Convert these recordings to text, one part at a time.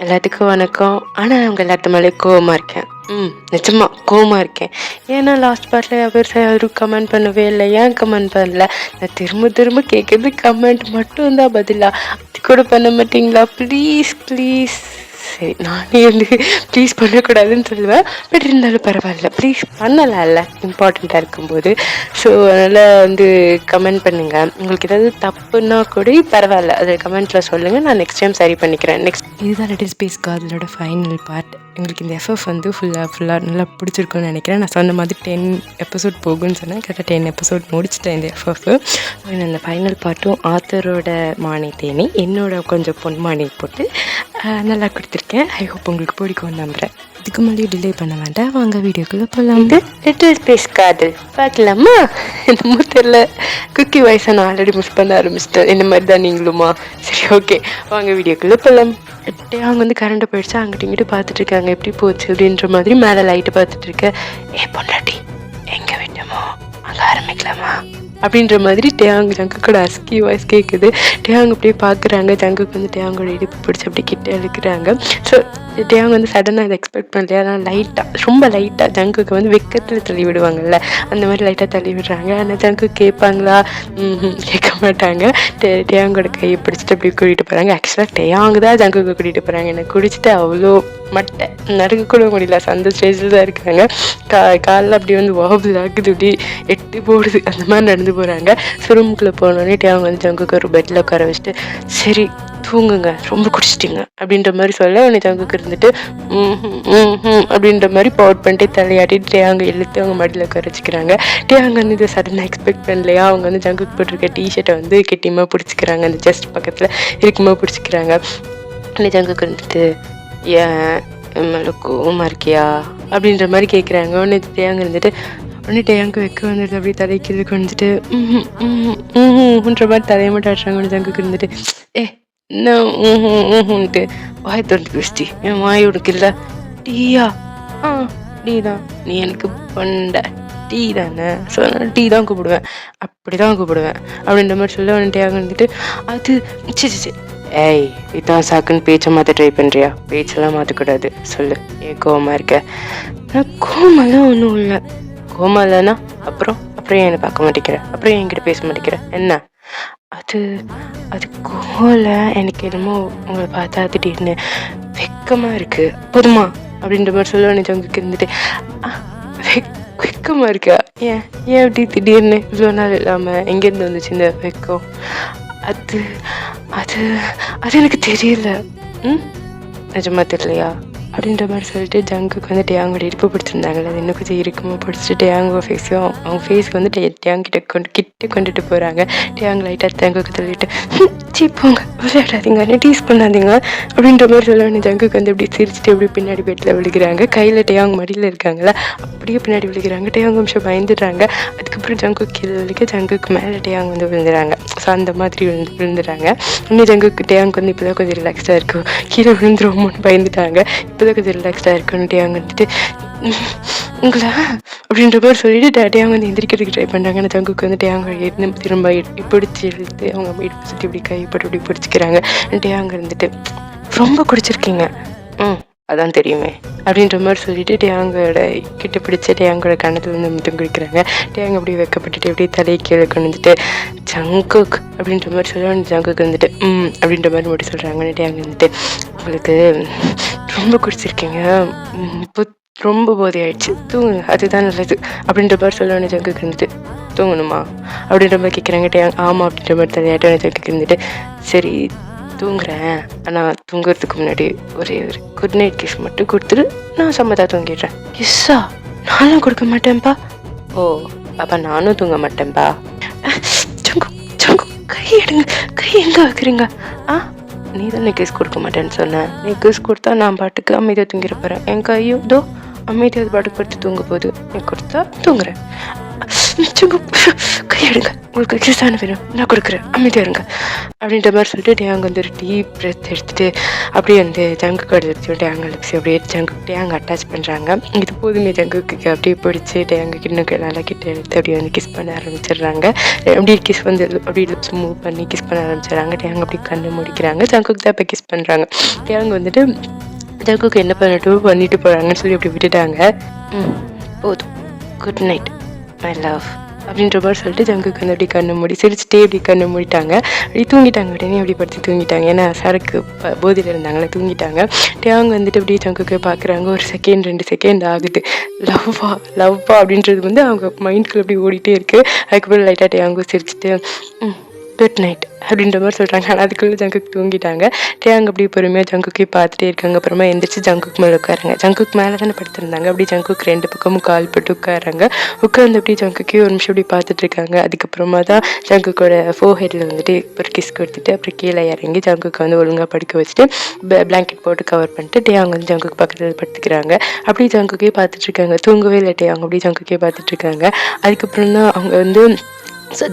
எல்லாத்துக்கும் வணக்கம். ஆனா, அவங்க எல்லாத்து மேலயும் கோவமா இருக்கேன். நிஜமா கோவமா இருக்கேன். ஏன்னா லாஸ்ட் பார்ட்ல பெருசா யாரும் கமெண்ட் பண்ணவே இல்ல. ஏன் கமெண்ட் பண்ணல? நான் திரும்ப திரும்ப கேட்கறது கமெண்ட் மட்டும் தான் பதிலா? அது கூட பண்ண மாட்டீங்களா? Please please. சரி, நானே வந்து ப்ளீஸ் பண்ணக்கூடாதுன்னு சொல்லுவேன். பட் இருந்தாலும் பரவாயில்ல. ப்ளீஸ் பண்ணலாம்ல இம்பார்ட்டண்ட்டாக இருக்கும்போது. ஸோ அதனால் வந்து கமெண்ட் பண்ணுங்கள். உங்களுக்கு ஏதாவது தப்புன்னா கூட பரவாயில்ல, அதை கமெண்ட்டில் சொல்லுங்கள். நான் நெக்ஸ்ட் டைம் சரி பண்ணிக்கிறேன். இதுதான் லிட்டில் ஸ்பேஸ் காதலோட ஃபைனல் பார்ட். எங்களுக்கு இந்த எஃப்எஃப் வந்து ஃபுல்லாக நல்லா பிடிச்சிருக்குன்னு நினைக்கிறேன். நான் சொன்ன மாதிரி 10 எபிசோட் போகுன்னு சொன்னேன். கரெக்டாக 10 எபிசோட் முடிச்சிட்டேன் இந்த எஃப்எஃப். இந்த ஃபைனல் பார்ட்டும் ஆத்தரோட மானை தேனி, என்னோட கொஞ்சம் பொன்மானை போட்டு நல்லா கொடுத்துருக்கேன். ஐ ஹோப் உங்களுக்கு பிடிக்கும்னு நம்புகிறேன். இதுக்கு முன்னாடி டிலே பண்ண வேண்டாம், வாங்க வீடியோக்குள்ளே போகலாம். இது லிட்டில் ஸ்பேஸ் காதல் பார்க்கலாமா? என்னமோ தெரியல, குக்கி வாய்ஸை நான் ஆல்ரெடி மிஸ் பண்ண ஆரம்பிச்சிட்டேன். இந்த மாதிரி தான் நீங்களுமா? சரி, ஓகே, வாங்க வீடியோக்குள்ளே போகலாம். அவங்க வந்து கரண்ட்டை போயிடுச்சு, அங்கிட்ட இங்கிட்ட பார்த்துட்டு இருக்காங்க. எப்படி போச்சு அப்படின்ற மாதிரி மேலே லைட்டை பார்த்துட்டு இருக்க. பொண்டாட்டி எங்கே விட்டோமோ அங்கே ஆரம்பிக்கலாமா அப்படின்ற மாதிரி டேயாங் ஜங்கு கூட அஸ்கி வாய்ஸ் கேட்குது. டேயாங் அப்படியே பார்க்குறாங்க. ஜங்குக்கு வந்து டேயாங்கோட இடுப்பு பிடிச்சி அப்படி கிட்ட இழுக்கிறாங்க. ஸோ டேயாங் வந்து சடனாக அதை எக்ஸ்பெக்ட் பண்ணலையா, ஆனால் லைட்டாக, ரொம்ப லைட்டாக ஜங்குக்கு வந்து வெக்கத்தில் தள்ளி விடுவாங்கல்ல, அந்த மாதிரி லைட்டாக தள்ளி விடுறாங்க. ஆனால் ஜங்கு கேட்பாங்களா? கேட்க மாட்டாங்க. டேயாங்கோட கையை பிடிச்சிட்டு அப்படி கூட்டிகிட்டு போகிறாங்க. ஆக்சுவலாக டேயாங் தான் ஜங்குக்கு கூட்டிகிட்டு போகிறாங்க. என்னை குடிச்சிட்டு அவ்வளோ மட்டை நறுக்க கூட முடியல, அந்த ஸ்டேஜில் தான் இருக்காங்க. காலில் அப்படி வந்து வாபுல் ஆகுது, இப்படி எட்டு போடுது, அந்த மாதிரி நடந்து போகிறாங்க. ரூமுக்குள்ளே போனோடனே அவங்க வந்து ஜங்குக்கு ஒரு பெட்டில் உட்கார வச்சுட்டு, சரி தூங்குங்க, ரொம்ப குடிச்சிட்டிங்க அப்படின்ற மாதிரி சொல்ல, உடனே ஜங்குக்கு இருந்துட்டு அப்படின்ற மாதிரி பவுட் பண்ணிட்டு தலையாட்டிட்டு அவங்க இழுத்து அவங்க மடியில் உட்கார வச்சுக்கிறாங்க. அவங்க வந்து இதை சடனாக எக்ஸ்பெக்ட் பண்ணலையா. அவங்க வந்து ஜங்குக்கு போட்டிருக்க டிஷர்ட்டை வந்து கெட்டியமாக பிடிச்சிக்கிறாங்க, அந்த செஸ்ட் பக்கத்தில் இருக்குமா பிடிச்சிக்கிறாங்க. உடனே ஜங்குக்கு இருந்துட்டு, ஏன் மேலே கோவமாக இருக்கியா அப்படின்ற மாதிரி கேட்குறாங்க. உடனே டேயாங்க இருந்துட்டு, உடனே டேயாங்க வைக்க வந்துடுது, அப்படியே தலைக்கிறதுக்கு வந்துட்டு மாதிரி தலையை மட்டும் ஆடுறாங்க. உடனே ஜங்குக்கு இருந்துட்டு, என்னன்ட்டு வாய் திறந்து பேசிட்டி, என் வாய் உனக்கு இல்லை, டீயா? டீ தான், நீ எனக்கு பண்ண டீ தானே, ஸோ டீ தான் கூப்பிடுவேன், அப்படி தான் கூப்பிடுவேன் அப்படின்ற மாதிரி சொல்ல. உடனே டேயாங்க இருந்துட்டு, அது சரி இதான் சாக்குன்னு பேச்சை மாற்ற ட்ரை பண்ணுறியா? பேச்செல்லாம் மாற்றக்கூடாது, சொல்லு, ஏன் கோவமாக இருக்க? ஆனால் கோமெல்லாம் ஒன்றும் இல்லை. கோமா இல்லைன்னா அப்புறம் ஏன் என்னை பார்க்க மாட்டேங்கிற? அப்புறம் ஏன் என்கிட்ட பேச மாட்டேங்கிற? என்ன அது? அது கோல, எனக்கு என்னமோ உங்களை பார்த்தா திடீர்னு வெக்கமாக இருக்குது, போதுமா அப்படின்ற மாதிரி சொல்ல. வேண்டிய உங்களுக்கு இருந்துட்டு, வெக்கமாக இருக்கா? ஏன் அப்படி திடீர்னு இவ்வளோ நாள் இல்லாமல் எங்கேருந்து வந்துச்சு இந்த வெக்கம்? அது அது அது எனக்கு தெரியல. நிஜமா தெரியலையா அப்படின்ற மாதிரி சொல்லிட்டு ஜங்குக்கு வந்து டேயாங்கோட இடுப்பு பிடிச்சிருந்தாங்களே, அது இன்னும் கொஞ்சம் இருக்குமா பிடிச்சிட்டு டேயாங்கோ ஃபேஸையும் அவங்க ஃபேஸ்க்கு வந்து டேயாங் கிட்ட கொண்டுட்டு போகிறாங்க. டேயாங் லைட்டாக ஜங்குக்கு தள்ளிட்டு, போங்க விளையாடாதீங்க, டீஸ் பண்ணாதீங்க அப்படின்ற மாதிரி சொல்ல. வேண்டிய ஜங்குக்கு வந்து இப்படி சிரிச்சுட்டு எப்படி பின்னாடி பெட்டில் விழுகிறாங்க. கையில் டேயாங் மடியில் இருக்காங்களா, அப்படியே பின்னாடி விழுகிறாங்க. டேயாங் நிமிஷம் பயந்துடுறாங்க. அதுக்கப்புறம் ஜங்கு கீழே விழுக்க, ஜங்குக்கு மேலே டேயாங் வந்து விழுந்துறாங்க. ஸோ அந்த மாதிரி விழுந்துறாங்க. இன்னும் ஜங்குக்கு டேயாங்க்கு வந்து இப்போ தான் கொஞ்சம் ரிலாக்ஸ்டாக இருக்கும். கீழே விழுந்துருவோமோன்னு பயந்துட்டாங்க. இப்போ தான் கொஞ்சம் ரிலாக்ஸ்டாக இருக்குன்னு டேயாங் வந்துட்டு, உங்களா அப்படின்ற மாதிரி சொல்லிட்டு டேயாங் வந்து எந்திரிக்கிறதுக்கு ட்ரை பண்ணுறாங்க. ஆனால் ஜங்குக்கு வந்து டேயாங் திரும்ப பிடிச்சி இழுத்து அவங்க இடுப்பு சுற்றி இப்படி கைப்பட்டு இப்படி பிடிச்சிக்கிறாங்க. டேயாங் இருந்துட்டு, ரொம்ப குடிச்சிருக்கீங்க, அதான் தெரியுமே அப்படின்ற மாதிரி சொல்லிட்டு டேயாங்கோட கிட்ட பிடிச்ச டேயாங்கோட கண்ணத்துல வந்து முத்தம் குடிக்கிறாங்க. டேயாங் அப்படியே வைக்கப்பட்டுட்டு அப்படியே தலையை கீழே கொண்டு வந்துட்டு, ஜங்குக் அப்படின்ற மாதிரி சொல்லுவாங்க. ஜங்குக்கு வந்துட்டு அப்படின்ற மாதிரி மட்டும் சொல்கிறாங்க. டேயாங் வந்துட்டு, உங்களுக்கு ரொம்ப குடிச்சிருக்கீங்க, இப்போ ரொம்ப போதை ஆயிடுச்சு, தூங்குங்க, அதுதான் நல்லது அப்படின்ற மாதிரி சொல்லுவானே. ஜங்குக்கு இருந்துட்டு, தூங்கணுமா அப்படின்ற மாதிரி கேட்குறாங்க. டேயாங் ஆமாம் அப்படின்ற மாதிரி தலையாட்டோட ஜங்குக்கு இருந்துட்டு, சரி தூங்குறேன், ஆனால் தூங்குறதுக்கு முன்னாடி ஒரே ஒரு குட் நைட் கிஸ் மட்டும் கொடுத்துட்டு நான் சம்மதா தூங்கிடுறேன். கிஸ்ஸா? நானும் கொடுக்க மாட்டேன்ப்பா. ஓ, அப்போ நானும் தூங்க மாட்டேன்ப்பா. ஜங்கு ஜங்கு கை எடுங்க, கை எங்கே வைக்கிறீங்க? நீ தானே கிஸ் கொடுக்க மாட்டேன்னு சொன்னேன். நீ கிஸ் கொடுத்தா நான் பாட்டுக்கு அமைதியாக தூங்கிட போகிறேன். என் கையும் இதோ அமைதியாக பாட்டுக்கு படுத்து தூங்க போகுது. நீ கொடுத்தா தூங்குறேன். கையெடுங்க, உங்களுக்கு கிஸ் தானே வேணும், நான் கொடுக்குறேன், அமைதியாக இருங்க அப்படின்ற மாதிரி சொல்லிட்டு டேயாங் வந்து ஒரு டீப் பிரெத் எடுத்துட்டு அப்படியே வந்து ஜங்குக்கு எடுத்து டேயாங் லிப்ஸி அப்படியே டேயாங் அட்டாச் பண்ணுறாங்க. இது போதுமே ஜங்குக்கு அப்படியே பிடிச்சி டேயாங்கு இன்னும் நல்லா கிட்ட எடுத்து அப்படியே வந்து கிஸ் பண்ண ஆரம்பிச்சிடுறாங்க. அப்படியே கிஸ் வந்து அப்படியே லிப்ஸ் மூவ் பண்ணி கிஸ் பண்ண ஆரம்பிச்சிடுறாங்க. டேயாங் அப்படி கண்ணு முடிக்கிறாங்க. ஜங்குக்கு தான் இப்போ கிஸ் பண்ணுறாங்க. டேயாங் வந்துட்டு ஜங்குக்கு என்ன பண்ணிட்டு போகிறாங்கன்னு சொல்லி அப்படி விட்டுட்டாங்க. போதும், குட் நைட் மை லவ் அப்படின்ற மாதிரி சொல்லிட்டு ஜங்குக்கு வந்து அப்படி கண்ணு மூடி சிரிச்சுட்டே அப்படி கண்ணு மூடிட்டாங்க. அப்படி தூங்கிட்டாங்க. உடனே அப்படி படுத்து தூங்கிட்டாங்க. ஏன்னா சரக்கு போதையில் இருந்தாங்களே, தூங்கிட்டாங்க. டேயாங் வந்துட்டு அப்படியே ஜங்குக்கு பார்க்குறாங்க. ஒரு செகண்ட் 2 செகண்ட் ஆகுது. லவ்வா அப்படின்றது வந்து அவங்க மைண்டுக்குள்ள அப்படி ஓடிட்டே இருக்கு. அதுக்கப்புறம் லைட்டாக டேயாங்கும் சிரிச்சுட்டு குட் நைட் அப்படின்ற மாதிரி சொல்கிறாங்க. ஆனால் அதுக்குள்ளே ஜங்குக்கு தூங்கிட்டாங்க. டேயாங் அப்படி பொறுமையாக ஜங்குக்கே பார்த்துட்டே இருக்காங்க. அப்புறமா எந்திரிச்சு ஜங்குக்கு மேலே உட்காருங்க. ஜங்குக்கு மேலே தானே படுத்திருந்தாங்க. அப்படி ஜங்குக்கு 2 பக்கமும் கால் போட்டு உட்காராங்க. உட்காந்து அப்படி ஜங்குக்கே ஒரு நிமிஷம் அப்படி பார்த்துட்டு இருக்காங்க. அதுக்கப்புறமா தான் ஜங்குக்கோட ஃபோர்ஹெட்டில் வந்துட்டு ஒரு கிஸ் கொடுத்துட்டு அப்புறம் கீழே இறங்கி ஜங்குக்கு வந்து ஒழுங்காக படுக்க வச்சுட்டு பிளாங்கெட் போட்டு கவர் பண்ணிட்டு டேயாங் வந்து ஜங்குக்கு பக்கத்தில் படுத்துக்கிறாங்க. அப்படி ஜங்குக்கே பார்த்துட்டு இருக்காங்க. தூங்கவே இல்லை டேயாங், அப்படி ஜங்குக்கே பார்த்துட்டு இருக்காங்க. அதுக்கப்புறம் தான் அவங்க வந்து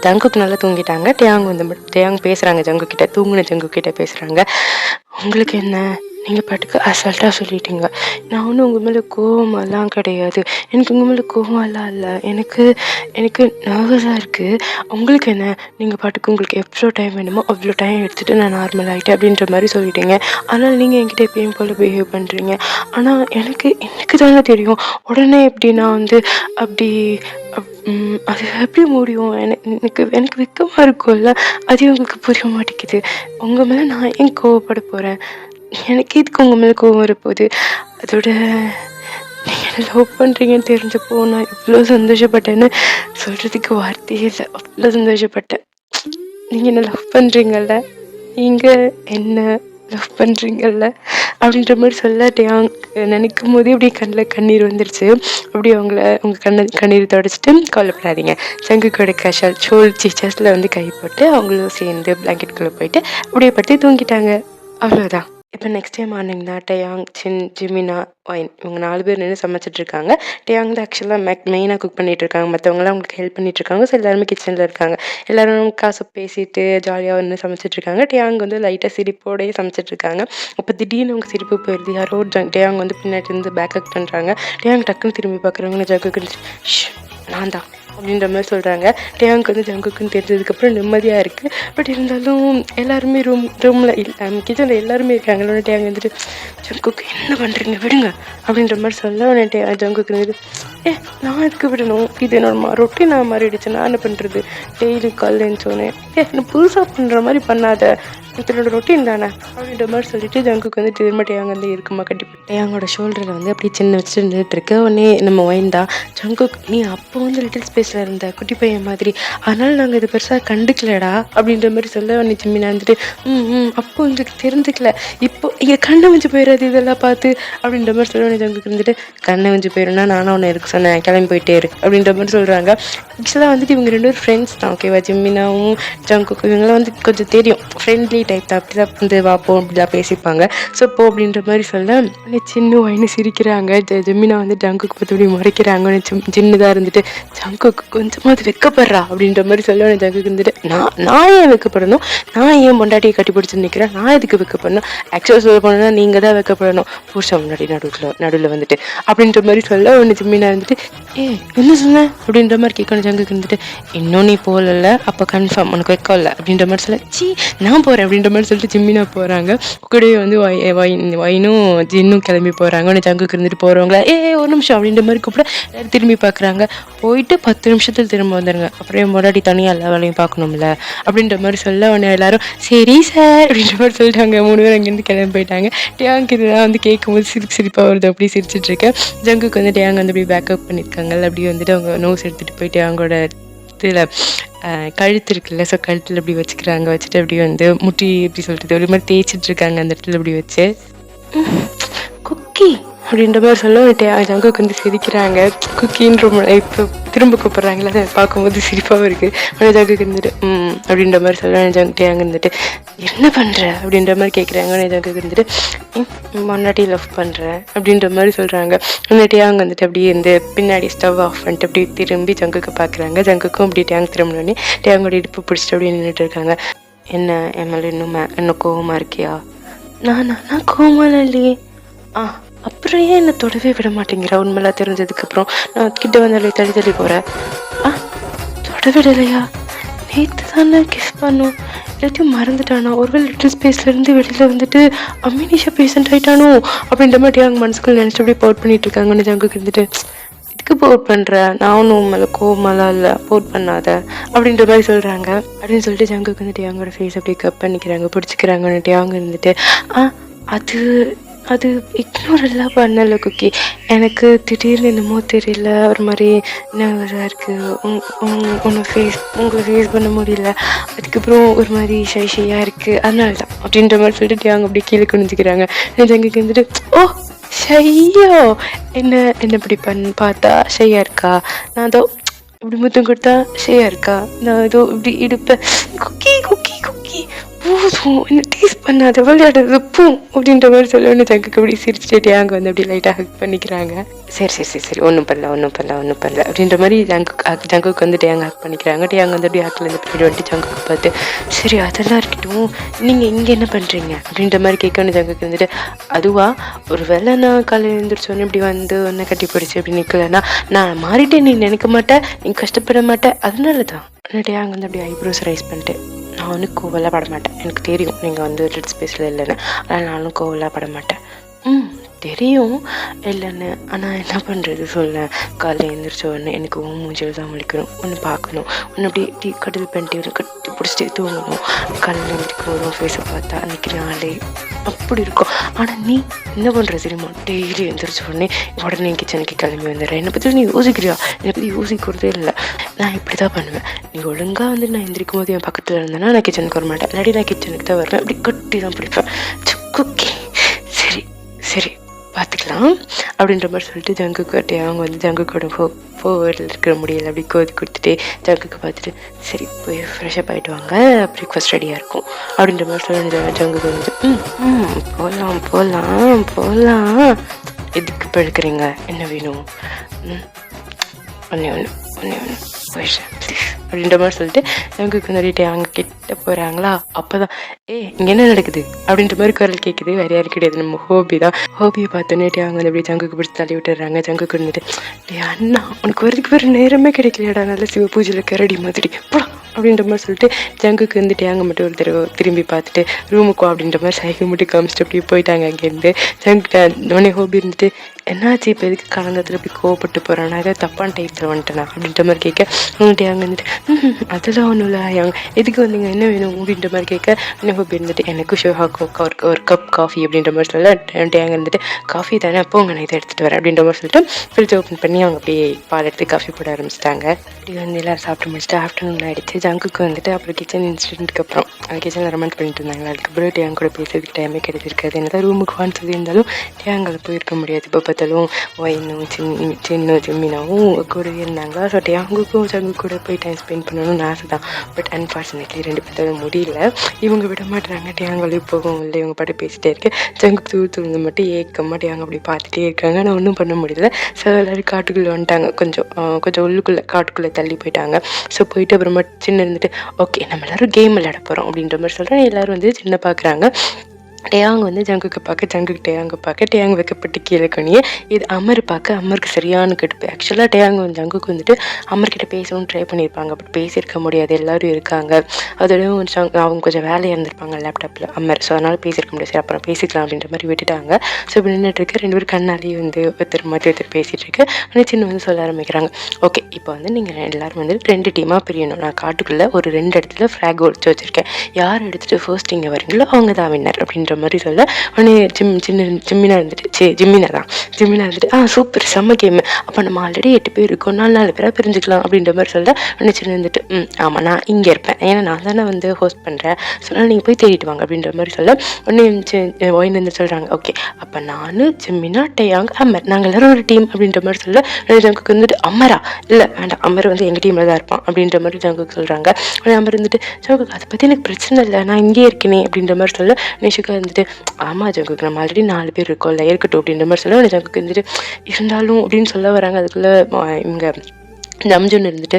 ஜங்குக்கு நல்லா தூங்கிட்டாங்க. டேயாங் பேசுகிறாங்க ஜங்குக்கிட்ட, தூங்குன ஜங்குக்கிட்ட பேசுகிறாங்க. உங்களுக்கு என்ன, நீங்கள் பாட்டுக்கு அசால்ட்டாக சொல்லிட்டீங்க. நான் ஒன்றும் உங்கள் மேலே கோவமெல்லாம் கிடையாது. எனக்கு உங்கள் மேலே கோவமெல்லாம் இல்லை. எனக்கு நர்வஸாக இருக்குது. உங்களுக்கு என்ன, நீங்கள் பாட்டுக்கு உங்களுக்கு எவ்வளோ டைம் வேணுமோ அவ்வளோ டைம் எடுத்துகிட்டு நான் நார்மல் ஆகிட்டேன் அப்படின்ற மாதிரி சொல்லிட்டீங்க. ஆனால் நீங்கள் என்கிட்ட எப்பயும் போல் பிஹேவ் பண்ணுறீங்க. ஆனால் எனக்கு தானே தெரியும் உடனே எப்படி நான் வந்து அப்படி அது எப்படி முடியும். எனக்கு வெக்கமாக இருக்கும்ல, அது உங்களுக்கு புரிய மாட்டேங்குது. உங்கள் மேலே நான் ஏன் கோவப்பட போகிறேன்? எனக்கு இதுக்கு உங்கள் மேலே கோவம் வரப்போகுது. அதோட நீங்கள் லவ் பண்ணுறீங்கன்னு தெரிஞ்சப்போ நான் இவ்வளோ சந்தோஷப்பட்டேன்னு சொல்கிறதுக்கு வார்த்தையே இல்லை. அவ்வளோ சந்தோஷப்பட்டேன். நீங்கள் என்ன லவ் பண்ணுறீங்கல்ல, நீங்கள் என்ன லவ் பண்ணுறீங்கல்ல அப்படின்ற மாதிரி சொல்ல டேயாங் நினைக்கும் போதே அப்படியே கண்ணில் கண்ணீர் வந்துருச்சு. அப்படியே உங்கள் கண்ணீர் தொடச்சிட்டு கவலைப்படாதீங்க, ஜங்குக்கோட கேஷுவல் செஸ்டில் வந்து கை போட்டு அவங்களும் சேர்ந்து பிளாங்கெட்டுக்குள்ளே போயிட்டு அப்படியே படுத்து தூங்கிட்டாங்க. அவ்வளோதான். இப்போ நெக்ஸ்ட் டே மார்னிங் தான் டேயாங், ஜிமினா, ஒயின் இவங்க 4 பேர் நின்று சமைச்சிட்ருக்காங்க. டேயாங் தான் ஆக்சுவலாக மெயினாக குக் பண்ணிகிட்ருக்காங்க. மற்றவங்களாம் அவங்களுக்கு ஹெல்ப் பண்ணிகிட்ருக்காங்க. ஸோ எல்லாருமே கிச்சனில் இருக்காங்க. எல்லோரும் காசு பேசிட்டு ஜாலியாக வந்து சமைச்சிட்ருக்காங்க. டேயாங் வந்து லைட்டாக சிரிப்போடையே சமைச்சிட்ருக்காங்க. அப்போ திடீர்னு அவங்க சிரிப்பு போயிடுது. யாரோ டேயாங் வந்து பின்னாடி இருந்து பேக்கப் பண்ணுறாங்க. டேயாங் டக்குன்னு திரும்பி பார்க்குறாங்க. ஜங்குக்கு நான் தான் அப்படின்ற மாதிரி சொல்கிறாங்க. டேயாங்க்கு வந்து ஜங்குக்குன்னு தெரிஞ்சதுக்கப்புறம் நிம்மதியாக இருக்குது. பட் இருந்தாலும் எல்லாருமே ரூமில் கிச்சனில் எல்லாருமே இருக்காங்க. டேயாங் வந்துட்டு ஜங்குக்கு என்ன பண்ணுறீங்க, விடுங்க அப்படின்ற மாதிரி சொல்ல உடனே ஜங்குக்கு வந்துட்டு நான் எதுக்கு விடணும், இது என்னோட ரொட்டீன் நான் மாறிடுச்சு, நான் என்ன பண்ணுறது, டெய்லி காலைன்னு சொன்னேன். நான் புதுசாக பண்ணுற மாதிரி பண்ணாத, இதனோட ரொட்டீன் தானே அப்படின்ற மாதிரி சொல்லிட்டு ஜங்குக்கு வந்து திரும்ப டேயாங் வந்து இருக்குமா கண்டிப்பாக டேயாங்கோட ஷோல்டரில் வந்து அப்படியே சின்ன வச்சுட்டு நின்றுட்டுருக்கு. உடனே நம்ம ஒயின் தான் ஜங்குக்கு நீ அப்போ வந்து லிட்டில் ஸ்பேஸில் இருந்த குட்டி பையன் மாதிரி, அதனால் நாங்கள் இது பெருசாக கண்டுக்கலடா அப்படின்ற மாதிரி சொல்ல உடனே ஜிம்மினா வந்துட்டு அப்போ உங்களுக்கு தெரிஞ்சுக்கல, இப்போ இங்கே கண்ணை வச்சு போயிடாது இதெல்லாம் பார்த்து அப்படின்ற மாதிரி சொல்ல உடனே ஜங்குக்கு வந்துட்டு கண்ணை வச்சு போயிடும்னா நானும் ஒன்று இருக்கு சொன்னேன், கிளம்பி போயிட்டே இரு அப்படின்ற மாதிரி சொல்கிறாங்க. ஆக்சுவலாக வந்துட்டு இவங்க 2 பேரும் ஃப்ரெண்ட்ஸ் தான். ஓகேவா, ஜிம்மினாவும் ஜங்குக்கும் இவங்களாம் வந்து கொஞ்சம் தெரியும், ஃப்ரெண்ட்லி டைப் தான். அப்படி தான் வந்து வாப்போம் அப்படிலாம் பேசிப்பாங்க. ஸோ போ அப்படின்ற மாதிரி சொல்ல சின்ன வயனு சிரிக்கிறாங்க. ஜிம்மினா வந்து ஜங்குக்கு பார்த்து முறைக்கிறாங்க. சின்னதாக இருந்துட்டு ஜங்குக்கு கொஞ்சமாவது வெக்கப்படுறா அப்படின்ற மாதிரி சொல்ல ஜங்குக்கு இருந்துட்டு நான் ஏன் வெக்கப்படணும், நான் ஏன் பொண்டாட்டியை கட்டி பிடிச்சி நிற்கிறேன், நான் எதுக்கு வெக்கப்படணும், ஆக்சுவலாக சொல்ல போனோம்னா நீங்கள் தான் வெக்கப்படணும், புருஷன் முன்னாடி நடுவில் வந்துட்டு அப்படின்ற மாதிரி சொல்ல ஒன்று ஜிம்மினா இருந்துட்டு என்ன சொன்னேன் அப்படின்ற மாதிரி கேட்கணும். ஜங்குக்கு இருந்துட்டு இன்னும் நீ போகல, அப்போ கன்ஃபார்ம் உனக்கு வெக்கம் இல்லை அப்படின்ற மாதிரி சொல்ல நான் போகிறேன் அப்படின்ற மாதிரி சொல்லிட்டு ஜிம்மினா போகிறாங்க. கூடவே வந்து வைனும் ஜின்னும் கிளம்பி போகிறாங்க. உடனே ஜங்குக்கு இருந்துட்டு போகிறவங்கள ஒரு நிமிஷம் அப்படின்ற மாதிரி கூப்பிட எல்லாரும் திரும்பி பார்க்குறாங்க. போயிட்டு 10 நிமிஷத்தில் திரும்ப வந்துடுங்க, அப்புறம் முன்னாடி தனியாக எல்லா வேலையும் பார்க்கணும்ல அப்படின்ற மாதிரி சொல்ல உடனே எல்லாரும் சரி சார் அப்படின்ற மாதிரி சொல்லிட்டாங்க. 3 பேர் அங்கேருந்து கிளம்பி போயிட்டாங்க. டேயாங்க்கு இதெல்லாம் வந்து கேட்கும்போது சிரிப்பாக வருது. அப்படி சிரிச்சிட்ருக்கேன். ஜங்குக்கு வந்து டேயாங் வந்து அப்படி பேக்கப் பண்ணியிருக்காங்க. அப்படி வந்துட்டு அவங்க நோஸ் எடுத்துகிட்டு போயிட்டு அவங்களோட இதில் கழுத்து இருக்குல்ல, ஸோ கழுத்தில் அப்படி வச்சுக்கிறாங்க. வச்சுட்டு அப்படி வந்து முட்டி எப்படி சொல்கிறது ஒரு மாதிரி தேய்ச்சிட்ருக்காங்க அந்த இடத்துல அப்படி வச்சு. குக்கி அப்படின்ற மாதிரி சொல்லிட்டு ஜங்குக்கு வந்து சிரிக்கிறாங்க. குக்கின்னு ரொம்ப இப்போ திரும்ப கூப்பிட்றாங்களா, அதை பார்க்கும்போது சிரிப்பாகவும் இருக்குது. ஆனால் ஜங்குக்கு இருந்துட்டு அப்படின்ற மாதிரி சொல்லுவேன். ஜங்குட்டே இருந்துட்டு என்ன பண்ணுற அப்படின்ற மாதிரி கேட்குறாங்க. ஜங்குக்கு இருந்துட்டு முன்னாடி லவ் பண்ணுறேன் அப்படின்ற மாதிரி சொல்கிறாங்க. டேயாங் வந்துட்டு அப்படியே இந்த பின்னாடி ஸ்டவ் ஆஃப் பண்ணிட்டு அப்படி திரும்பி ஜங்குக்கு பார்க்குறாங்க. ஜங்குக்கும் அப்படி டேயாங் திரும்பினோடனே டேயாங்கோட இடுப்பு பிடிச்சிட்டு அப்படியே நின்றுட்டு இருக்காங்க. என்ன எம்எல்ஏ இன்னும் கோவமாக இருக்கியா? நான் கோவமாக இல்லையே. அப்புறம் ஏன் என்னை தொடவே விட மாட்டேங்கிற? உண்மையெல்லாம் தெரிஞ்சதுக்கப்புறம் நான் கிட்ட வந்தாலே தள்ளி போகிறேன். தொட விடலையா? நேற்று தானே கிஸ் பண்ணோம், எல்லாத்தையும் மறந்துட்டானோ? ஒருவேளை லிட்டில் ஸ்பேஸ்லேருந்து வெளியில் வந்துட்டு அம்மினிஷா பேஷண்ட் ஆகிட்டானோ அப்படின்ற மாதிரி அவங்க மனசுக்குள்ள நினச்சி அப்படியே போட் பண்ணிட்டு இருக்காங்கன்னு ஜங்குக்கு இருந்துட்டு இதுக்கு போட் பண்ணுற, நான் ஒன்றும் மேலே கோவமெல்லாம் இல்லை, போட் பண்ணாத அப்படின்ற மாதிரி சொல்கிறாங்க. அப்படின்னு சொல்லிட்டு ஜங்குக்கு வந்துட்டு அவங்களோட ஃபேஸ் அப்படியே கப் பண்ணிக்கிறாங்க, பிடிச்சிக்கிறாங்கன்னுட்டு அவங்க இருந்துட்டு அது அது இக்னோர் எல்லாம் பண்ணல குக்கி. எனக்கு திடீர்னு என்னமோ தெரியல, ஒரு மாதிரி நர்வஸாக இருக்குது. உங்களை ஃபேஸ் பண்ண முடியல. அதுக்கப்புறம் ஒரு மாதிரி ஷையாக இருக்குது, அதனால தான் அப்படின்ற மாதிரி சொல்லிட்டு அவங்க அப்படியே கீழே குனிஞ்சிக்கிறாங்க. ஜங்குக்கு வந்துட்டு ஷையோ என்ன இப்படி பார்த்தா ஷையாக இருக்கா? நான் அதோ இப்படி முத்தம் கொடுத்தா ஷையாக இருக்கா? நான் ஏதோ இப்படி இடுப்பேன். குக்கி குக்கி குக்கி போதும், என்ன டீஸ் பண்ணாத, விளையாடுறது பூ அப்படின்ற மாதிரி சொல்லணும்னு ஜங்குக்கு அப்படி சிரிச்சுட்டே அங்கே வந்து அப்படி லைட்டாக ஹக் பண்ணிக்கிறாங்க. சரி ஒன்றும் பண்ணல அப்படின்ற மாதிரி ஜங்குக்கு வந்துட்டு அங்கே ஹக் பண்ணிக்கிறாங்க. அங்கே வந்து அப்படி ஹக்கில் இருந்து போய்ட்டு வந்துட்டு ஜங்குக்கு பார்த்து சரி அதெல்லாம் இருக்கட்டும், நீங்கள் இங்கே என்ன பண்ணுறீங்க அப்படின்ற மாதிரி கேட்கணும். ஜங்குக்கு வந்துட்டு அதுவா, ஒரு வேளை நான் காலையில் எழுந்திரிச்சோன்னே இப்படி வந்து ஒன்றை கட்டி பிடிச்சி அப்படி நிற்கலன்னா நான் மாறிட்டேன் நீ நினைக்க மாட்டேன், நீ கஷ்டப்பட மாட்டேன், அதனால தான். அங்கே வந்து அப்படி ஐப்ரோஸ் ரைஸ் பண்ணிட்டு நான் வந்து கோவலாக பட மாட்டேன், எனக்கு தெரியும் நீங்கள் வந்து லிட்டில் ஸ்பேஸில் இல்லைன்னு, அதனால் நானும் கோவலாக பட மாட்டேன். தெரியும் இல்லைன்னு, ஆனால் என்ன பண்ணுறது சொல்ல, காலையில் எழுந்திரிச்ச உடனே எனக்கு மூஞ்சில் தான் முழிக்கணும், ஒன்று பார்க்கணும், ஒன்று அப்படி கடல் பண்ணிட்டு கட்டி பிடிச்சிட்டு தூங்கணும். காலையில் எழுந்திரிக்கும் போதும் ஃபேஸை பார்த்தா அன்றைக்கி நாளே அப்படி இருக்கும். ஆனால் நீ என்ன பண்ணுற தெரியுமா, டெய்லி எழுந்திரிச்ச உடனே கிச்சனுக்கு கிளம்பி வந்துடுறேன். என்னை பற்றி நீ யோசிக்கிறியா? என்னை பற்றி யோசிக்கிறதே இல்லை. நான் இப்படி தான் பண்ணுவேன். நீ ஒழுங்காக வந்து நான் எந்திரிக்கும் போது என் பக்கத்தில் இருந்தேன்னா நான் கிச்சனுக்கு வர மாட்டேன், இல்லாட்டி நான் கிச்சனுக்கு தான் வருவேன். அப்படி கட்டி தான் பிடிப்பேன். குக்கி சரி பார்த்துக்கலாம் அப்படின்ற மாதிரி சொல்லிட்டு ஜங்குக்கு அவங்க வந்து ஜங்குக்கோட ஃபோரில் இருக்கிற முடியல அப்படி கோதி கொடுத்துட்டு ஜங்குக்கு பார்த்துட்டு சரி போய் ஃப்ரெஷ்அப் ஆகிட்டு வாங்க, ப்ரேக்ஃபாஸ்ட் ரெடியாக இருக்கும் அப்படின்ற மாதிரி சொல்லி ஜங்குக்கு வந்து போகலாம் எதுக்கு பழுக்கிறீங்க, என்ன வேணும்? ஒன்று போயிடுறேன் ப்ளீஸ் அப்படின்ற மாதிரி சொல்லிட்டு ஜங்குக்கு வந்துட்டு அவங்க கிட்ட போகிறாங்களா. அப்போ தான் இங்கே என்ன நடக்குது அப்படின்ற மாதிரி குரல் கேட்குது. வேறு யாரும் கிடையாது, நம்ம ஹோபியை பார்த்தோன்னே அவங்க வந்து அப்படியே ஜங்குக்கு பிடிச்சி தள்ளி விட்டுறாங்க. ஜங்குக்கு இருந்துட்டு அண்ணா உனக்கு வரதுக்கு வேறு நேரமே கிடைக்கலையாடா, நல்ல சிவ பூஜையில் கரடி மாதிரி போடா அப்படின்ற மாதிரி சொல்லிட்டு ஜங்குக்கு வந்துட்டு அங்கே மட்டும் ஒரு தடவை திரும்பி பார்த்துட்டு ரூமுக்கோ அப்படின்ற மாதிரி சைக்கிள் மட்டும் காமிச்சிட்டு அப்படியே போயிட்டாங்க. அங்கேருந்து ஜங்குக்கிட்ட உடனே ஹோபி இருந்துட்டு என்னாச்சு இப்போ எதுக்கு கலந்தத்தில் இப்படி கோவப்பட்டு போகிறானா, ஏதாவது தப்பான டைப்பில் வந்துட்டேனா அப்படின்ற மாதிரி கேட்க அவங்ககிட்ட அங்கே வந்துட்டு அதெல்லாம் ஒன்றும் இல்லை எதுக்கு வந்தீங்க, என்ன வேணும் அப்படின்ற மாதிரி கேட்க இன்னும் ஹோபி இருந்துட்டு எனக்கு ஒரு கப் காஃபி அப்படின்ற மாதிரி சொல்ல அங்கே இருந்துட்டு காஃபி தானே அப்போ நான் இதை எடுத்துகிட்டு வரேன் அப்படின்ற மாதிரி சொல்லிட்டு ஃப்ரிட்ஜ் ஓப்பன் பண்ணி அவங்க அப்படியே பால் எடுத்து காஃபி போட ஆரம்பிச்சிட்டாங்க. அப்படி வந்து எல்லோரும் சாப்பிட்டு முடிச்சுட்டு ஆஃப்டர்நூன் ஆகிடுச்சு. ஜங்குக்கு வந்துட்டு அப்புறம் கிச்சன் இன்சிடென்ட்டுக்கு அப்புறம் கிச்சனில் ரொமான்ஸ் பண்ணிட்டு இருந்தாங்க. அதுக்கப்புறம் டேங் கூட பேசுறதுக்கு டைமே கிடைச்சிருக்காது. என்னதான் ரூமுக்கு வான்னு சொல்லி இருந்தாலும் டேங்கில் போயிருக்க முடியாது. இப்போ பார்த்தாலும் ஒயினும் சிம்மினாவும் கூடவே இருந்தாங்க. ஸோ டேங்குக்கும் ஜங்கு கூட போய் டைம் ஸ்பெண்ட் பண்ணணும்னு ஆசை தான். பட் அன்ஃபார்ச்சுனேட்லி ரெண்டு பேர்த்தாலும் முடியல. இவங்க விட மாட்டுறாங்க. டேங்களையும் போகவும் இல்லை, இவங்க பாட்டு பேசிட்டே இருக்கேன். ஜங்கு தூந்து மட்டும் ஏக்கமாக டேங்க அப்படி பார்த்துட்டே இருக்காங்க. நான் ஒன்றும் பண்ண முடியல. ஸோ எல்லோரும் காட்டுக்குள்ளே வந்துட்டாங்க. கொஞ்சம் உள்ளுக்குள்ளே காட்டுக்குள்ளே தள்ளி போயிட்டாங்க. ஸோ போயிட்டு அப்புறமா சின்ன இருந்துட்டு ஓகே நம்ம எல்லோரும் கேம் விளையாட போகிறோம் அப்படின்ற மாதிரி சொல்கிறேன். எல்லோரும் வந்து சின்ன பார்க்குறாங்க. டேயாங் வந்து ஜங்குக்கு பார்க்க, ஜங்குக்கு டேயாங்க பார்க்க, டேயாங் வைக்கப்பட்டு கீழே கணியே இது அமர் பார்க்க. அமருக்கு சரியான கடுப்பு. ஆக்சுவலாக டேயாங் வந்து ஜங்குக்கு வந்துட்டு அமர்கிட்ட பேசணும்னு ட்ரை பண்ணியிருப்பாங்க. பட் பேசியிருக்க முடியாது, எல்லோரும் இருக்காங்க. அதோடய அவங்க கொஞ்சம் வேலையாக இருந்திருப்பாங்க லேப்டாப்பில் அமர். ஸோ அதனால் பேசியிருக்க முடியாது. சரி அப்புறம் பேசிக்கலாம் அப்படின்ற மாதிரி விட்டுட்டாங்க. ஸோ இப்படி நின்றுட்டுருக்கு. ரெண்டு பேரும் கண்ணாலேயே வந்து ஒருத்தர் மாதிரி ஒருத்தர் பேசிகிட்டு இருக்கு. ஆனால் சின்ன வந்து சொல்ல ஆரம்பிக்கிறாங்க ஓகே இப்போ வந்து நீங்கள் எல்லோரும் வந்து 2 டீமாக பிரியணும். நான் காட்டுக்குள்ளே ஒரு 2 இடத்துல ஃப்ளாக் ஒழிச்சு வச்சுருக்கேன். யார் எடுத்துகிட்டு ஃபர்ஸ்ட் இங்கே வரீங்களோ அவங்க தான் வின்னர் அப்படின்ற அப்படின்ற மாதிரி சொல்ல உடனே ஜிம்மினா இருந்துட்டு ஜிம்மினா இருந்துட்டு சூப்பர் செம்ம கேமு, அப்போ நம்ம ஆல்ரெடி 8 பேர் இருக்கோம், 4 பேராக பிரிஞ்சுக்கலாம் அப்படின்ற மாதிரி சொல்ல உடனே சின்ன இருந்துட்டு ஆமாம் நான் இங்கே இருப்பேன், ஏன்னா நான் தானே வந்து ஹோஸ்ட் பண்ணுறேன், சொன்னால் நீங்கள் போய் தேடிட்டு வாங்க அப்படின்ற மாதிரி சொல்ல உடனே ஒயின் வந்து சொல்கிறாங்க ஓகே அப்போ நான் ஜிம்மினா டேயாங் அமர் நாங்கள் எல்லாரும் ஒரு டீம் அப்படின்ற மாதிரி சொல்ல ஜங்குக்கு வந்துட்டு அமரா இல்லை வேண்டாம் அமர் வந்து எங்கள் டீமில் தான் இருப்பான் அப்படின்ற மாதிரி ஜங்குக்கு சொல்கிறாங்க. அமர் வந்துட்டு ஜங்குக்கு அதை பற்றி எனக்கு பிரச்சனை இல்லை, நான் இங்கே இருக்கேனே அப்படின்ற மாதிரி சொல்ல நிஷுக்கா வந்துட்டு ஆமாம் ஜங்குக்கு நம்ம ஆல்ரெடி 4 பேர் இருக்கோம்ல இருக்கட்டும் அப்படின்ற மாதிரி சொல்ல ஜங்குக்கு வந்துட்டு இருந்தாலும் அப்படின்னு சொல்ல வராங்க. அதுக்குள்ளே இவங்க நம்ஜுன்னு இருந்துட்டு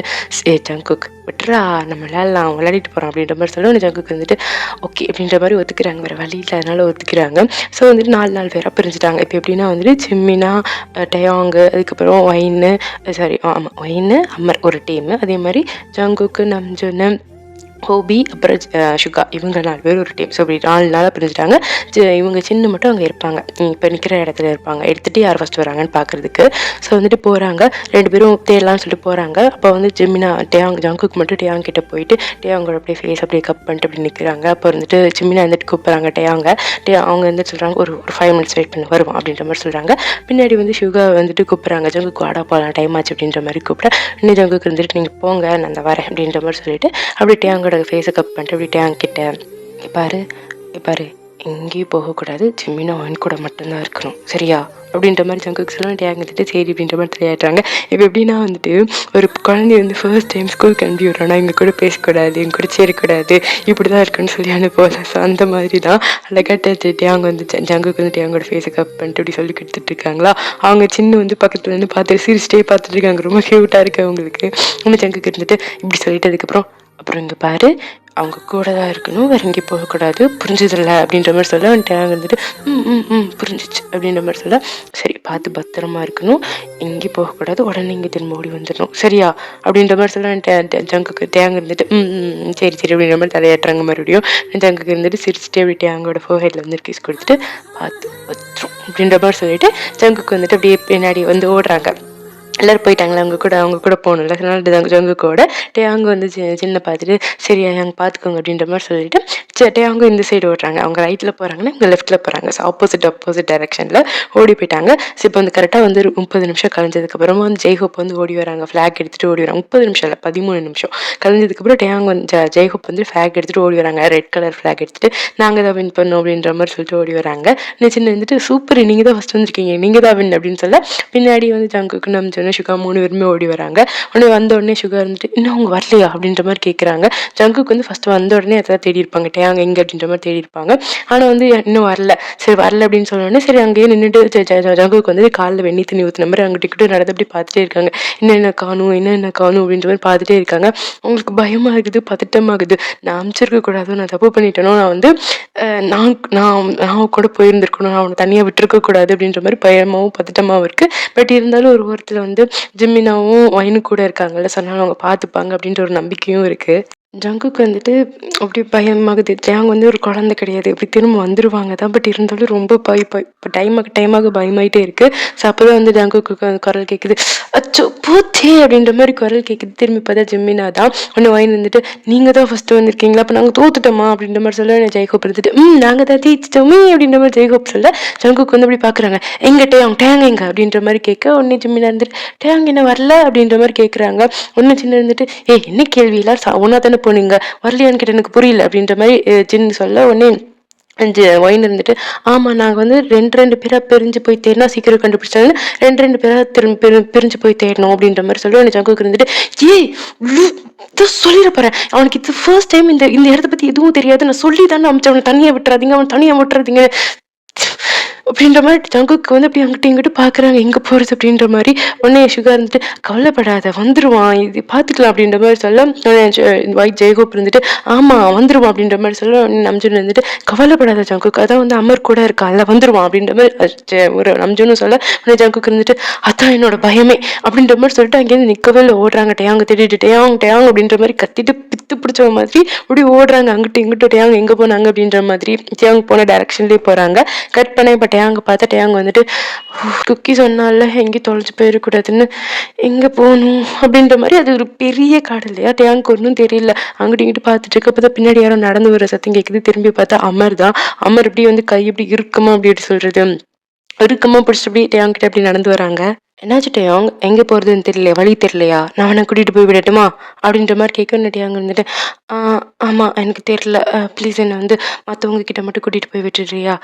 ஜங்குக் விட்டுறா நம்ம விளையாடிட்டு போகிறோம் அப்படின்ற மாதிரி சொல்ல ஜங்குக்கு வந்துட்டு ஓகே அப்படின்ற மாதிரி ஒத்துக்கிறாங்க, வேறு வழி இல்லை அதனால ஒத்துக்கிறாங்க. ஸோ வந்துட்டு 4 பேராக பிரிஞ்சுட்டாங்க. இப்போ எப்படின்னா வந்துட்டு ஜிம்மினா டயாங்கு அதுக்கப்புறம் ஒயின்னு அமர் ஒரு டீமு, அதே மாதிரி ஜங்குக்கு நம்ஜுன்னு ஹோபி அப்புறம் சுகா இவங்க 4 பேர் ஒரு டீம். ஸோ அப்படி 4 நாளாக பிரிஞ்சுட்டாங்க. இவங்க சின்ன மட்டும் அங்கே இருப்பாங்க, இப்போ நிற்கிற இடத்துல இருப்பாங்க, எடுத்துகிட்டு யார் ஃபஸ்ட் வராங்கன்னு பார்க்குறதுக்கு. ஸோ வந்துட்டு போகிறாங்க 2 பேரும் தேடலாம்னு சொல்லிட்டு போகிறாங்க. அப்போ வந்து ஜிம்மினா ஜங்குக்கு மட்டும் டேயாங் கிட்டே போயிட்டு டேயாங்கோட அப்படியே ஃபேஸ் அப்படியே கப் பண்ணிட்டு அப்படி நிற்கிறாங்க. அப்போ வந்துட்டு ஜிம்மினா வந்துட்டு கூப்பிட்றாங்க அவங்க வந்து சொல்கிறாங்க ஒரு 5 மினிட்ஸ் வெயிட் பண்ணி வருவோம் அப்படின்ற மாதிரி சொல்கிறாங்க. பின்னாடி வந்து சுகா வந்துட்டு கூப்பிட்றாங்க ஜங்குக்கு வாடா போகலாம் டைம் ஆச்சு அப்படின்ற மாதிரி கூப்பிட்ற இன்னும் ஜங்குக்கு இருந்துட்டு நீங்கள் போங்க நான் அந்த வரேன் அப்படின்ற மாதிரி சொல்லிட்டு அப்படி டேயாங்கோட ஃபேஸை கப் பண்ணிட்டு அப்படி டேயாங் கிட்ட பாரு எங்கேயும் போகக்கூடாது, ஜிம்மினா ஒயின் கூட மட்டும்தான் இருக்கணும் சரியா அப்படின்ற மாதிரி ஜங்குக்கு சொல்ல டேயாங் வந்துட்டு சரி அப்படின்ற மாதிரி தெரியாடுறாங்க. இப்போ எப்படின்னா வந்துட்டு ஒரு குழந்தை வந்து ஃபர்ஸ்ட் டைம் ஸ்கூலுக்கு அனுப்பி விட்றோன்னா எங்கள் கூட பேசக்கூடாது எங்க கூட சேரக்கூடாது இப்படி தான் இருக்குன்னு சொல்லி அனுப்புவோம். ஸோ அந்த மாதிரி தான் அழகாக டேயாங் வந்து ஜங்குக்கு வந்து டேயாங்கோட ஃபேஸை கப் பண்ணிட்டு இப்படி சொல்லி கொடுத்துட்டு இருக்காங்களா. அவங்க சின்ன வந்து பக்கத்தில் வந்து பார்த்துட்டு சிரிச்சிட்டே பார்த்துட்டு இருக்காங்க, ரொம்ப க்யூட்டாக இருக்குது அவங்களுக்கு. இன்னும் ஜங்குக்கு இருந்துட்டு இப்படி சொல்லிட்டு அப்புறம் இங்கே பாரு அவங்க கூட தான் இருக்கணும், வேறு எங்கேயும் போகக்கூடாது புரிஞ்சதில்ல அப்படின்ற மாதிரி சொல்ல டேயாங் வந்துட்டு புரிஞ்சிச்சு அப்படின்ற மாதிரி சொல்ல சரி பார்த்து பத்திரமா இருக்கணும், எங்கேயும் போகக்கூடாது, உடனே இங்கே திரும்ப ஓடி வந்துடணும் சரியா அப்படின்ற மாதிரி சொல்ல ஜங்குக்கு டேயாங் இருந்துட்டு சரி அப்படின்ற மாதிரி தலையாட்டுறாங்க. மறுபடியும் ஜங்குக்கு இருந்துட்டு சிரிச்சுட்டு அப்படி டேயாங்கோட ஃபோர்ஹெட்டில் வந்து கிஸ் கொடுத்துட்டு பார்த்து வச்சிரும் அப்படின்ற மாதிரி சொல்லிட்டு ஜங்குக்கு வந்துட்டு அப்படியே பின்னாடி வந்து ஓடுறாங்க. எல்லோரும் போயிட்டாங்களே அவங்க கூட போகணும்ல, அதனால ஜங்கு கூட டேயாங்க வந்து சின்ன பார்த்துட்டு சரியா அங்கே பார்த்துக்கோங்க அப்படின்ற மாதிரி சொல்லிட்டு டேயாங்க இந்த சைடு ஓடுறாங்க. அவங்க ரைட்டில் போகிறாங்கன்னா இங்கே லெஃப்ட்டில் போகிறாங்க. ஸோ ஆப்போசிட் டைரெக்ஷனில் ஓடி போயிட்டாங்க. ஸோ இப்போ வந்து கரெக்டாக வந்து 30 நிமிஷம் கழிஞ்சதுக்கப்புறமா வந்து ஜெய்ஹோப் வந்து ஓடி வராங்க, ஃப்ளாக் எடுத்துகிட்டு ஓடி வராங்க. 30 நிமிஷம் இல்லை 13 நிமிஷம் கழிஞ்சதுக்கப்புறம் டேயாங்க வந்து ஜெய்ஹோப் வந்து ஃப்ளாக் எடுத்துகிட்டு ஓடி வராங்க, ரெட் கலர் ஃப்ளாக் எடுத்துகிட்டு நாங்கள் தான் வின் பண்ணோம் அப்படின்ற மாதிரி சொல்லிட்டு ஓடி வராங்க. சின்ன வந்துட்டு சூப்பர் நீங்கள் தான் ஃபஸ்ட் வந்துருக்கீங்க, நீங்கள் தான் வின் அப்படின்னு சொல்ல பின்னாடி வந்து ஜங்குக்கு நம்ம சுகா 3 பேருமே ஓடி வராங்க. வந்த உடனே சுகா இருந்துட்டு இன்னும் அவங்க வரலையா அப்படின்ற மாதிரி கேட்குறாங்க. ஜங்குக்கு வந்து ஃபர்ஸ்ட் வந்த உடனே அதான் தேடி இருப்பாங்க, டேயாங்க எங்கே அப்படின்ற மாதிரி தேடி இருப்பாங்க. ஆனால் வந்து இன்னும் வரல. சரி வரல அப்படின்னு சொன்னோடனே சரி அங்கேயே நின்றுட்டு ஜங்குக்கு வந்து காலில் வெண்ணி தண்ணி ஊற்றின மாதிரி அங்கிட்ட கிட்ட நடந்து அப்படி பார்த்துட்டே இருக்காங்க. என்னென்ன காணும் அப்படின்ற மாதிரி பார்த்துட்டே இருக்காங்க. அவங்களுக்கு பயமாகுது, பதட்டமாகுது. நான் அனுப்பிச்சிருக்க கூடாது, நான் தப்பு பண்ணிட்டேனோ, நான் வந்து நான் கூட போயிருந்திருக்கணும், நான் அவனை தனியாக விட்டுருக்க கூடாது அப்படின்ற மாதிரி பயமாகவும் பதட்டமாகவும் இருக்குது. பட் இருந்தாலும் ஒரு ஓரத்தில் வந்து ஜிம்மினாவும் ஒயினு கூட இருக்காங்கல்ல, சொன்னாலும் அவங்க பார்த்துப்பாங்க அப்படின்ற ஒரு நம்பிக்கையும் இருக்குது. ஜங்குக்கு வந்துட்டு அப்படி பயமாகுது. டேயாங் வந்து ஒரு குழந்தை கிடையாது, இப்படி திரும்ப வந்துடுவாங்க தான். பட் இருந்தாலும் ரொம்ப இப்போ டைமாக பயமாயிட்டே இருக்குது. ஸோ அப்போ தான் வந்து ஜங்குக்கு குரல் கேட்குது, அச்சோ போச்சே அப்படின்ற மாதிரி குரல் கேட்குது. திரும்பி பார்த்தா ஜிம்மினா தான். ஒன்று ஒயின் வந்துட்டு நீங்கள் தான் ஃபஸ்ட்டு வந்திருக்கீங்களா, அப்போ நாங்கள் தோத்துட்டோமா அப்படின்ற மாதிரி சொல்ல ஜெய்ஹோப் இருந்துட்டு நாங்கள் தான் ஜெயிச்சிட்டோமே அப்படின்ற மாதிரி ஜெய்ஹோப் சொல்ல ஜங்குக்கு வந்து அப்படி பார்க்குறாங்க, எங்கே டேயாங் எங்க அப்படின்ற மாதிரி கேட்க உடனே ஜிம்மினா இருந்துட்டு டேயாங் என்ன வரல அப்படின்ற மாதிரி கேட்குறாங்க. ஒன்று சின்ன இருந்துட்டு என்ன கேள்வி எல்லாம் ஒன்றா தானே போனீங்க, வரலையான்னு கேட்ட எனக்கு புரியல அப்படின்ற மாதிரி சின்ன சொல்ல உடனே ஒயின் இருந்துட்டு ஆமாம் நாங்கள் வந்து 2 பேராக பிரிஞ்சு போய் தேடினா சீக்கிரம் கண்டுபிடிச்சாலும் 2 பேராக பிரிஞ்சு போய் தேடணும் அப்படின்ற மாதிரி சொல்லி எனக்கு ஜங்குக்கு இருந்துட்டு சொல்லிட போகிறேன், அவனுக்கு இது ஃபர்ஸ்ட் டைம் இந்த இடத்த பற்றி எதுவும் தெரியாது, நான் சொல்லி தானே அமிச்சு அவனை தனியாக விட்டுறாதீங்க, அவன் தனியாக விட்டுறாதீங்க அப்படின்ற மாதிரி ஜங்குக்கு வந்து அப்படி அங்கிட்ட இங்கிட்ட பார்க்குறாங்க எங்கே போகிறது அப்படின்ற மாதிரி. உடனே சுகா இருந்துட்டு கவலைப்படாத வந்துடுவான், இது பார்த்துக்கலாம் அப்படின்ற மாதிரி சொல்ல ஒயிட் ஜெய்ஹோப் இருந்துட்டு ஆமாம் வந்துடுவான் அப்படின்ற மாதிரி சொல்ல நம்ஜுன் இருந்துட்டு கவலைப்படாத ஜங்குக்கு, அதான் வந்து அமர் கூட இருக்கான்ல வந்துடுவான் அப்படின்ற மாதிரி ஒரு நம்ஜுன்னு சொல்ல உடனே ஜங்குக்கு இருந்துட்டு அதான் என்னோட பயமே அப்படின்ற மாதிரி சொல்லிட்டு அங்கேருந்து நிற்கவே ஓடுறாங்க. டேயாங்க தேடிட்டு டேயாங் அப்படின்ற மாதிரி கத்திட்டு பித்து பிடிச்ச மாதிரி அப்படி ஓடுறாங்க. அங்கிட்ட இங்கிட்ட டேயாங் எங்கே போனாங்க அப்படின்ற மாதிரி டேயாங் போன டைரக்ஷன்லேயே போகிறாங்க. கட் பண்ண டேங்க பார்த்தா டேங்க வந்துட்டு குக்கி சொன்னால எங்கேயும் தொலைச்சு போயிடக்கூடாதுன்னு எங்கே போகணும் அப்படின்ற மாதிரி. அது ஒரு பெரிய காடு இல்லையா, டேங்க்கு ஒன்றும் தெரியல. அங்கிட்டு இங்கிட்டு பார்த்துட்டு இருக்க அப்பதான் பின்னாடி யாரோ நடந்து வர சத்தம் கேட்குது. திரும்பி பார்த்தா அமர் தான். அமர் இப்படி வந்து கை இப்படி இருக்குமா அப்படி சொல்றது இறுக்கமா பிடிச்சிட்டு அப்படியே டேங்கிட்ட அப்படி நடந்து வராங்க. என்னாச்சு டேயாங், எங்க போறதுன்னு தெரியலையா, வழி தெரியலையா, நான் வேணா கூட்டிட்டு போய் விடட்டுமா அப்படின்ற மாதிரி கேட்க. டேயாங் வந்துட்டு ஆமா எனக்கு தெரியல, ப்ளீஸ் என்னை வந்து மற்றவங்க கிட்ட மட்டும் கூட்டிட்டு போய் விட்டுடுறியா?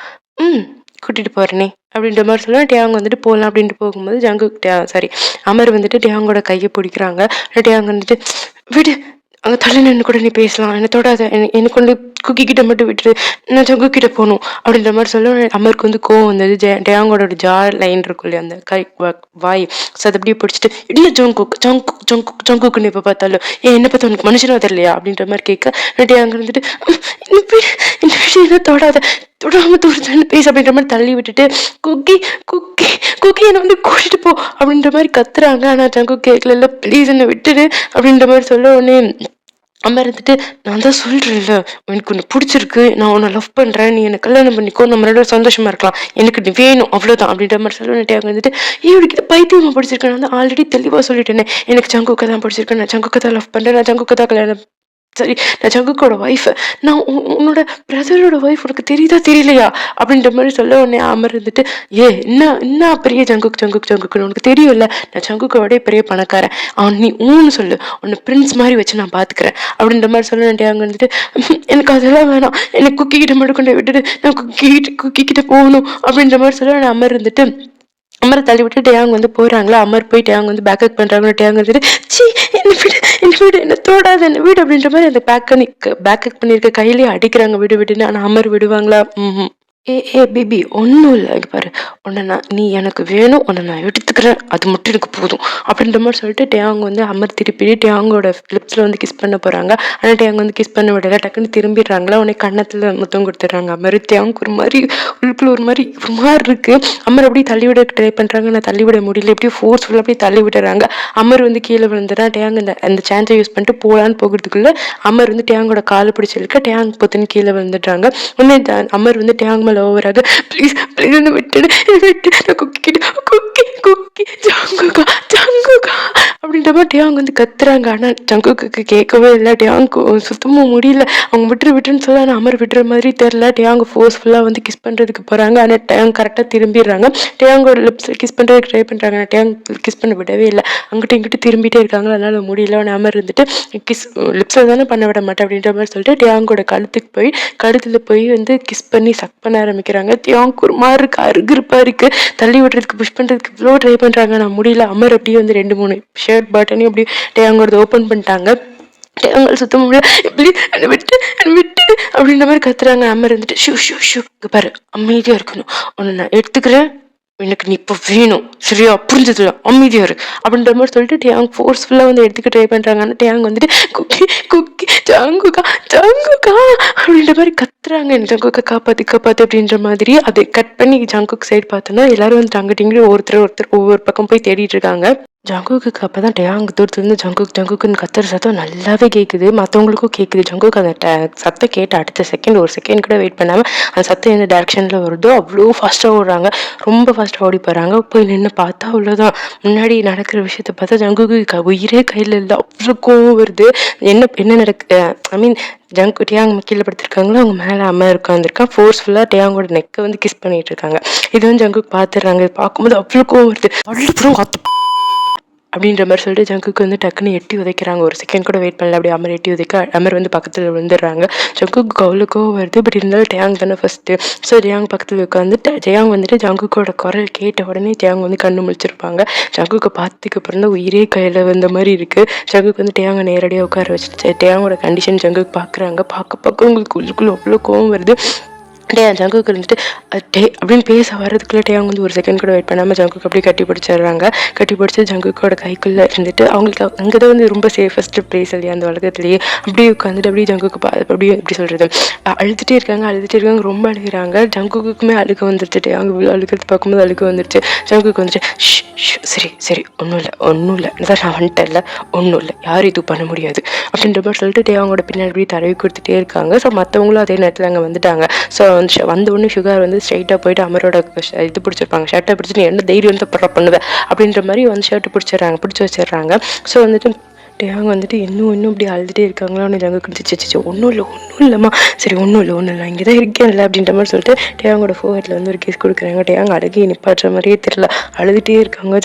ம் கூட்டிட்டு போறேனே அப்படின்ற மாதிரி சொல்ல. டேயாங் வந்துட்டு போகலாம் அப்படின்ட்டு போகும்போது சாரி அமர் வந்துட்டு டேயாங்கோட கையை பிடிக்கிறாங்க. டேயாங் வந்துட்டு விடு, அங்கே தள்ளி நின்று கூட நீ பேசலாம், என்னை தொடாத, எனக்கு கொண்டு குக்கி கிட்ட மட்டும் விட்டுரு, நான் ஜங்கு கிட்ட போகணும் அப்படின்ற மாதிரி சொல்ல. அமருக்கு வந்து கோவம் வந்தது. டேயாங்கோட ஜா லைன் இருக்கும் இல்லையா, அந்த கை வாய், ஸோ அதை அப்படியே பிடிச்சிட்டு இல்லை ஜங்குக்குன்னு இப்போ பார்த்தாலும் என்ன பார்த்தா உனக்கு மனுஷனா தெரியலையா அப்படின்ற மாதிரி கேட்க. டேயாங்க வந்துட்டு இந்த விஷயம் தொடாத, தொடாம தூரத்துன்னு பேச அப்படின்ற மாதிரி தள்ளி விட்டுட்டு குக்கி குக்கி குக்கி என்னை வந்து கூட்டிட்டு போ அப்படின்ற மாதிரி கத்துறாங்க. ஆனால் ஜங்கு கேட்கல, ப்ளீஸ் என்னை விட்டுடு அப்படின்ற மாதிரி சொல்ல. உடனே அம்மா இருந்துட்டு நான் தான் சொல்றேன்ல, எனக்கு ஒன்று பிடிச்சிருக்கு, நான் உன்னை லவ் பண்றேன், நீ எனக்கு கல்யாணம் பண்ணிக்கோ, நம்ம ரெண்டு பேரும் சந்தோஷமா இருக்கலாம், எனக்கு நீ வேணும் அவ்வளோதான் அப்படின்ற மாதிரி சொல்லிட்டு அவங்க வந்துட்டு இவனுக்கு பைத்தியமா பிடிச்சிருக்கேன், நான் வந்து ஆல்ரெடி தெளிவாக சொல்லிட்டேனே, எனக்கு ஜங்குக்கை தான் பிடிச்சிருக்கேன், நான் ஜங்குக்கை தான் லவ் பண்றேன், நான் ஜங்குக்கை தான் கல்யாணம், சரி நான் ஜங்குக்கோட ஒய்ஃப், நான் உன்னோட பிரதரோட ஒய்ஃப், உனக்கு தெரியுதா தெரியலையா அப்படின்ற மாதிரி சொல்ல. உடனே அமர் இருந்துட்டு என்ன பெரிய ஜங்குக்குன்னு உனக்கு தெரியும்ல, நான் ஜங்குக்கோட பெரிய பணக்காரன், நீ ஊன்னு சொல்லு, உன்னை பிரின்ஸ் மாதிரி வச்சு நான் பார்த்துக்கிறேன் அப்படின்ற மாதிரி சொல்ல. அங்கே வந்துட்டு எனக்கு அதெல்லாம் வேணாம், எனக்கு குக்கி கிட்ட மட்டும் கொண்டு விட்டுட்டு நான் குக்கி கிட்ட போகணும் அப்படின்ற மாதிரி சொல்ல. நான் அமர் இருந்துட்டு அமரை தள்ளி விட்டு டேயாங் வந்து போறாங்களா. அமர் போய் டேயாங் வந்து பேக்கப் பண்றாங்க. டேயாங் வந்துட்டு சி என்ன வீடு என்ன தோடாது என்ன வீடு அப்படின்ற மாதிரி அந்த பேக்கப் பண்ணியிருக்க கையிலேயே அடிக்கிறாங்க விடு விடுன்னு. ஆனால் அமர் விடுவாங்களா? பேபி ஒன்றும் இல்லை, பாரு உன்னை நீ எனக்கு வேணும், உன்னை நான் எடுத்துக்கிறேன், அது மட்டும் எனக்கு போதும் அப்படின்ற மாதிரி சொல்லிட்டு டேயாங் வந்து அமர் திருப்பி டேயாங்கோட லிப்ஸில் வந்து கிஸ் பண்ண போகிறாங்க. ஆனால் டேயாங் வந்து கிஸ் பண்ண விடலை, டக்குன்னு திரும்பிடுறாங்களா. உடனே கன்னத்தில் முத்தம் கொடுத்துட்றாங்க அமர். டேயாங் ஒரு மாதிரி உள்ளுக்குள்ள ஒரு மாதிரி இருக்கு. அமர் அப்படியே தள்ளிவிட ட்ரை பண்ணுறாங்க, நான் தள்ளிவிட முடியல, எப்படியும் ஃபோர்ஸ்ஃபுல்லாக அப்படியே தள்ளி விடுறாங்க. அமர் வந்து கீழே விழுந்துடுறான். டேயாங் அந்த சான்ஸை யூஸ் பண்ணிட்டு போகலான்னு போகிறதுக்குள்ள அமர் வந்து டேயாங்கோட காலை பிடிச்சிருக்க. டேயாங் பொத்துன்னு கீழே விழுந்துடுறாங்க. உடனே அமர் வந்து டேயாங் மேலே ஓவராக ப்ளீஸ் என்ன விட்டுடு குக்கி ஜங்குக்கா அப்படின்ற மாதிரி டேயாங் வந்து கத்துறாங்க. ஆனால் ஜங்குக்கு கேட்கவே இல்லை. டேயாங் சுத்தமாக முடியல, அவங்க விட்டுருன்னு சொல்ல. ஆனால் அமர் விட்டுற மாதிரி தெரில. டேயாங் ஃபோர்ஸ்ஃபுல்லாக வந்து கிஸ் பண்ணுறதுக்கு போகிறாங்க. ஆனால் டேயாங் கரெக்டாக திரும்பிடுறாங்க. டேயாங்கோட லிப்ஸில் கிஸ் பண்ணுறதுக்கு ட்ரை பண்ணுறாங்க. ஆனால் டேயாங் கிஸ் பண்ண விடவே இல்லை, அங்கிட்ட இங்கிட்டு திரும்பிட்டே இருக்காங்க. அதனால் முடியல. அவனை அமர் இருந்துட்டு கிஸ் லிப்ஸில் தானே பண்ண விட மாட்டேன் அப்படின்ற மாதிரி சொல்லிட்டு டேயாங்கோட கழுத்தில் போய் வந்து கிஸ் பண்ணி சக் பண்ண ஆரம்பிக்கிறாங்க. டேயாங் ஒரு மாதிரி இருக்கு, அருகிருப்பாக இருக்குது, தள்ளி விடுறதுக்கு புஷ் பண்ணுறதுக்கு இவ்வளோ ட்ரை பண்ணுறாங்க. நான் முடியல. அமர் அப்படியே வந்து 2-3 ஷர்ட் பட்டனையும் அப்படி டேயாங்கோட ஓப்பன் பண்ணிட்டாங்க. டேயாங்கால் சுத்த முடியல, இப்படி என்னை விட்டு அப்படின்ற மாதிரி கத்துறாங்க. அமர் இருந்துட்டு ஷூ இங்கே பாரு, அமைதியாக இருக்கணும், உன்னை நான் எடுத்துக்கிறேன், எனக்கு நீ இப்போ வேணும், சரியா புரிஞ்சதுல, அமைதியா இரு அப்படின்ற மாதிரி சொல்லிட்டு டேயாங் ஃபோர்ஸ்ஃபுல்லாக வந்து எடுத்துக்க ட்ரை பண்ணுறாங்க. ஆனால் டேயாங் வந்துட்டு குக்கி ஜங்குக்கா அப்படின்ற மாதிரி கத்துறாங்க, எனக்கு ஜங்குக்கா காப்பாத்து அப்படின்ற மாதிரி. அதை கட் பண்ணி ஜங்குக்கு சைடு பார்த்தோன்னா எல்லாரும் வந்து அங்கிட்ட ஒருத்தர் ஒவ்வொரு பக்கம் போய் தேடிட்டு இருக்காங்க. ஜங்குக்கு அப்போ தான் டேயாங் தூரத்துலேருந்து ஜங்குக்குன்னு கத்துற சத்தம் நல்லாவே கேட்குது, மற்றவங்களுக்கும் கேட்குது. ஜங்குக்கு அந்த சத்தம் கேட்டு அடுத்த ஒரு செகண்ட் கூட வெயிட் பண்ணாமல் அந்த சத்தம் எந்த டேரக்ஷனில் வருதோ அவ்வளோ ஃபாஸ்ட்டாக ஓடுறாங்க. ரொம்ப ஃபாஸ்ட்டாக ஓடி போகிறாங்க. போய் நின்று பார்த்தா அவ்வளோதான், முன்னாடி நடக்கிற விஷயத்த பார்த்தா ஜங்குக்கு உயிரே கையில் இல்லை, அவ்வளோ கோவம் வருது. என்ன நடக்கு டேயாங் கீழே படுத்திருக்காங்களோ அவங்க மேலே அம்மா உட்காந்துருக்கான். ஃபோர்ஸ்ஃபுல்லாக டேயாங்கோட நெக்கை வந்து கிஸ் பண்ணிட்டு இருக்காங்க. இது வந்து ஜங்குக்கு பார்த்துடுறாங்க. பார்க்கும்போது அவ்வளோ கோவம் வருது, அவ்வளோ அப்படின்ற மாதிரி சொல்லிட்டு ஜங்குக்கு வந்து டக்குன்னு எட்டி உதைக்கிறாங்க. ஒரு செகண்ட் கூட வெயிட் பண்ணல, அப்படி அமர் எட்டி உதைக்க அமர் வந்து பக்கத்தில் விழுந்துடுறாங்க. ஜங்குக்கு அவ்வளோக்கோ வருது. பட் இருந்தாலும் டேயாங் தானே ஃபஸ்ட்டு. ஸோ டேயாங் பக்கத்தில் உட்காந்துட்டு டேயாங் வந்துட்டு ஜங்குக்கோட குரல் கேட்ட உடனே டேயாங் வந்து கண்ணு முழிச்சிருப்பாங்க. ஜங்குக்கு பார்த்ததுக்கு அப்புறம் தான் உயிரே கையில் வந்த மாதிரி இருக்குது. ஜங்குக்கு வந்து டேயாங்கை நேரடியாக உட்கார வச்சுட்டு டேயாங்கோட கண்டிஷன் ஜங்குக்கு பார்க்குறாங்க. பார்க்க உங்களுக்கு உள்ளுக்குள்ளே அவ்வளோ கோவம் வருது. ஜங்குக்கு இருந்துட்டு அப்படின்னு பேச வர்றதுக்குள்ளே டேயாங் வந்து ஒரு செகண்ட் கூட வெயிட் பண்ணாமல் ஜங்குக்கு அப்படியே கட்டி பிடிச்சி ஜங்குக்கோட கைக்குள்ளே இருந்துட்டு அவங்களுக்கு அங்கே தான் வந்து ரொம்ப சேஃபஸ்ட் பிளேஸ் இல்லையா அந்த உலகத்துலேயே. அப்படியே உட்காந்துட்டு அப்படியே ஜங்குக்கு அப்படியே எப்படி சொல்கிறது அழுதுகிட்டே இருக்காங்க. ரொம்ப அழுகிறாங்க. ஜங்குக்குமே அழுக வந்துருச்சு. டேயாங் இவ்வளோ அழுகிறது பார்க்கும்போது அழுக வந்துருச்சு. ஜங்குக்கு வந்துட்டு சரி ஒன்றும் இல்லை நான் வந்துட்டேன்ல, ஒன்றும் இல்லை, யாரும் இது பண்ண முடியாது அப்படின்ற மாதிரி சொல்லிட்டு டேயாங்கோட பின்னாடி அப்படியே தடவி கொடுத்துட்டே இருக்காங்க. ஸோ மற்றவங்களும் அதே நேரத்தில் அங்கே வந்துட்டாங்க. ஸோ வந்து வந்த உடனே சுகர் வந்து ஸ்ட்ரைட்டாக போயிட்டு அமரோட இது பிடிச்சிருப்பாங்க, ஷர்ட்டை பிடிச்சிட்டு என்ன தைரியம் வந்து பண்ணுவேன் அப்படின்ற மாதிரி வந்து ஷர்ட்டு பிடிச்சி வச்சிடுறாங்க. ஸோ வந்துட்டு டேயாங் வந்துட்டு இன்னும் இப்படி அழுதுகிட்டே இருக்காங்களா ஒன்று ஜங்குக்கு இருந்துச்சு. ஒன்றும் இல்லைம்மா, சரி ஒன்றும் இல்லை இங்கே தான் இருக்கேன்ல அப்படின்ற மாதிரி சொல்லிட்டு டேயாங்கோட ஃபோஹெட்டில் வந்து ஒரு கேஸ் கொடுக்குறாங்க. டேயாங் அழுகி நிப்பாட்டுற மாதிரியே தெரியல, அழுதுகிட்டே இருக்காங்க.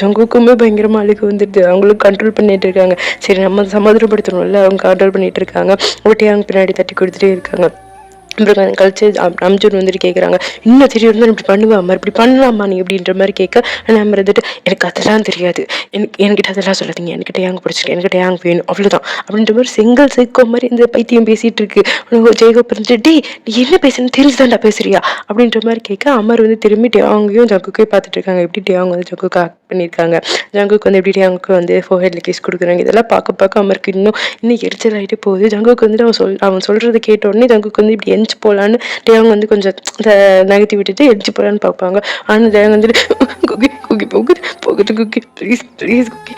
ஜங்குக்குமே பயங்கரமாக அழுகு வந்துடுது, அவங்களும் கண்ட்ரோல் பண்ணிட்டு இருக்காங்க. சரி நம்ம சமாதானப்படுத்தணும்ல, அவங்க கண்ட்ரோல் பண்ணிட்டு இருக்காங்க. டேயாங் பின்னாடி தட்டி கொடுத்துட்டே இருக்காங்க. அப்புறம் கழிச்சு அம்ஜூர் வந்துட்டு கேட்குறாங்க, இன்னும் தெரியும் இப்படி பண்ணுவாம்மா, இப்படி பண்ணலாமா நீ அப்படின்ற மாதிரி கேட்க, நம்ம இருந்துட்டு எனக்கு அதெல்லாம் தெரியாது, என்கிட்ட அதெல்லாம் சொல்லாதீங்க, எனக்கு டேயாங் பிடிச்சிருக்கு, எனக்கு டேயாங் வேணும் அவ்வளோதான் அப்படின்ற மாதிரி செங்கல் சைக்கோ மாதிரி இந்த பைத்தியம் பேசிகிட்டு இருக்கு. ஜெயகோப் இருந்துட்டு டே நீ என்ன பேசுன்னு தெரிஞ்சுதான்டா பேசுறியா அப்படின்ற மாதிரி கேட்க, அமர் வந்து திரும்பி டேயாங்கையும் ஜங்குக்கையும் பார்த்துட்டு இருக்காங்க. எப்படி டேயாங் வந்து ஜங்குக்கு ஆக்ட் பண்ணியிருக்காங்க, ஜங்குக்கு வந்து எப்படி டேயாங்க்கு வந்து ஃபோஹெட்ல கேஸ் கொடுக்குறாங்க. இதெல்லாம் பார்க்க அமருக்கு இன்னும் எரிச்சல் ஆகிட்டு போகுது. ஜங்குக்கு வந்துட்டு அவன் சொல்கிறத கேட்ட உடனே ஜங்குக்கு வந்து இப்படி எரிஞ்சு போகலான்னு டேயாங் வந்து கொஞ்சம் நகர்த்தி விட்டுட்டு எரிஞ்சு போகலான்னு பார்ப்பாங்க. ஆனால் டேயாங் வந்துட்டு குக்கி ப்ளீஸ் குக்கி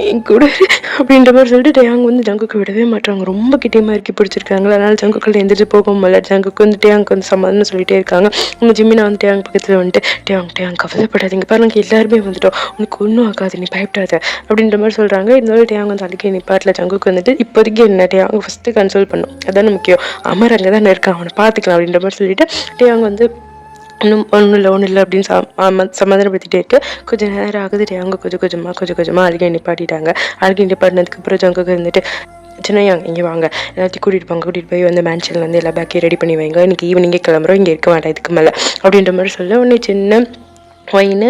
என் கூட அப்படின்ற மாதிரி சொல்லிட்டு டேயாங் வந்து ஜங்குக்கு விடவே மாட்டாங்க. ரொம்ப கிட்டேயுமா இருக்கு பிடிச்சிருக்காங்களா, அதனால ஜங்குக்கள் எந்திரிச்சு போக முடியல. ஜங்குக்கு வந்து டேயாங்க்கு வந்து சமாதானம் சொல்லிட்டே இருக்காங்க. உங்கள் ஜிம்மினா வந்து டேயாங் பக்கத்தில் வந்துட்டு டேயாங் கவலைப்படாதீங்க பாருங்க, எல்லாருமே வந்துட்டோம், உனக்கு ஒன்றும் ஆகாது, நீ பயப்படாத அப்படின்ற மாதிரி சொல்கிறாங்க. இருந்தாலும் டேயாங் வந்து அழுகி நிப்பாட்டில் ஜங்குக்கு வந்துட்டு இப்போதைக்கு என்ன டேயாங் ஃபஸ்ட்டு கன்சோல் பண்ணும், அதான முக்கியம், அமர் அங்கே தான் இருக்கான், அவனை பார்த்துக்கலாம் அப்படின்ற மாதிரி சொல்லிட்டு டேயாங் வந்து ஒன்றும் இல்லை அப்படின்னு சமாதானப்படுத்திட்டே இருக்கு. கொஞ்சம் நேரம் ஆகுது. டேயாங்க கொஞ்சம் கொஞ்சமாக அழுகை நிப்பாட்டிட்டாங்க. அழுகை நிப்பாட்டினதுக்கப்புறம் ஜங்குக்கு இருந்துட்டு சின்னையாங்க இங்கே வாங்க, எல்லாத்தையும் கூட்டிகிட்டு போய் வந்து மேன்ஷனில் வந்து எல்லா பேக்கையும் ரெடி பண்ணி வைங்க, இன்றைக்கி ஈவினிங்கே கிளம்புறோம், இங்கே இருக்க வேண்டாம் இதுக்கு மேலே அப்படின்ற மாதிரி சொல்ல உடனே சின்ன ஒயின்னு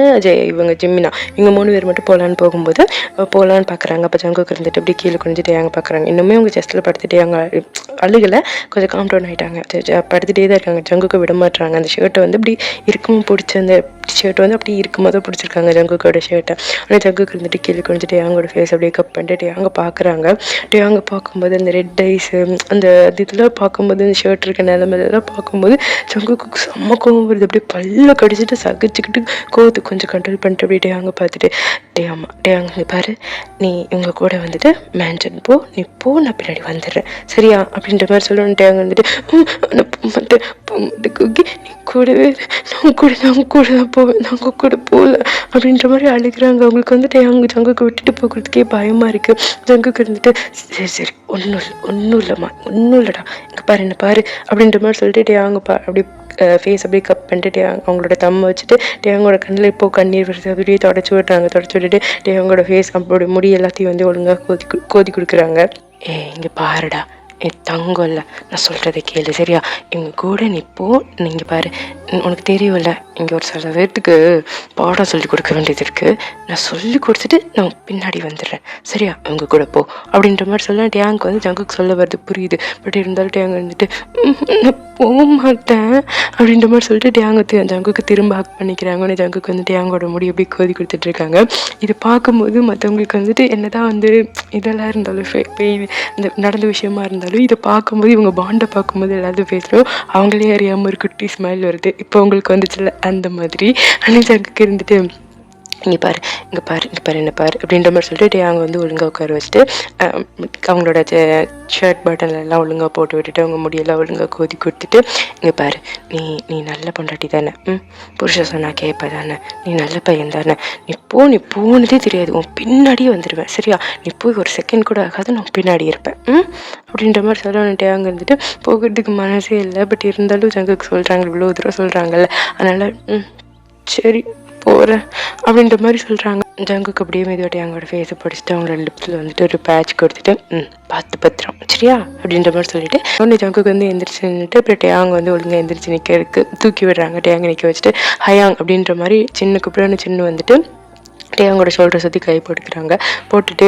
இவங்க ஜிம்மினா இவங்க 3 பேர் மட்டும் போகலான்னு பார்க்குறாங்க. அப்போ ஜங்குக்கு இருந்துட்டு அப்படி கீழே குனிஞ்சு டேயாங்க பார்க்குறாங்க. இன்னுமே அவங்க செஸ்ட்டில் படுத்துட்டே அவங்க அழுகலை, கொஞ்சம் காம் டவுன் ஆகிட்டாங்க, படுத்துகிட்டே தான் இருக்காங்க. ஜங்குக்கு விட மாட்டுறாங்க. அந்த ஷர்ட்டை வந்து இப்படி இருக்குமோ பிடிச்ச அந்த ஷர்ட் வந்து அப்படி இருக்கும்போது பிடிச்சிருக்காங்க ஜங்குக்கோட ஷர்ட்டை. ஆனால் ஜங்குக்கு இருந்துட்டு கீழே குனிஞ்சு டேயாங்கோட ஃபேஸ் அப்படியே கப் பண்ணிட்டு டேயாங்க பார்க்குறாங்க. டேயாங்க பார்க்கும்போது அந்த ரெட் ஐஸு அந்த இதெல்லாம் பார்க்கும்போது அந்த ஷர்ட் இருக்க நிலமையெல்லாம் பார்க்கும்போது ஜங்குக்கு செம்ம கோவம் வருது. அப்படியே பல்ல கடிச்சிட்டு சகிச்சுக்கிட்டு கோவத்தை கொஞ்சம் கண்ட்ரோல் பண்ணிட்டு அப்படியே டேயாங்க பார்த்துட்டு டேயாங்க பாரு, நீ இவங்க கூட வந்துட்டு மேன்ஷன் போ, நீ போ, நான் பின்னாடி வந்துடுறேன் சரியா அப்படின்ற மாதிரி சொல்லணும். டேயாங்க வந்துட்டு குக்கி நீ கூடவே நான் கூட தான் போவேன், நாங்கள் கூட போகல அப்படின்ற மாதிரி அழுகிறாங்க. அவங்களுக்கு வந்துட்டு ஜங்குக்கு விட்டுட்டு போகிறதுக்கே பயமாக இருக்குது. ஜங்குக்கு இருந்துட்டு சரி ஒன்றும் இல்லைடா, இங்கே பாரு என்ன பாரு அப்படின்ற மாதிரி சொல்லிட்டு டேயாங்க அப்படி ஃபேஸ் அப்படியே கப் பண்ணிட்டு அவங்களோட தம்மை வச்சுட்டு டேயாங்கோட கண்ணில் இப்போது கண்ணீர் வருது, அப்படியே தொடச்சி விட்டுட்டு டேயாங்கோட ஃபேஸ் அப்படி முடி எல்லாத்தையும் வந்து ஒழுங்காக கோதி கொடுக்குறாங்க. இங்கே பாருடா தங்கம் இல்லை, நான் சொல்கிறத கேளு சரியா, இவங்க கூட நிற்போ, நீங்கள் பாரு உனக்கு தெரியும்ல இங்கே ஒரு சில பேர்த்துக்கு பாடம் சொல்லி கொடுக்க வேண்டியது இருக்குது, நான் சொல்லி கொடுத்துட்டு நான் பின்னாடி வந்துடுறேன் சரியா, இவங்க கூட போ அப்படின்ற மாதிரி சொல்ல டேங்க் வந்து ஜங்குக்கு சொல்ல வருது புரியுது. பட் இருந்தாலும் டேங்க் வந்துட்டு நான் போக மாட்டேன் அப்படின்ற மாதிரி சொல்லிட்டு ஜங்குக்கு திரும்ப ஹக் பண்ணிக்கிறாங்க. உடனே ஜங்குக்கு வந்து டேங்கோட முடி எப்படி கோதி கொடுத்துட்ருக்காங்க. இது பார்க்கும்போது மற்றவங்களுக்கு வந்துட்டு என்னதான் வந்து இதெல்லாம் இருந்தாலும் இந்த நடந்த விஷயமா இருந்தாலும் இதை பார்க்கும்போது இவங்க பாண்டை பார்க்கும்போது எல்லாத்தையும் பேசுகிறோம், அவங்களே அறியாமல் ஒரு குட்டி ஸ்மைல் வருது. இப்போ உங்களுக்கு வந்துச்சுல அந்த மாதிரி. ஆனால் ஜங்குக்கு இருந்துட்டு இங்கே பாரு என்ன பாரு அப்படின்ற மாதிரி சொல்லிட்டு அவங்க வந்து ஒழுங்காக உட்கார வச்சுட்டு அவங்களோட ஷர்ட் பட்டன்லாம் ஒழுங்காக போட்டு விட்டுட்டு அவங்க முடியெல்லாம் ஒழுங்காக கோதி கொடுத்துட்டு இங்கே பாரு நீ நல்ல பொண்டாட்டி தானே, புருஷன் சொன்னா கேட்ப தானே, நீ நல்ல பையன் தானே, நீ போனதே தெரியாது, உன் பின்னாடியே வந்துடுவேன் சரியா, நீ போய் ஒரு செகண்ட் கூட ஆகாது, நான் பின்னாடி இருப்பேன் அப்படின்ற மாதிரி சொல்லணுன்ட்டு அங்கே இருந்துட்டு போகிறதுக்கு மனசே இல்லை. பட் இருந்தாலும் ஜங்குக்கு சொல்கிறாங்க, இவ்வளோ தூரம் சொல்கிறாங்கல்ல, அதனால் சரி போகிறேன் அப்படின்ற மாதிரி சொல்கிறாங்க. ஜங்குக்கு அப்படியே மெதுவாட்டி அவங்களோட ஃபேஸை படிச்சுட்டு அவங்க 2 லிப்ஸில் வந்துட்டு ஒரு பேட்ச் கொடுத்துட்டு பார்த்து பத்திரம் சரியா அப்படின்ற மாதிரி சொல்லிட்டு ஒன்று ஜங்குக்கு வந்து எந்திரிச்சு நின்றுட்டு அப்புறம் டேயாங் வந்து ஒழுங்காக எந்திரிச்சு நிற்கிறதுக்கு தூக்கி விடுறாங்க. டேயாங்க நிற்க வச்சுட்டு ஹயாங் அப்படின்ற மாதிரி சின்ன கூப்பிடான்னு சின்ன வந்துட்டு டேயாங்கோட ஷோல்டரை சுற்றி கை போட்டுட்டு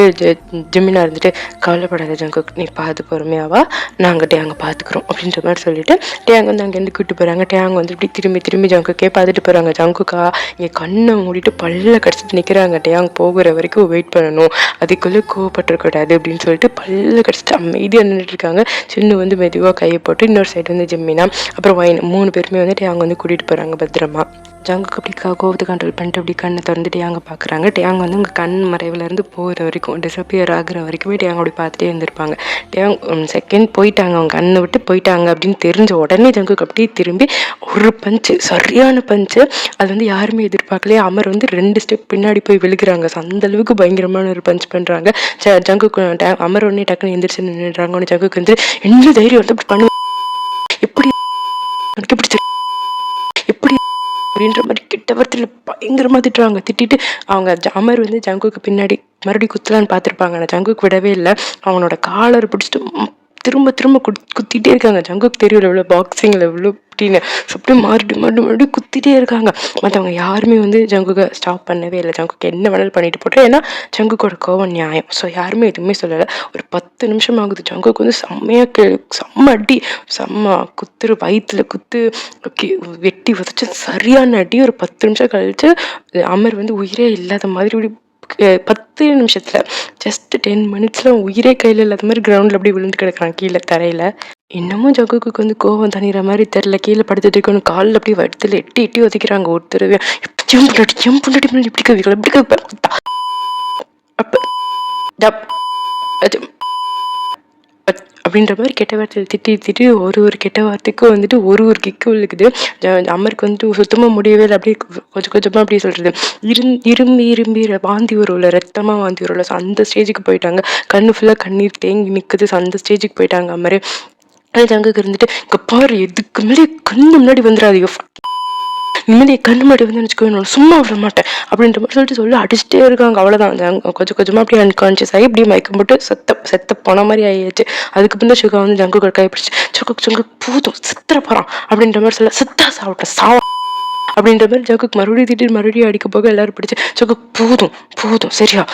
ஜிம்மினா இருந்துட்டு கவலைப்படாத ஜங்குக்கு, நீ பார்த்து பொறுமையாவா, நாங்கள் டேயாங்க பார்த்துக்குறோம் அப்படின்ற மாதிரி சொல்லிட்டு டேயாங்க வந்து அங்கேருந்து கூப்பிட்டு போகிறாங்க. டேயாங்க வந்து இப்படி திரும்பி ஜங்குக்கே பார்த்துட்டு போகிறாங்க. ஜங்குக்கா இங்கே கண்ணை மூடிட்டு பல்ல கடிச்சிட்டு நிற்கிறாங்க. டேயாங் போகிற வரைக்கும் வெயிட் பண்ணணும், அதுக்குள்ளே கோவப்பட்டுருக்கூடாது அப்படின்னு சொல்லிட்டு பல்ல கடிச்சிட்டு அமைதியாக நின்றுட்டு இருக்காங்க. சின்ன வந்து மெதுவாக கையை போட்டு இன்னொரு சைடு வந்து ஜிம்மினா அப்புறம் 3 பேருமே வந்து டேயாங்க வந்து கூட்டிகிட்டு போகிறாங்க பத்திரமா. ஜங்குக்கு அப்படி கோவத்தை கண்ட்ரோல் பண்ணிட்டு அப்படி கண்ணை திறந்து டேயாங்க பார்க்குறாங்க. டேயாங் வந்து உங்கள் கண் மறைவுலேருந்து போகிற வரைக்கும் டிஸப்பியர் ஆகுற வரைக்குமே டேயாங் அப்படி பார்த்துட்டே இருந்திருப்பாங்க. டேயாங் செகண்ட் போயிட்டாங்க, அவங்க கண்ணை விட்டு போயிட்டாங்க அப்படின்னு தெரிஞ்ச உடனே ஜங்குக்கு அப்படியே திரும்பி ஒரு பஞ்சு, சரியான பஞ்சு. அது வந்து யாருமே எதிர்பார்க்கலையே. அமர் வந்து 2 ஸ்டெப் பின்னாடி போய் விழுகிறாங்க. அந்த அளவுக்கு பயங்கரமான ஒரு பஞ்ச் பண்ணுறாங்க. ஜங்குக்கு அமர் உடனே டக்குன்னு எந்திரிச்சு நின்றுடுறாங்க. உடனே ஜங்குக்கு வந்து என்ன தைரியம் வந்து அப்படி பண்ணுவேன், எப்படி எனக்கு எப்படி எப்படி அப்படின்ற மாதிரி கிட்ட வார்த்தையில பயங்கரமா திட்டுறாங்க. திட்டிட்டு அவங்க அமர் வந்து ஜங்குக்கு பின்னாடி மறுபடியும் குத்தலான்னு பார்த்துருப்பாங்க. ஆனால் ஜங்குக்கு விடவே இல்லை. அவனோட காலர் பிடிச்சிட்டு திரும்ப திரும்ப குத்திட்டே இருக்காங்க. ஜங்குக்கு தெரியல எவ்வளோ பாக்ஸிங்கில் எவ்வளோ அப்படின்னு அப்படியே மறுபடியும் குத்திட்டே இருக்காங்க. மற்றவங்க யாருமே வந்து ஜங்குக்கு ஸ்டாப் பண்ணவே இல்லை. ஜங்குக்கு என்ன வேணாலும் பண்ணிட்டு போட்டோம். ஏன்னா ஜங்குக்கோட கோவம் நியாயம். ஸோ யாருமே எதுவுமே சொல்லலை. ஒரு 10 நிமிஷம் ஆகுது. ஜங்குக்கு வந்து செம்ம அடி, செம்ம குத்துரு, வயிற்றுல குத்து, வெட்டி உதச்சு சரியான அடி. ஒரு 10 நிமிஷம் கழிச்சு அமர் வந்து உயிரே இல்லாத மாதிரி 10 நிமிஷத்துல ஜஸ்ட் 10 மினிட்ஸ்ல உயிரே கையில இல்லாத மாதிரி கிரவுண்ட்ல அப்படியே விழுந்து கிடக்குறான் கீழே தரையில. இன்னமும் ஜங்குக்கு வந்து கோவம் தனிகிற மாதிரி தெரியல. கீழே படுத்துட்டு இருக்கணும், காலில் அப்படியே வயிற்றுல எட்டி எட்டி ஒதுக்கிறாங்க. ஒருத்தர் எம் பொண்டாட்டி இப்படி கவிகள் எப்படி அப்படின்ற மாதிரி கெட்ட வார்த்தையில் திட்டி ஒரு கெட்ட வார்த்தைக்கும் வந்துட்டு ஒரு கிக்கு விழுக்குது. அமருக்கு வந்துட்டு சுத்தமாக முடியவே இல்லை. அப்படியே கொஞ்சமாக அப்படியே சொல்கிறது இரும்பி வாந்தி வரும்ல, ரத்தமாக வாந்தி வரும்ல. ஸோ அந்த ஸ்டேஜுக்கு போயிட்டாங்க. கண்ணு ஃபுல்லாக கண்ணீர் தேங்கி நிற்குது. ஸோ அந்த ஸ்டேஜுக்கு போயிட்டாங்க அமரு. ஜங்குக்கு இருந்துட்டு இங்கே பாரு, எதுக்கு மேலே கண்ணு முன்னாடி வந்துடாதீங்க, இனிமேல் என் கண்ணு மாட்டி வந்து வச்சுக்கோ, நான் சும்மா விட மாட்டேன் அப்படின்ற மாதிரி சொல்லி அடிச்சுட்டே இருக்காங்க. அவ்வளோதான். கொஞ்சமாக அப்படியே அன்கான்ஷியஸ் ஆகி இப்படியே மயக்கம் போட்டு செத்த போன மாதிரி ஆயிடுச்சு. அதுக்கப்புறம் தான் சுகா வந்து ஜங்குக்கு கைப்பிடிச்சு ஜங்கு பூதும் சித்திர போகிறான் அப்படின்ற மாதிரி சொல்ல, சித்தா சாப்பிட்ட அப்படின்ற மாதிரி ஜங்குக்கு மறுபடியும் அடிக்க போக எல்லாரும் பிடிச்சி ஜங்கு பூதும் சரியா,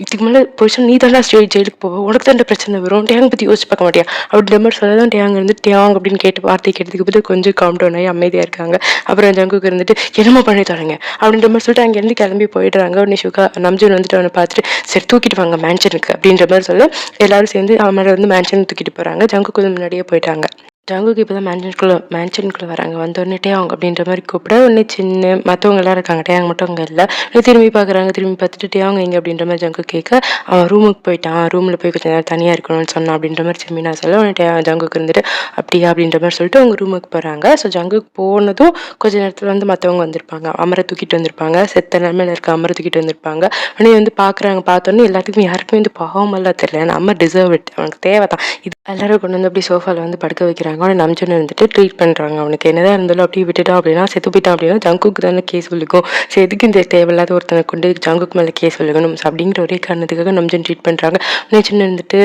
இதுக்கு மேலே பொசிஷன் நீ தானே ஜெயிலுக்கு போவோம், உனக்கு தான் பிரச்சனை வரும், டேங் பற்றி யோசிச்சு பார்க்க மாட்டியா அப்படின்ற மாதிரி சொல்லதான் டேங் இருந்து டேங் அப்படின்னு கேட்டு வார்த்தை கேட்டதுக்கு பற்றி கொஞ்சம் காம் டவுன் ஆகி அமைதியாக இருக்காங்க. அப்புறம் ஜங்குக்கு இருந்துட்டு என்னமோ பண்ணி தரேங்க அப்படின்ற மாதிரி சொல்லிட்டு அங்கேருந்து கிளம்பி போயிடுறாங்க. உடனே சுகா நம்ஜன் வந்துட்டு அவனை பார்த்துட்டு சரி தூக்கிட்டு வாங்க மேன்ஷனுக்கு அப்படின்ற மாதிரி சொல்ல எல்லாரும் சேர்ந்து அவனை வந்து மேன்ஷன் தூக்கிட்டு போகிறாங்க. ஜங்குக்கு கொஞ்சம் முன்னாடியே போயிட்டாங்க. ஜங்குக்கு இப்போ தான் மேன்ஷனுக்குள்ளே வராங்க. வந்தோடனே டேயாங் அப்படின்ற மாதிரி கூப்பிட உடனே சின்ன மற்றவங்க எல்லாம் இருக்காங்க. டேயாங் மட்டும் அங்கே இல்லை. திரும்பி பார்க்குறாங்க. திரும்பி பார்த்துட்டு டேயாங் எங்கே அப்படின்ற மாதிரி ஜங்கு கேட்க அவன் ரூமுக்கு போயிட்டான், ரூமில் போய் கொஞ்சம் நேரம் தனியாக இருக்கணும்னு சொன்னான் அப்படின்ற மாதிரி செம்மினா சொல்ல உடனே ஜங்குக்கு இருந்துட்டு அப்படியா அப்படின்ற மாதிரி சொல்லிட்டு அவங்க ரூமுக்கு போகிறாங்க. ஸோ ஜங்குக்கு போனதும் கொஞ்சம் நேரத்தில் வந்து மற்றவங்க வந்திருப்பாங்க. அமரை தூக்கிட்டு வந்திருப்பாங்க. செத்த நிலமையில இருக்க அமரை தூக்கிட்டு வந்திருப்பாங்க. உடனே வந்து பார்க்குறாங்க. பார்த்தோன்னே எல்லாத்துக்குமே யாருக்குமே வந்து பாவமெல்லாம் தெரியல. ஏன்னா அம்மா டிசர்வ் இட், அவனுக்கு தேவை தான் இது. எல்லாரும் கொண்டு வந்து அப்படி சோஃபாவில் வந்து படுக்க வைக்கிறாங்க. அவனை நம்ஜன் இருந்துட்டு ட்ரீட் பண்ணுறாங்க. அவனுக்கு என்னதான் இருந்தாலும் அப்படியே விட்டுட்டான் அப்படின்னா செத்து போயிட்டான் அப்படின்னா ஜங்குக்கு தானே கேஸ் விழுக்கும். ஸோ எதுக்கு இந்த தேவையில்லாத ஒருத்தனை கொண்டு ஜங்குக்கு மேலே கேஸ் விழுகணும் அப்படிங்கிற ஒரே காரணத்துக்காக நம்ஜன் ட்ரீட் பண்ணுறாங்க. சின்ன இருந்துட்டு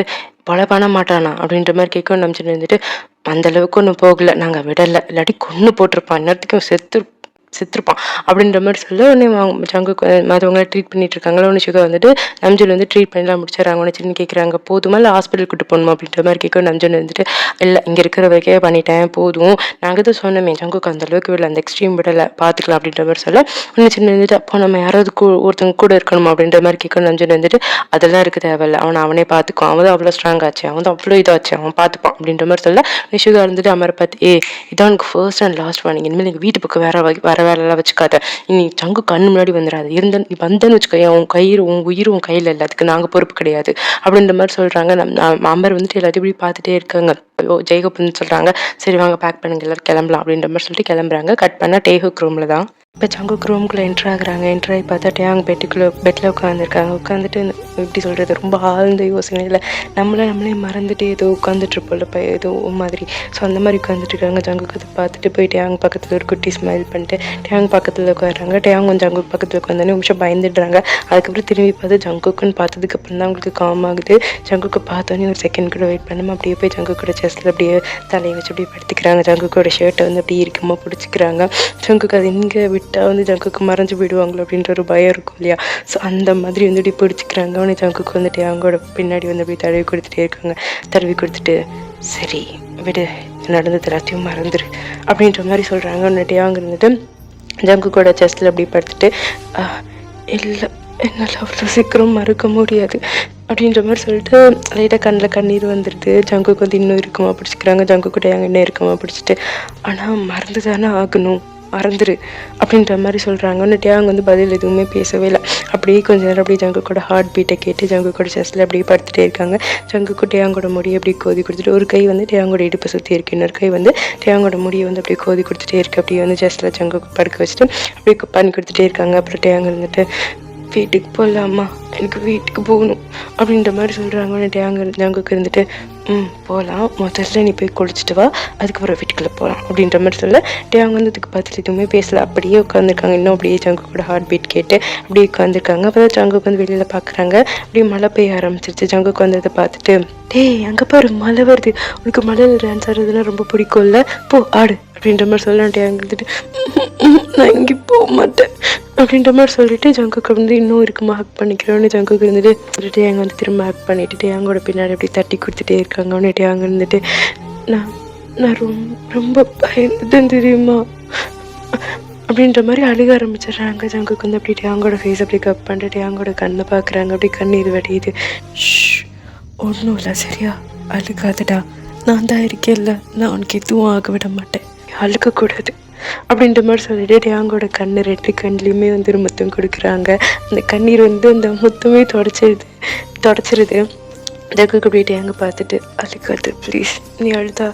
கொலை பண்ண மாட்டானா அப்படின்ற மாதிரி கேட்க நம்ஜன் இருந்துட்டு அந்தளவுக்கு ஒன்றும் போகலை, நாங்கள் விடலை, இல்லாட்டி கொன்று போட்டிருப்பான், இன்னத்துக்கும் செத்துருப்பான் அப்படின்ற மாதிரி சொல்ல உடனே ஜங்குக்கு மற்றவங்கள ட்ரீட் பண்ணிட்டு இருக்காங்களா. ஒன்று சுகா வந்துட்டு நம்ஜன் வந்து ட்ரீட் பண்ணிலாம் முடிச்சிடறாங்க. உடனே சின்ன கேட்குறாங்க போதுமா இல்லை ஹாஸ்பிட்டல் கூட்டு போகணுமா அப்படின்ற மாதிரி கேட்க நம்ஜன் வந்துட்டு இல்லை இங்கே இருக்கிற வரைக்கே பண்ணிட்டேன் போதும், நாங்கள் தான் சொன்னோமே ஜங்குக்கு அந்த அளவுக்கு விடல, அந்த எக்ஸ்ட்ரீம் விடலை, பார்த்துக்கலாம் அப்படின்ற மாதிரி சொல்ல ஒன்று சின்ன வந்துட்டு அப்போ நம்ம யாராவது ஒருத்தங்க கூட இருக்கணுமா அப்படின்ற மாதிரி கேட்க நம்ஜன் வந்துட்டு அதெல்லாம் இருக்க தேவையில்லை, அவனே பார்த்துக்குவான், அவன் தான் அவ்வளோ ஸ்ட்ராங் ஆச்சு, அவன் தான் அவ்வளோ இதாச்சு, அவன் பார்த்துப்பான் அப்படின்ற மாதிரி சொல்ல நிஷுகா இருந்துட்டு அமரை பார்த்து இதான் எனக்கு ஃபர்ஸ்ட் அண்ட் லாஸ்ட் வார்னிங், இனிமேல் எங்கள் வீட்டு பக்கம் வர வேலைலாம் வச்சுக்காத, நீ ஜங்கு கண்ணு முன்னாடி வந்துடாது, நீ வந்தேன்னு வச்சுக்கோ உன் உயிர் உன் கையில் இல்லை, அதுக்கு நாங்கள் பொறுப்பு கிடையாது அப்படின்ற மாதிரி சொல்கிறாங்க. அமர் வந்துட்டு எல்லாத்தையும் இப்படி பார்த்துட்டே இருக்காங்க. ஜெய்கோப்னு சொல்கிறாங்க சரி வாங்க பேக் பண்ணுங்க எல்லாரும் கிளம்பலாம் அப்படின்ற மாதிரி சொல்லிட்டு கிளம்புறாங்க. கட் பண்ணால் டேஹுக் ரூமில் தான். இப்போ ஜங்குக் ரூமுக்குள்ளே என்ட்ராகிறாங்க. என்ட்ராகி பார்த்தா டேயாங் பெட்டில் உட்காந்துருக்காங்க. உட்காந்துட்டு எப்படி சொல்கிறது ரொம்ப ஆழ்ந்த யோசனையில் நம்மளே மறந்துட்டு ஏதோ உட்காந்துட்ருப்போம்ல ஏதோ மாதிரி. ஸோ அந்த மாதிரி உட்காந்துட்டு இருக்காங்க. ஜங்குக் அதை பார்த்துட்டு போய் டேயாங் பக்கத்தில் ஒரு குட்டி ஸ்மைல் பண்ணிட்டு டேயாங் பக்கத்தில் உட்காடுறாங்க. டேயாங் கொஞ்சம் ஜங்குக் பக்கத்தில் உட்காந்தோன்னே நிமிஷம் பயந்துடுறாங்க. அதுக்கப்புறம் திரும்பி பார்த்து ஜங்குக்குன்னு பார்த்ததுக்கப்புறம் தான் அவங்களுக்கு காம் ஆகுது. ஜங்குக்கு பார்த்தோன்னே ஒரு செகண்ட் கூட வெயிட் பண்ணாமல் அப்படியே போய் ஜங்குக்கோட செஸ்ட்டில் அப்படியே தலையை வச்சு அப்படியே படுத்திக்கிறாங்க. ஜங்குக்கோட ஷர்ட்டை வந்து அப்படியே இருக்கமாக பிடிச்சிக்கிறாங்க. ஜங்குக்கு அது இங்கே விட்டால் வந்து ஜங்குக்கு மறைஞ்சு போயிடுவாங்களோ அப்படின்ற ஒரு பயம் இருக்கும் இல்லையா. ஸோ அந்த மாதிரி வந்து இப்படி பிடிச்சிக்கிறாங்க. அவனை ஜங்குக்கு வந்துட்டு அவங்களோட பின்னாடி வந்து அப்படி தடவி கொடுத்துட்டே இருக்காங்க. தடவி கொடுத்துட்டு சரி விடு, நடந்தது எல்லாத்தையும் மறந்துரு அப்படின்ற மாதிரி சொல்கிறாங்க. ஒன்னுட்டே அவங்க இருந்துட்டு ஜங்குக்கோட செஸ்ட்டில் அப்படி படுத்துட்டு இல்லை என்னால் அவ்வளோ சீக்கிரம் மறக்க முடியாது அப்படின்ற மாதிரி சொல்லிட்டு லைட்டாக கண்ணில் கண்ணீர் வந்துடுது. ஜங்குக்கு வந்து இன்னும் இருக்குமா பிடிச்சிக்கிறாங்க. ஜங்கு கூட அங்கே இன்னும் இருக்குமா பிடிச்சிட்டு ஆனால் மறந்து தானே ஆகணும் மறந்துரு அப்படின்ற மாதிரி சொல்கிறாங்க. ஒன்று டேங் வந்து பதில் எதுவுமே பேசவே இல்லை. அப்படியே கொஞ்ச நேரம் அப்படியே ஜங்குக்கோட ஹார்ட் பீட்டை கேட்டு ஜங்குக்கோட செஸ்ட்டில் அப்படியே படுத்துகிட்டே இருக்காங்க. ஜங்குக்கு டேங்கோட முடியை அப்படியே கோதி கொடுத்துட்டு ஒரு கை வந்து டேங்கோட இடுப்பை சுற்றி இருக்கு, இன்னொரு கை வந்து டேங்கோட முடியை வந்து அப்படியே கோதி கொடுத்துட்டே இருக்குது. அப்படியே வந்து செஸ்ட்டில் ஜங்குக்கு படுக்க வச்சுட்டு அப்படியே பண்ணி கொடுத்துட்டே இருக்காங்க. அப்புறம் டேங் இருந்துட்டு வீட்டுக்கு போகலாமா, எனக்கு வீட்டுக்கு போகணும் அப்படின்ற மாதிரி சொல்கிறாங்க. ஜங்குக்கு இருந்துட்டு போகலாம், முதல்ல நீ போய் குளிச்சுட்டு வா, அதுக்கப்புறம் வீட்டுக்குள்ளே போகலாம் அப்படின்ற மாதிரி சொல்ல டேங் வந்து அதுக்கு பார்த்துட்டு எதுவுமே பேசலை. அப்படியே உட்காந்துருக்காங்க. இன்னும் அப்படியே ஜங்குக்கோட ஹார்ட் பீட் கேட்டு அப்படியே உட்காந்துருக்காங்க. அப்போ தான் ஜங்குக்கு வந்து வெளியில் பார்க்குறாங்க. அப்படியே மழை பெய்ய ஆரம்பிச்சிருச்சு. ஜங்குக்கு வந்து அதை பார்த்துட்டு டேய் அங்கே பாரு மழை வருது, உனக்கு மழையில் டான்ஸ் ஆடுறதுலாம் ரொம்ப பிடிக்கும்ல, போ ஆடு அப்படின்ற மாதிரி சொல்லலாம். டேங் இருந்துட்டு நான் இங்கே போக மாட்டேன் அப்படின்ற மாதிரி சொல்லிட்டு ஜங்குக்கு வந்து இன்னும் இருக்குமா ஹக் பண்ணிக்கிறோன்னு ஜங்குக்கு இருந்துட்டு டேங் வந்து திரும்ப ஹக் பண்ணிட்டு டேங்கோட பின்னாடி அப்படி தட்டி கொடுத்துட்டே இருக்காங்க. அவனே டேங் இருந்துட்டு நான் ரொம்ப பயந்துட்டேன் தெரியுமா அப்படின்ற மாதிரி அழுக ஆரம்பிச்சிடுறாங்க. ஜங்குக்கு வந்து அப்படி டேங்கோட ஃபேஸ் அப்படி கப் பண்ணிட்டு டேங்கோட கண்ணை பார்க்குறாங்க. அப்படி கண்ணீர் வடியுது. ஒன்றும் இல்லை சரியா, அழுகாதடா, நான் தான் இருக்கேன்ல, நான் உனக்கு எதுவும் ஆக விட மாட்டேன், அழுகக்கூடாது அப்படின்ற மாதிரி சொல்லிட்டு டேங்கோட கண்ணு ரெண்டு கண்ணுலேயுமே வந்து ஒரு முத்தம் கொடுக்குறாங்க. அந்த கண்ணீர் வந்து அந்த முத்தமே தொடச்சிருது. ஜங்குக்கு அப்படியே டேங்க பார்த்துட்டு அழுகாது ப்ளீஸ், நீ அழுதா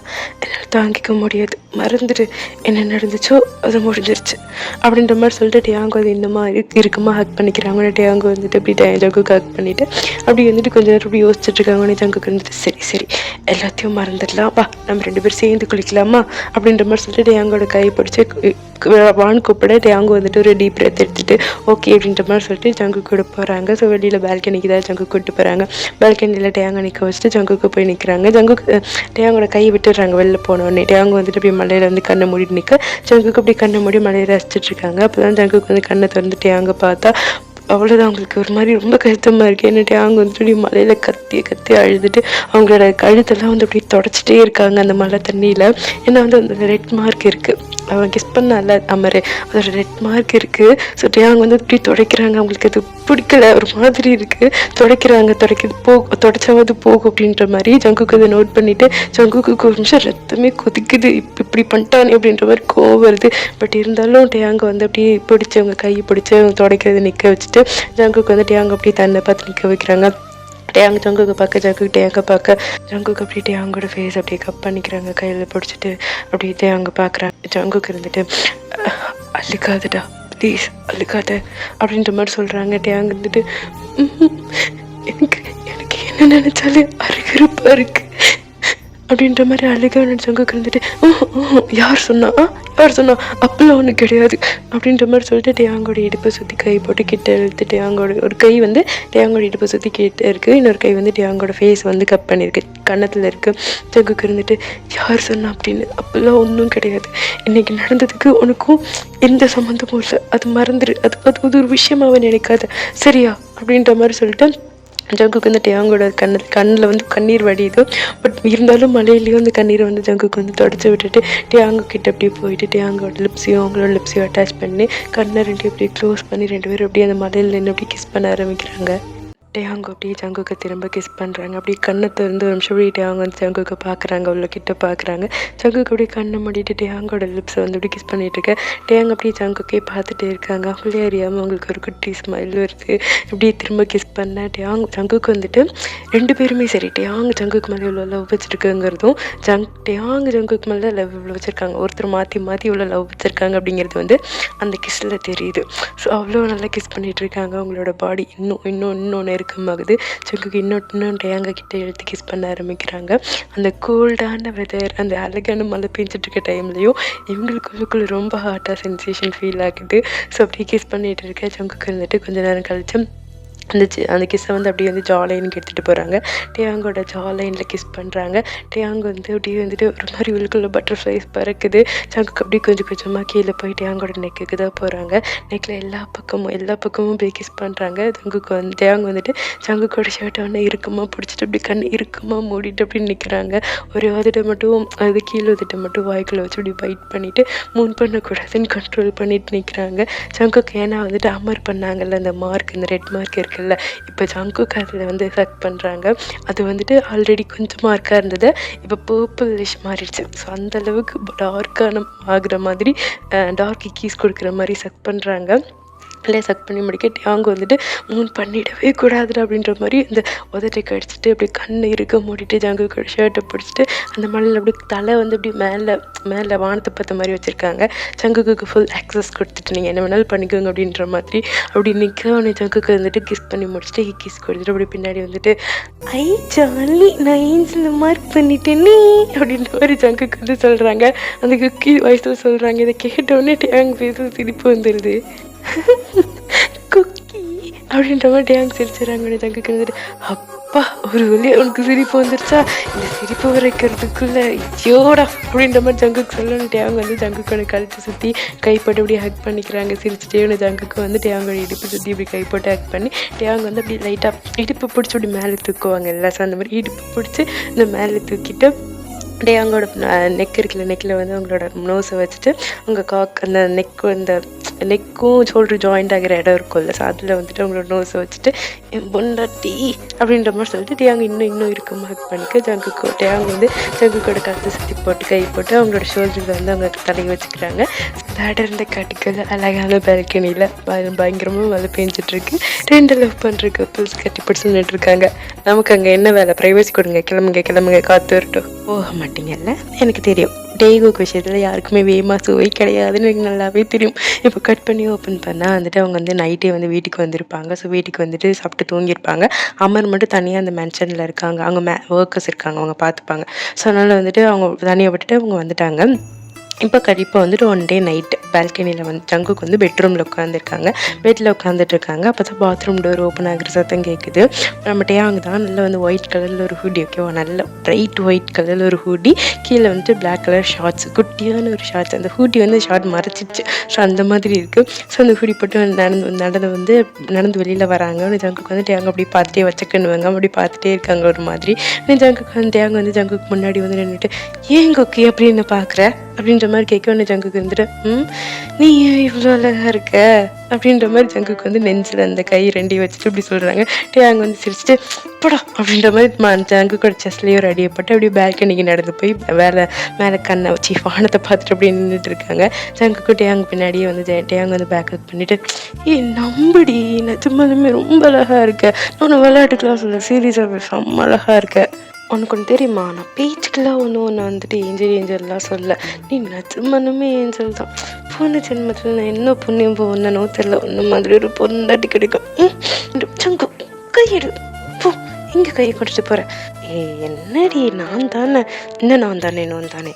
என்னால் தாங்கிக்க முடியாது, மறந்துடு, என்ன நடந்துச்சோ அது முடிஞ்சிருச்சு அப்படின்ற மாதிரி சொல்லிட்டு டேங்க அது இன்னமா இருக்குமா ஹக் பண்ணிக்கிறாங்க. டேங்க வந்துட்டு அப்படி ஜங்குக்கு ஹக் பண்ணிவிட்டு அப்படி வந்துட்டு கொஞ்சம் நேரம் அப்படி யோசிச்சுட்டு இருக்காங்க. ஜங்குக்கு வந்துட்டு சரி எல்லாத்தையும் மறந்துடலாம், வா நம்ம 2 பேரும் சேர்ந்து குளிக்கலாமா அப்படின்ற மாதிரி சொல்லிட்டு டேங்கோட கை பிடிச்சி வான் கூப்பிட டேங்க வந்துட்டு ஒரு டீப் பிரெத் எடுத்துட்டு ஓகே அப்படின்ற மாதிரி சொல்லிட்டு ஜங்கு கூட போகிறாங்க. ஸோ வெளியில் பால்கனிக்கு தான் ஜங்கு கூப்பிட்டு போகிறாங்க. பால்கனியில் டேங்க நிற்க வச்சுட்டு ஜங்குக்கு போய் நிற்கிறாங்க. ஜங்குக்கு டேங்கோட கை விட்டுடுறாங்க. வெளில போனோடனே டேங்க வந்துட்டு அப்படியே மலையில் வந்து கண்ணை மூடிட்டு நிற்க ஜங்குக்கு அப்படி கண்ணை மூடி மலையை ரசிச்சுட்டு இருக்காங்க. அப்போ தான் ஜங்குக்கு வந்து கண்ணை திறந்து டேங்க பார்த்தா அவ்வளோதான் அவங்களுக்கு ஒரு மாதிரி ரொம்ப கஷ்டமாக இருக்குது. என்னட்டு அவங்க வந்துட்டு மலையில் கத்தி அழுதுட்டு அவங்களோட கழுத்தெல்லாம் வந்து அப்படி தொடச்சிட்டே இருக்காங்க அந்த மழை தண்ணியில். ஏன்னா வந்து அந்த ரெட் மார்க் இருக்குது, அவன் கிஸ் பண்ணால அமரு, அதோட ரெட் மார்க் இருக்குது. ஸோ அவங்க வந்து இப்படி துடைக்கிறாங்க. அவங்களுக்கு அது பிடிக்கல, ஒரு மாதிரி இருக்குது. தொடச்சாவது போகும் அப்படின்ற மாதிரி ஜங்குக்கு அதை நோட் பண்ணிவிட்டு ஜங்குக்கு ஒரு நிமிஷம் ரத்தமே கொதிக்குது, இப்படி பண்ணிட்டானே அப்படின்ற மாதிரி கோவம் வருது. பட் இருந்தாலும் டேங்க வந்து அப்படியே பிடிச்சி அவங்க கையை பிடிச்சி அவங்க துடைக்கிறது நிற்க வச்சுட்டு ஜங்குக்கு வந்து டேங்க அப்படியே தன்னை பார்த்து நிற்க வைக்கிறாங்க. டேங்க ஜங்குக்கு பார்க்க ஜங்குக்கு டேங்க பார்க்க ஜங்குக்கு அப்படியே டேங்கோட ஃபேஸ் அப்படியே கப் பண்ணிக்கிறாங்க. கையில் பிடிச்சிட்டு அப்படியே டேங்க பார்க்குறாங்க. ஜங்குக்கு இருந்துட்டு அழுக்காதடா ப்ளீஸ் அழுக்காத அப்படின்ற மாதிரி சொல்கிறாங்க. டேங்க இருந்துட்டு எனக்கு என்ன நினைச்சாலே அருகருப்பாக இருக்குது அப்படின்ற மாதிரி அழுக ஜங்குக்கு இருந்துட்டு யார் சொன்னா அப்பெல்லாம் ஒன்றும் கிடையாது அப்படின்ற மாதிரி சொல்லிட்டு டேங்கோட இடுப்பை சுற்றி கை போட்டு கிட்ட இழுத்து டேங்கோட ஒரு கை வந்து டேங்கோட இடுப்பை சுற்றி கிட்ட இருக்குது, இன்னொரு கை வந்து டேங்கோட ஃபேஸ் வந்து கப் பண்ணியிருக்கு, கன்னத்தில் இருக்குது. ஜங்குக்கு இருந்துட்டு யார் சொன்னா அப்படின்னு, அப்பெல்லாம் ஒன்றும் கிடையாது, இன்னைக்கு நடந்ததுக்கு உனக்கும் எந்த சம்மந்தமும் இல்லை, அது மறந்துடு, அது ஒரு விஷயமாவே நினைக்காத சரியா அப்படின்ற மாதிரி சொல்லிட்டு ஜங்குக்கு வந்து டேங்கோட கண்ணில் வந்து கண்ணீர் வடியுது. பட் இருந்தாலும் மலையிலேயும் அந்த கண்ணீரை வந்து ஜங்குக்கு வந்து தொடச்சி விட்டுட்டு டேங்கு கிட்ட அப்படியே போயிட்டு டேங்கோட லிப்ஸையும் அவங்களோட லிப்ஸையும் அட்டாச் பண்ணி கண்ணை ரெண்டு அப்படியே க்ளோஸ் பண்ணி 2 பேரும் அப்படியே அந்த மலையில் நின்று அப்படியே கிஸ் பண்ண ஆரம்பிக்கிறாங்க. டேங்க அப்படியே ஜங்குக்கு திரும்ப கிஸ் பண்ணுறாங்க. அப்படியே கண்ணை திறந்து ஒரு நிமிஷம் அப்படியே டேங்க வந்து ஜங்குக்கு பார்க்குறாங்க, அவ்வளோ கிட்ட பார்க்குறாங்க. ஜங்குக்கு அப்படியே கண்ணை மூடிட்டு டேங்கோட லிப்ஸை வந்து அப்படி கிஸ் பண்ணிட்டு இருக்க டேங்க அப்படியே ஜங்குக்கே பார்த்துட்டே இருக்காங்க. அவங்களே அறியாமல் அவங்களுக்கு ஒரு குட்டி ஸ்மைல் வருது. இப்படியே திரும்ப கிஸ் பண்ண ஜங்குக்கு வந்துட்டு 2 பேருமே சரி டேங்க ஜங்குக்கு மேலே இவ்வளோ லவ் வச்சுருக்குங்கிறதும் டேங்க ஜங்குக்கு மேலே லவ் இவ்வளோ வச்சுருக்காங்க, ஒருத்தர் மாற்றி இவ்வளோ லவ் வச்சுருக்காங்க அப்படிங்கிறது வந்து அந்த கிஸ்ஸில் தெரியுது. ஸோ அவ்வளோ நல்லா கிஸ் பண்ணிகிட்டு இருக்காங்க. அவங்களோட பாடி இன்னும் நெருக்கமாகுது. ஜங்குக்கு இன்னும் டேங்க கிட்ட எழுத்து கிஸ் பண்ண ஆரம்பிக்கிறாங்க. அந்த கோல்டான வெதர், அந்த அழகான மழை பெஞ்சிட்டு இருக்க டைம்லையும் இவங்களுக்குள்ளுக்குள்ள ரொம்ப ஹாட்டாக சென்சேஷன் ஃபீல் ஆகுது. ஸோ அப்படியே கிஸ் பண்ணிகிட்டு இருக்க ஜங்குக்கு இருந்துட்டு கொஞ்ச நேரம் கழிச்சு அந்த கிஸ்ஸை வந்து அப்படியே வந்து ஜாலைனுக்கு எடுத்துகிட்டு போகிறாங்க. டேங்கோட ஜாலைனில் கிஸ் பண்ணுறாங்க. டேங்க வந்து அப்படியே வந்துட்டு ஒரு மாதிரி உள்ளுக்குள்ள பட்டர்ஃப்ளைஸ் பறக்குது. ஜங்குக்கு அப்படியே கொஞ்சம் கொஞ்சமாக கீழே போய் டேங்கோட நெக்குக்கு தான் போகிறாங்க. நெக்கில் எல்லா பக்கமும் அப்படியே கிஸ் பண்ணுறாங்க. டேங்க வந்துட்டு ஜங்குக்கோட ஷர்ட்டை வந்து இறுக்கமாக பிடிச்சிட்டு அப்படி கண் இறுக்கமாக மூடிட்டு அப்படி நிற்கிறாங்க. ஒரு உதட்டை மட்டும் அது கீழே உதட்டை மட்டும் வாய்க்குள்ளே வச்சு அப்படி பைட் பண்ணிவிட்டு மூன் பண்ணக்கூடாதுன்னு கண்ட்ரோல் பண்ணிட்டு நிற்கிறாங்க. ஜங்குக்கு ஏன்னா வந்துட்டு அமர் பண்ணாங்கல்ல அந்த மார்க், இந்த ரெட் மார்க் இருக்குது இருக்குல்ல, இப்போ ஜங்குக் அதில் வந்து சக் பண்ணுறாங்க. அது வந்துட்டு ஆல்ரெடி கொஞ்சம் டார்க்காக இருந்தது, இப்போ பர்பிளிஷ் மாறிடுச்சு. ஸோ அந்தளவுக்கு டார்க்கான ஆகுற மாதிரி டார்க் கீஸ் கொடுக்குற மாதிரி சக் பண்ணுறாங்க. இல்லை சக் பண்ணி முடிக்க டியாங் வந்துட்டு பண்ணிடவே கூடாதுடா அப்படின்ற மாதிரி அந்த உதட்டை கடிச்சிட்டு அப்படி கண்ணை இருக்க மூடிட்டு ஜங்குக்கு ஷர்ட்டை பிடிச்சிட்டு அந்த மலையில் அப்படி தலை வந்து அப்படி மேலே வானத்தை பார்த்த மாதிரி வச்சுருக்காங்க. ஜங்குக்கு ஃபுல் ஆக்சஸ் கொடுத்துட்டு நீங்கள் என்ன வேணாலும் பண்ணிக்கோங்க அப்படின்ற மாதிரி அப்படி நிற்கிறவனே ஜங்குக்கு வந்துட்டு கிஸ் பண்ணி முடிச்சுட்டு கிஸ் கொடுத்துட்டு அப்படி பின்னாடி வந்துட்டு ஐ ஜாலி நைன்ஸில் மார்க் பண்ணிட்டேனே அப்படின்ற மாதிரி ஜங்குக்கு வந்து சொல்கிறாங்க. அந்த குக்கி வயசில் சொல்கிறாங்க. இதை கேட்டவுடனே டியாங் ஃபேஸில் சிரிப்பு வந்துடுது. குக்கி அப்படின்ற மாதிரி டியாங் சிரிச்சுறாங்க. ஜங்குக்கு வந்துட்டு அப்பா ஒரு வழியாக உனக்கு சிரிப்பு வந்துருச்சா, இந்த சிரிப்பு வரைக்கிறதுக்குள்ள ஐயோடா அப்படின்ற மாதிரி ஜங்குக்கு சொல்லணும். டியாங் வந்து ஜங்குக்கோட கழுத்தை சுற்றி கைப்பட்டு அப்படி ஹக் பண்ணிக்கிறாங்க. சிரிச்சுட்டே ஜங்குக்கு வந்து டியாங்கோட இடுப்பு சுற்றி இப்படி கைப்பட்டு ஹக் பண்ணி டியாங் வந்து அப்படி லைட்டாக இடுப்பு பிடிச்சி அப்படி மேலே தூக்குவாங்க இல்லை. ஸோ அந்த மாதிரி இடுப்பு பிடிச்சி இந்த மேலே தூக்கிட்டு டியாங்கோட நெக் இருக்குல்ல, நெக்கில் வந்து அவங்களோட நோஸை வச்சுட்டு அவங்க அந்த நெக்கும் ஷோல்டர் ஜாயிண்ட் ஆகிற இடம் இருக்கும்ல, ஸோ அதில் வந்துட்டு அவங்களோட நோஸை வச்சுட்டு என் பொண்டாட்டி அப்படின்ற மாதிரி சொல்லிட்டு டியாங் இன்னும் இருக்கமாக ஹக் பண்ணிக்க டியாங் வந்து ஜங்குக்கோட கழுத்தை சுற்றி போட்டு கை போட்டு அவங்களோட ஷோல்டரில் வந்து அவங்க தலையை வச்சுக்கிறாங்க. அடர்ந்த காட்டுக்கள் அழகான பால்கனியில் பயங்கரமாக மழை பெஞ்சிட்ருக்கு. 2 லவ் பண்ணுற கப்பிள்ஸ் கட்டி பிடிச்சி நின்றுருக்காங்க. நமக்கு அங்கே என்ன வேலை, ப்ரைவசி கொடுங்க, கிளம்புங்க காத்து வரட்டும். போக மாட்டீங்கல்ல, எனக்கு தெரியும். டேகோக்கு விஷயத்தில் யாருக்குமே வேமா சுவை கிடையாதுன்னு எனக்கு நல்லாவே தெரியும். இப்போ கட் பண்ணி ஓப்பன் பண்ணால் வந்துட்டு அவங்க வந்து நைட்டே வந்து வீட்டுக்கு வந்திருப்பாங்க. ஸோ வீட்டுக்கு வந்துட்டு சாப்பிட்டு தூங்கியிருப்பாங்க. அமர் மட்டும் தனியாக அந்த மென்ஷனில் இருக்காங்க. அவங்க ஒர்க்கர்ஸ் இருக்காங்க, அவங்க பார்த்துப்பாங்க. ஸோ அதனால் வந்துட்டு அவங்க தனியாக விட்டுட்டு அவங்க வந்துட்டாங்க. இப்போ வந்துட்டு ஒன் டே நைட்டு பால்கனியில் வந்து ஜங்குக்கு வந்து பெட்ரூமில் உட்காந்துருக்காங்க. பெட்டில் உட்காந்துட்ருக்காங்க. அப்போ தான் பாத்ரூம் டோர் ஓப்பன் ஆகிற சத்தம் கேட்குது. நம்மகிட்டே அவங்க தான் நல்லா வந்து ஒயிட் கலரில் ஒரு ஹூடி, ஓகேவா, நல்ல ப்ரைட் ஒயிட் கலரில் ஒரு ஹூடி, கீழே வந்துட்டு பிளாக் கலர் ஷார்ட்ஸ், குட்டியான ஒரு ஷார்ட்ஸ். அந்த ஹூடி வந்து ஷார்ட் மறைச்சிச்சு. ஸோ அந்த மாதிரி இருக்குது. ஸோ அந்த ஹூடி போட்டு நடந்து வெளியில் வராங்க. ஜங்குக்கு வந்து டேங்க அப்படி பார்த்துட்டே வச்சுக்கணுவாங்க. அப்படி பார்த்துட்டே இருக்காங்க ஒரு மாதிரி. ஜங்குக்கு வந்து டேங்க வந்து ஜங்குக்கு முன்னாடி வந்து நின்றுட்டு ஏன் கொக்கி அப்படின்னு பார்க்குற அப்படின்ற மாதிரி கேட்க ஒன்று ஜங்குக்கு இருந்துட்டு நீ ஏன் இவ்வளோ அழகாக இருக்க அப்படின்ற மாதிரி ஜங்குக்கு வந்து நெஞ்சில் அந்த கை 2 வச்சுட்டு இப்படி சொல்கிறாங்க. அங்கே வந்து சிரிச்சுட்டு போடா அப்படின்ற மாதிரி ஜங்குக்கோட செஸ்லேயே ஒரு அடியப்பட்டு அப்படியே பால்கனிக்கு நடந்து போய் மேலே கண்ணை வச்சு வானத்தை பார்த்துட்டு அப்படியே நின்றுட்டு இருக்காங்க. ஜங்குக்கு டேங்க பின்னாடியே வந்து டேங்க வந்து பேக்கப் பண்ணிட்டு நம்படி நிஜமாலுமே ரொம்ப அழகாக இருக்க, நான் விளையாட்டுக்கெலாம் சொல்ல சீரியஸாக செம்ம அழகாக இருக்க. உனக்கு ஒன்று தெரியுமா, நான் பேச்சுக்கெல்லாம் ஒன்று வந்துட்டு ஏஞ்சல்லாம் சொல்ல, நீ நிஜமானுமே ஏஞ்சல் தான். போன ஜென்மத்தில் நான் என்ன புண்ணியம் போனோ தெரியல, ஒன்று மாதிரி ஒரு பொண்டாட்டி கிடைக்கும். சங்கு கையெடு போ, இங்கே கையை கொடுத்துட்டு போகிறேன். என்னடி நான் தானே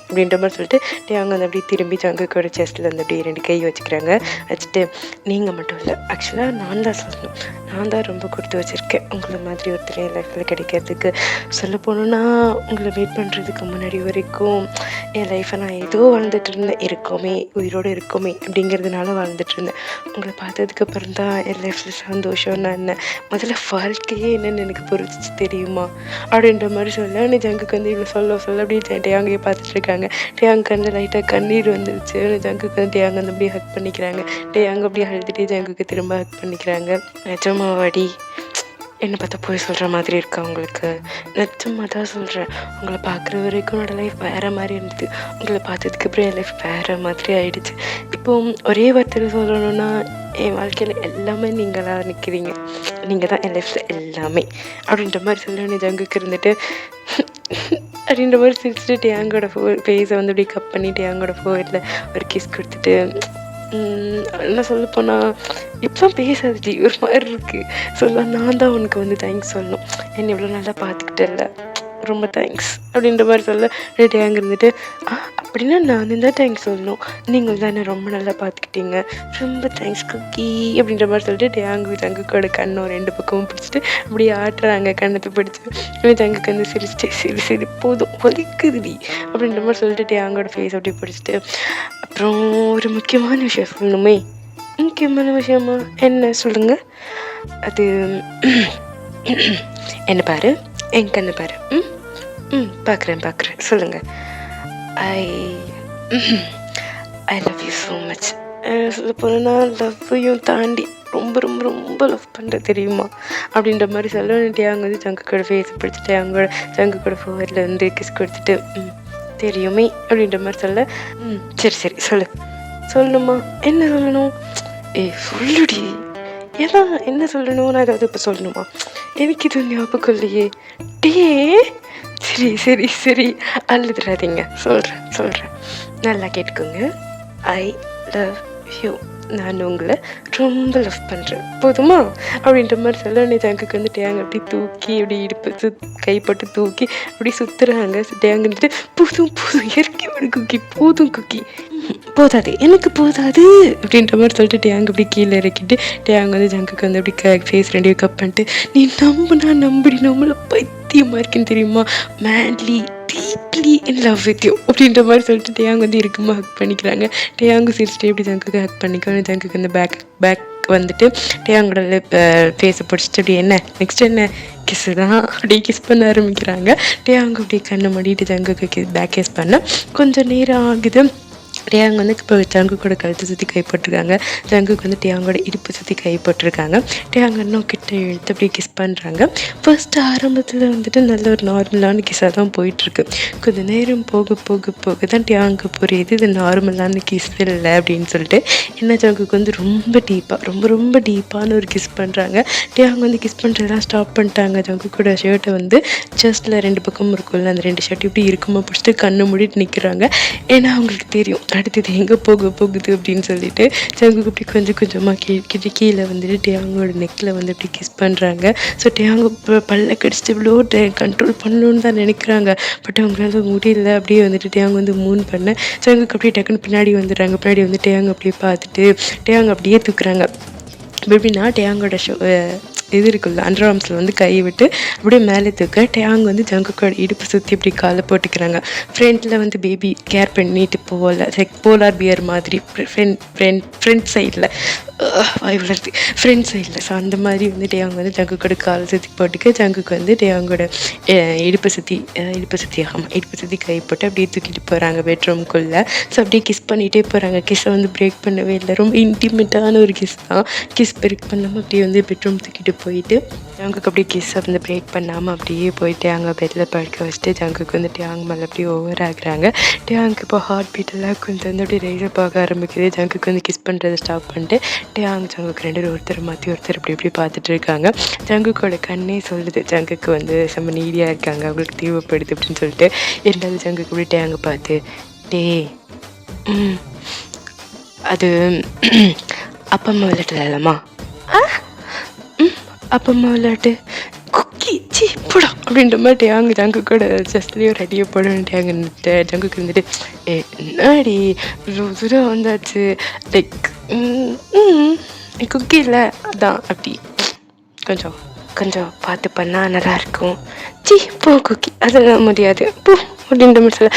அப்படின்ற மாதிரி சொல்லிட்டு அவங்க வந்து அப்படியே திரும்பி ஜங்குக்கோட செஸ்ட்டில் வந்து அப்படியே 2 கை வச்சுக்கிறாங்க. வச்சுட்டு நீங்கள் மட்டும் இல்லை, ஆக்சுவலாக நான் தான் சொல்லணும், நான் தான் ரொம்ப கொடுத்து வச்சுருக்கேன் உங்களை மாதிரி ஒருத்தர் என் லைஃப்பில் கிடைக்கிறதுக்கு. சொல்ல போகணுன்னா உங்களை வெயிட் பண்ணுறதுக்கு முன்னாடி வரைக்கும் என் லைஃப்பை நான் ஏதோ வாழ்ந்துட்டு இருந்தேன், உயிரோடு இருக்கோமே அப்படிங்கிறதுனால வாழ்ந்துட்டு இருந்தேன். உங்களை பார்த்ததுக்கு அப்புறம் தான் என் லைஃப்பில் சந்தோஷம்னா என்ன, முதல்ல வாழ்க்கையே என்னென்னு எனக்கு புரிஞ்சிச்சு தெரியுமா அப்படின்ற மாதிரி சொல்ல. ஜங்குக்கு வந்து இவ்வளோ சொல்ல அப்படியே டேங்கையே பார்த்துட்டு இருக்காங்க. டேங்கு வந்து லைட்டாக கண்ணீர் வந்துருச்சு. ஜங்குக்கு வந்து டேங்க வந்து அப்படியே ஹக் பண்ணிக்கிறாங்க. டேங்க அப்படியே அழுதுகிட்டே ஜங்குக்கு திரும்ப ஹக் பண்ணிக்கிறாங்க. நிஜமாவாடி என்னை பார்த்தா போய் சொல்கிற மாதிரி இருக்கா உங்களுக்கு? நிஜமாக தான் சொல்கிறேன். உங்களை பார்க்குற வரைக்கும் என்னோடய லைஃப் வேறு மாதிரி இருந்தது. உங்களை பார்த்ததுக்கு அப்புறம் என் லைஃப் வேறு மாதிரி ஆகிடுச்சு. இப்போ ஒரே வார்த்தையில் சொல்லணுன்னா என் வாழ்க்கையில் எல்லாமே நீங்களாக நிற்கிறீங்க, நீங்கள் தான் என் லைஃப்பில் எல்லாமே அப்படின்ற மாதிரி சொல்லணும். ஜங்குக்கு இருந்துட்டு அப்படின்ற மாதிரி சிரிச்சுட்டு டேங்கோட ஃபேஸை வந்து அப்படியே கப் பண்ணி டேங்கோட ஃபோரில் ஒரு கிஸ் கொடுத்துட்டு என்ன சொல்ல போனால் இப்போ பேசாதுடி ஒரு மாதிரி இருக்குது சொல்ல. நான் தான் உனக்கு வந்து தேங்க்ஸ் சொல்லணும், என்னை இவ்வளோ நல்லா பார்த்துக்கிட்டல, ரொம்ப தேங்க்ஸ் அப்படின்ற மாதிரி சொல்ல. டேங்க இருந்துட்டு அப்படின்னா நான் தான் தேங்க்ஸ் சொல்லணும், நீங்கள் தான் என்னை ரொம்ப நல்லா பார்த்துக்கிட்டீங்க, ரொம்ப தேங்க்ஸ் குக்கி அப்படின்ற மாதிரி சொல்லிட்டு ஜங்குக்கோட கண்ணை 2 பக்கமும் பிடிச்சிட்டு அப்படியே ஆட்டுறாங்க. கண்ணத்தை பிடிச்சி ஜங்குக்கு வந்து சிரிச்சிட்டு சரி போதும் வலிக்குதுடி அப்படின்ற மாதிரி சொல்லிட்டு டேங்கோட ஃபேஸ் அப்படியே பிடிச்சிட்டு அப்புறம் ஒரு முக்கியமான விஷயம் சொல்லணுமே. முக்கியமான விஷயமா என்ன சொல்லுங்க? அது என்ன பாரு, என் கண்ணை பாரு. பார்க்குறேன் சொல்லுங்கள். ஐ லவ் யூ ஸோ மச். சொல்ல போனால் லவ்வையும் தாண்டி ரொம்ப ரொம்ப ரொம்ப லவ் பண்ணுறேன் தெரியுமா அப்படின்ற மாதிரி சொல்ல டேயாங் வந்து ஜங்குக்கோட ஃபேஸை பிடிச்சிட்டு அவங்களோட ஜங்குக்கோட ஃபோரில் வந்து கிஸ் கொடுத்துட்டு தெரியுமே அப்படின்ற மாதிரி சொல்ல சரி சரி சொல்லுமா என்ன சொல்லணும் சொல்லுடி ஏதான் என்ன சொல்லணும் நான் ஏதாவது இப்போ சொல்லணுமா எனக்கு இது ஞாபகம் இல்லையே டே சரி சரி சரி அழுதுறாதீங்க சொல்கிறேன் நல்லா கேட்டுக்கோங்க ஐ லவ் யூ நான் உங்களை ரொம்ப லவ் பண்ணுறேன் போதுமா அப்படின்ற மாதிரி சொல்ல டேங்குக்கு வந்து டேங்க் அப்படி தூக்கி அப்படி இடுப்பு கைப்பட்டு தூக்கி அப்படி சுற்றுறாங்க டேங்க் வந்துட்டு போதும் இறக்கி விடு குக்கி போதும் குக்கி போதாது எனக்கு போதாது அப்படின்ற மாதிரி சொல்லிட்டு டேங்க் அப்படி கீழே இறக்கிட்டு டேங்க் வந்து ஜங்குக்கு வந்து அப்படி ஃபேஸ் ரெண்டையும் கப் பண்ணிட்டு நீ நம்படி நம்மளை பைத்தியமாக இருக்குன்னு தெரியுமா manly deeply in love with you அப்படின்ற மாதிரி சொல்லிட்டு டேயாங் வந்து இருக்குமா ஹக் பண்ணிக்கிறாங்க டேயாங்கு சிரிச்சுட்டு எப்படி ஜங்குக்கு ஹக் பண்ணிக்கணும் ஜங்குக்கு அந்த பேக் வந்துட்டு டேயாங்கோட ஃபேஸை பிடிச்சிட்டு அப்படி என்ன நெக்ஸ்ட் என்ன கிஸ்ஸு தான் அப்படியே கிஸ் பண்ண ஆரம்பிக்கிறாங்க டேயாங்கு அப்படியே கண்ணை மூடிட்டு ஜங்குக்கு பேக் கிஸ் பண்ண கொஞ்சம் நேரம் ஆகுது டேயாங் வந்து இப்போ ஜங்குக்கோட கழுத்தை சுற்றி கைப்பற்றிருக்காங்க ஜங்குக்கு வந்து டேயாங்கோட இடுப்பு சுற்றி கைப்பற்றிருக்காங்க டேயாங் இன்னும் கிட்ட இழுத்து அப்படியே கிஸ் பண்ணுறாங்க ஃபர்ஸ்ட்டு ஆரம்பத்தில் வந்துட்டு நல்ல ஒரு நார்மலான கிஸ்ஸாக தான் போயிட்டுருக்கு கொஞ்சம் நேரம் போக தான் டேயாங்கு புரியுது இது நார்மலான கிஸ் இல்லை அப்படின்னு சொல்லிட்டு என்ன ஜங்குக்கு வந்து ரொம்ப டீப்பான ஒரு கிஸ் பண்ணுறாங்க டேயாங் வந்து கிஸ் பண்ணுறதெல்லாம் ஸ்டாப் பண்ணிட்டாங்க ஜங்குக்கோட ஷர்ட்டை வந்து செஸ்ட்டில் 2 பக்கம் இருக்கும்ல அந்த 2 ஷர்ட் இப்படி இருக்குமா பிடிச்சிட்டு கண்ணு மூடிட்டு நிற்கிறாங்க ஏன்னா அவங்களுக்கு தெரியும் அடுத்தது எங்கே போகுது அப்படின்னு சொல்லிட்டு ஜங்குக்கு இப்படி கொஞ்சமாக கீழே வந்துட்டு டேயாங்கோட நெக்கில் வந்து இப்படி கிஸ் பண்ணுறாங்க ஸோ டேயாங்க பல்ல கடிச்சிட்டு இவ்வளோ கண்ட்ரோல் பண்ணணுன்னு தான் நினைக்கிறாங்க பட் அவங்களால முடியல அப்படியே வந்துட்டு டேயாங்க வந்து மூன் பண்ண ஜங்குக்கு அப்படியே டக்குன்னு பின்னாடி வந்துடுறாங்க பின்னாடி வந்து டேயாங்க அப்படியே பார்த்துட்டு டேயாங்க அப்படியே தூக்குறாங்க எப்படின்னா டேயாங்கோட இது இருக்குல்ல அண்டர் ஆர்ம்ஸில் வந்து கை விட்டு அப்படியே மேலே தூக்க டேயாங் வந்து ஜங்குக்கோட இடுப்பு சுற்றி இப்படி காலை போட்டுக்கிறாங்க ஃப்ரண்ட்டில் வந்து பேபி கேர் பண்ணிட்டு போகல லைக் போலார் பியர் மாதிரி ஃப்ரண்ட் சைடில் வளருது ஃப்ரண்ட் சைடில் ஸோ அந்த மாதிரி வந்து டேயாங் வந்து ஜங்குக்கோட காலை சுற்றி போட்டுக்க ஜங்குக்கு வந்து டேயாங்கோட இடுப்பு சுற்றி கை போட்டு அப்படியே தூக்கிட்டு போகிறாங்க பெட்ரூம்குள்ளே ஸோ அப்படியே கிஸ் பண்ணிகிட்டே போகிறாங்க கிஸ்ஸை வந்து பிரேக் பண்ணவே இல்லை ரொம்ப இன்டிமேட்டான ஒரு கிஸ் தான் கிஸ் பிரேக் பண்ணாமல் அப்படியே வந்து பெட்ரூம் தூக்கிட்டு போயிட்டு ஜங்குக்கு அப்படியே கிஸ்ஸை வந்து பிரேக் பண்ணாமல் அப்படியே போயிட்டு அங்கே பெட்டில் படுக்க வச்சுட்டு ஜங்குக்கு வந்து டேயாங் மேலே அப்படியே ஓவர் ஆகுறாங்க டேயாங்க்கு இப்போ ஹார்ட் பீட்டெல்லாம் கொஞ்சம் வந்து அப்படியே ரைஸை பார்க்க ஆரம்பிக்குது ஜங்குக்கு வந்து கிஸ் பண்ணுறதை ஸ்டாப் பண்ணிட்டு டேயாங் ஜங்குக்கு 2 ஒருத்தர் மாற்றி ஒருத்தர் இப்படி பார்த்துட்டு இருக்காங்க ஜங்குக்கோட கண்ணே சொல்லுது ஜங்குக்கு வந்து செம்ம நீடியாக இருக்காங்க அவங்களுக்கு தேவைப்படுது அப்படின்னு சொல்லிட்டு இருந்தாலும் ஜங்குக்கு இப்படி டேயாங்க பார்த்து அது அப்பா அம்மா விளையாட்டுலாமா அப்பா அம்மா விளையாட்டு குக்கி சி போடும் அப்படின்ற மாதிரி டேயாங்க ஜங்கு கூட ஜஸ்ட்லேயும் ரெடியாக போடுன்ட்டு ஜங்குக்கு இருந்துட்டு என்னடி தூரம் வந்தாச்சு லைக் குக்கி இல்லை அதான் அப்படி கொஞ்சம் பார்த்து பண்ணால் நல்லாயிருக்கும் சி போ குக்கி அதெல்லாம் முடியாது போ அப்படின்ற மாதிரி சொல்ல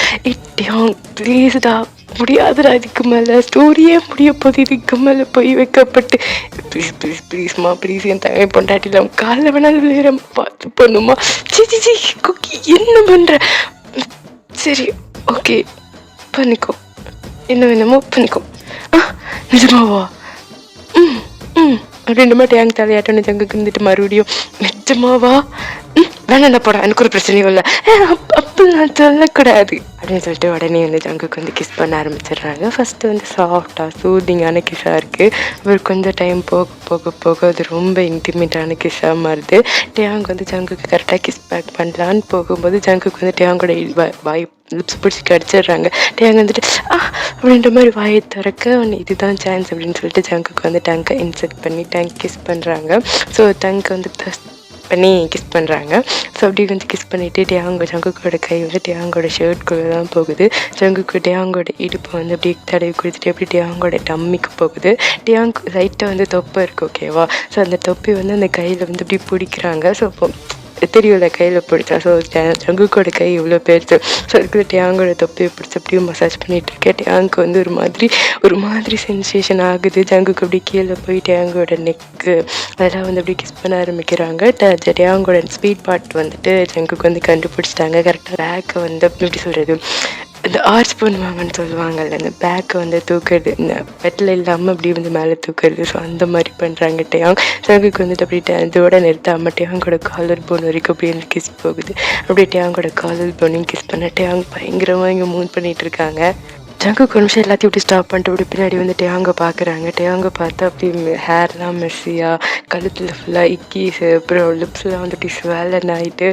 டேயாங் ப்ளீஸ்டா முடியாதுடா இதுக்கு மேலே ஸ்டோரியே முடிய போது இதுக்கு மேலே போய் வைக்கப்பட்டு ப்ளீஸ் என் தங்கை பொண்டாட்டியில் அவன் காலைல வேணாலும் விளையாட பார்த்து பண்ணுமா சி குக்கி என்ன பண்ணுற சரி ஓகே பண்ணிக்கோ என்ன வேணுமோ பண்ணிக்கோ நிஜமாவா அப்படின்ற மாதிரி டேயாங் தலையாட்டோன்னு ஜங்குக்கு இருந்துட்டு மறுபடியும் நிஜமாவா வேணாண்டா போடா எனக்கு ஒரு பிரச்சனையும் இல்லை அப்போ நான் சொல்லக்கூடாது அப்படின்னு சொல்லிட்டு உடனே வந்து ஜங்குக்கு வந்து கிஸ் பண்ண ஆரம்பிச்சிடுறாங்க ஃபஸ்ட்டு வந்து சாஃப்டாக சூதிங்கான கிஸ்ஸாக இருக்குது அப்புறம் கொஞ்சம் டைம் போக அது ரொம்ப இன்டிமேட்டான கிஸ்ஸாக மாறுது டேயாங் வந்து ஜங்குக்கு கரெக்டாக கிஸ் பேக் பண்ணலான்னு போகும்போது ஜங்குக்கு வந்து டேயாங்கோட வாய் லிப்ஸ் பிடிச்சி கடிச்சிடுறாங்க டேயாங் வந்துட்டு அப்படின்ற மாதிரி வாயை திறக்க இதுதான் சான்ஸ் அப்படின்னு சொல்லிட்டு ஜங்குக்கு வந்து டங்கை இன்செர்ட் பண்ணி டங்க் கிஸ் பண்ணுறாங்க ஸோ டங்க் வந்து பண்ணி கிஸ் பண்ணுறாங்க ஸோ அப்படி வந்து கிஸ் பண்ணிவிட்டு ஜங்குக்கோட கை வந்து டேயாங்கோட ஷர்ட்குள்ளே தான் போகுது ஜங்குக்கு டேயாங்கோட இடுப்பு வந்து அப்படியே தடவி கொடுத்துட்டு அப்படி டேயாங்கோட டம்மிக்கு போகுது டேயாங் லைட்டாக வந்து தொப்பை இருக்குது ஓகேவா ஸோ அந்த தொப்பி வந்து அந்த கையில் வந்து அப்படி பிடிக்கிறாங்க ஸோ தெரியல கையில் பிடிச்சா ஸோ ஜங்குக்கோட கை இவ்வளோ பெருசு ஸோ அதுக்குள்ள டேயாங்கோட தொப்பியை பிடிச்சி அப்படியும் மசாஜ் பண்ணிகிட்டு இருக்கேன் டேயாங்க்கு வந்து ஒரு மாதிரி சென்சேஷன் ஆகுது ஜங்குக்கு அப்படி கீழே போய் டேயாங்கோட நெக்கு அதெல்லாம் வந்து அப்படி கிஸ் பண்ண ஆரம்பிக்கிறாங்க டேயாங்கோட ஸ்பீட் பார்ட் வந்துட்டு ஜங்குக்கு வந்து கண்டுபிடிச்சிட்டாங்க கரெக்டாக பேக்கை வந்து எப்படி சொல்கிறது இந்த ஆர்ச் பண்ணுவாங்கன்னு சொல்லுவாங்கல்ல, இந்த பேக்கை வந்து தூக்குறது, இந்த பெட்டில் இல்லாமல் அப்படி வந்து மேலே தூக்குறது. ஸோ அந்த மாதிரி பண்ணுறாங்க டேயாங். ஜங்குக்கு வந்துட்டு அப்படியே இதோட நிறுத்தாமல் டேயாங்கோட காலர் போன் வரைக்கும் அப்படியே வந்து கிஸ் போகுது. அப்படியே டேயாங்கோட காலர் போனையும் கிஸ் பண்ண டேயாங் பயங்கரமாக இங்கே மூவ் பண்ணிகிட்டு இருக்காங்க. ஜங்குக்கு ஒரு நிமிஷம் எல்லாத்தையும் விட்டு ஸ்டாப் பண்ணிட்டு அப்படி பின்னாடி வந்து டேயாங்க பார்க்குறாங்க. டேயாங்க பார்த்தா அப்படி ஹேர்லாம் மெர்சியாக, கழுத்தில் ஃபுல்லாக இக்கீஸ், அப்புறம் லிப்ஸ்லாம் வந்துட்டு ஸ்வேலன் ஆகிட்டு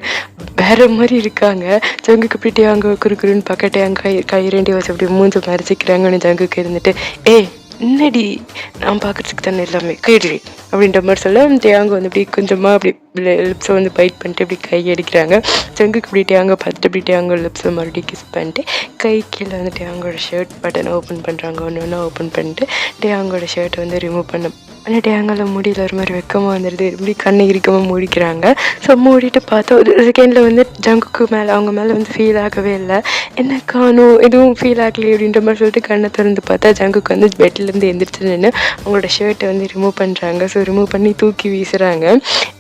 வேற மாதிரி இருக்காங்க. ஜங்குக்கு அப்படி டேயாங்க குறுக்குன்னு பார்க்க டேயாங்க கை ரெண்டி வச்சு அப்படி மூஞ்ச மறைச்சிக்கிறாங்கன்னு ஜங்குக்கு இருந்துட்டு, என்னடி நான் பார்க்கறதுக்கு தானே எல்லாமே கைடி அப்படின்ற மாதிரி சொல்ல டேயாங்க வந்து இப்படி கொஞ்சமாக அப்படி லிப்ஸை வந்து பைட் பண்ணிட்டு இப்படி கை அடிக்கிறாங்க. ஜங்குக்கு இப்படி டேயாங்க பார்த்துட்டு இப்படி டேயாங்க லிப்ஸை மறுபடியும் கிஸ் பண்ணிட்டு கை கீழே வந்து டேயாங்கோட ஷர்ட் பட்டனை ஓப்பன் பண்ணுறாங்க. ஒன்று ஒன்றா ஓப்பன் பண்ணிட்டு டேயாங்கோட ஷர்ட்டை வந்து ரிமூவ் பண்ண ஆனால் டேயாங்கால முடியல ஒரு மாதிரி வெக்கமாக வந்துடுது. இப்படி கண்ணை இறுக்கமாக மூடிக்கிறாங்க. ஸோ மூடிட்டு பார்த்தா ஒரு செகண்டில் வந்து ஜங்குக்கு மேலே அவங்க மேலே வந்து ஃபீல் ஆகவே இல்லை. என்ன காணும் எதுவும் ஃபீல் ஆகலையே அப்படின்ற மாதிரி சொல்லிட்டு கண்ணை திறந்து பார்த்தா ஜங்குக்கு வந்து பெட்லேருந்து எந்திரிச்சு நின்று அவங்களோட ஷர்ட்டை வந்து ரிமூவ் பண்ணுறாங்க. ஸோ ரிமூவ் பண்ணி தூக்கி வீசுகிறாங்க.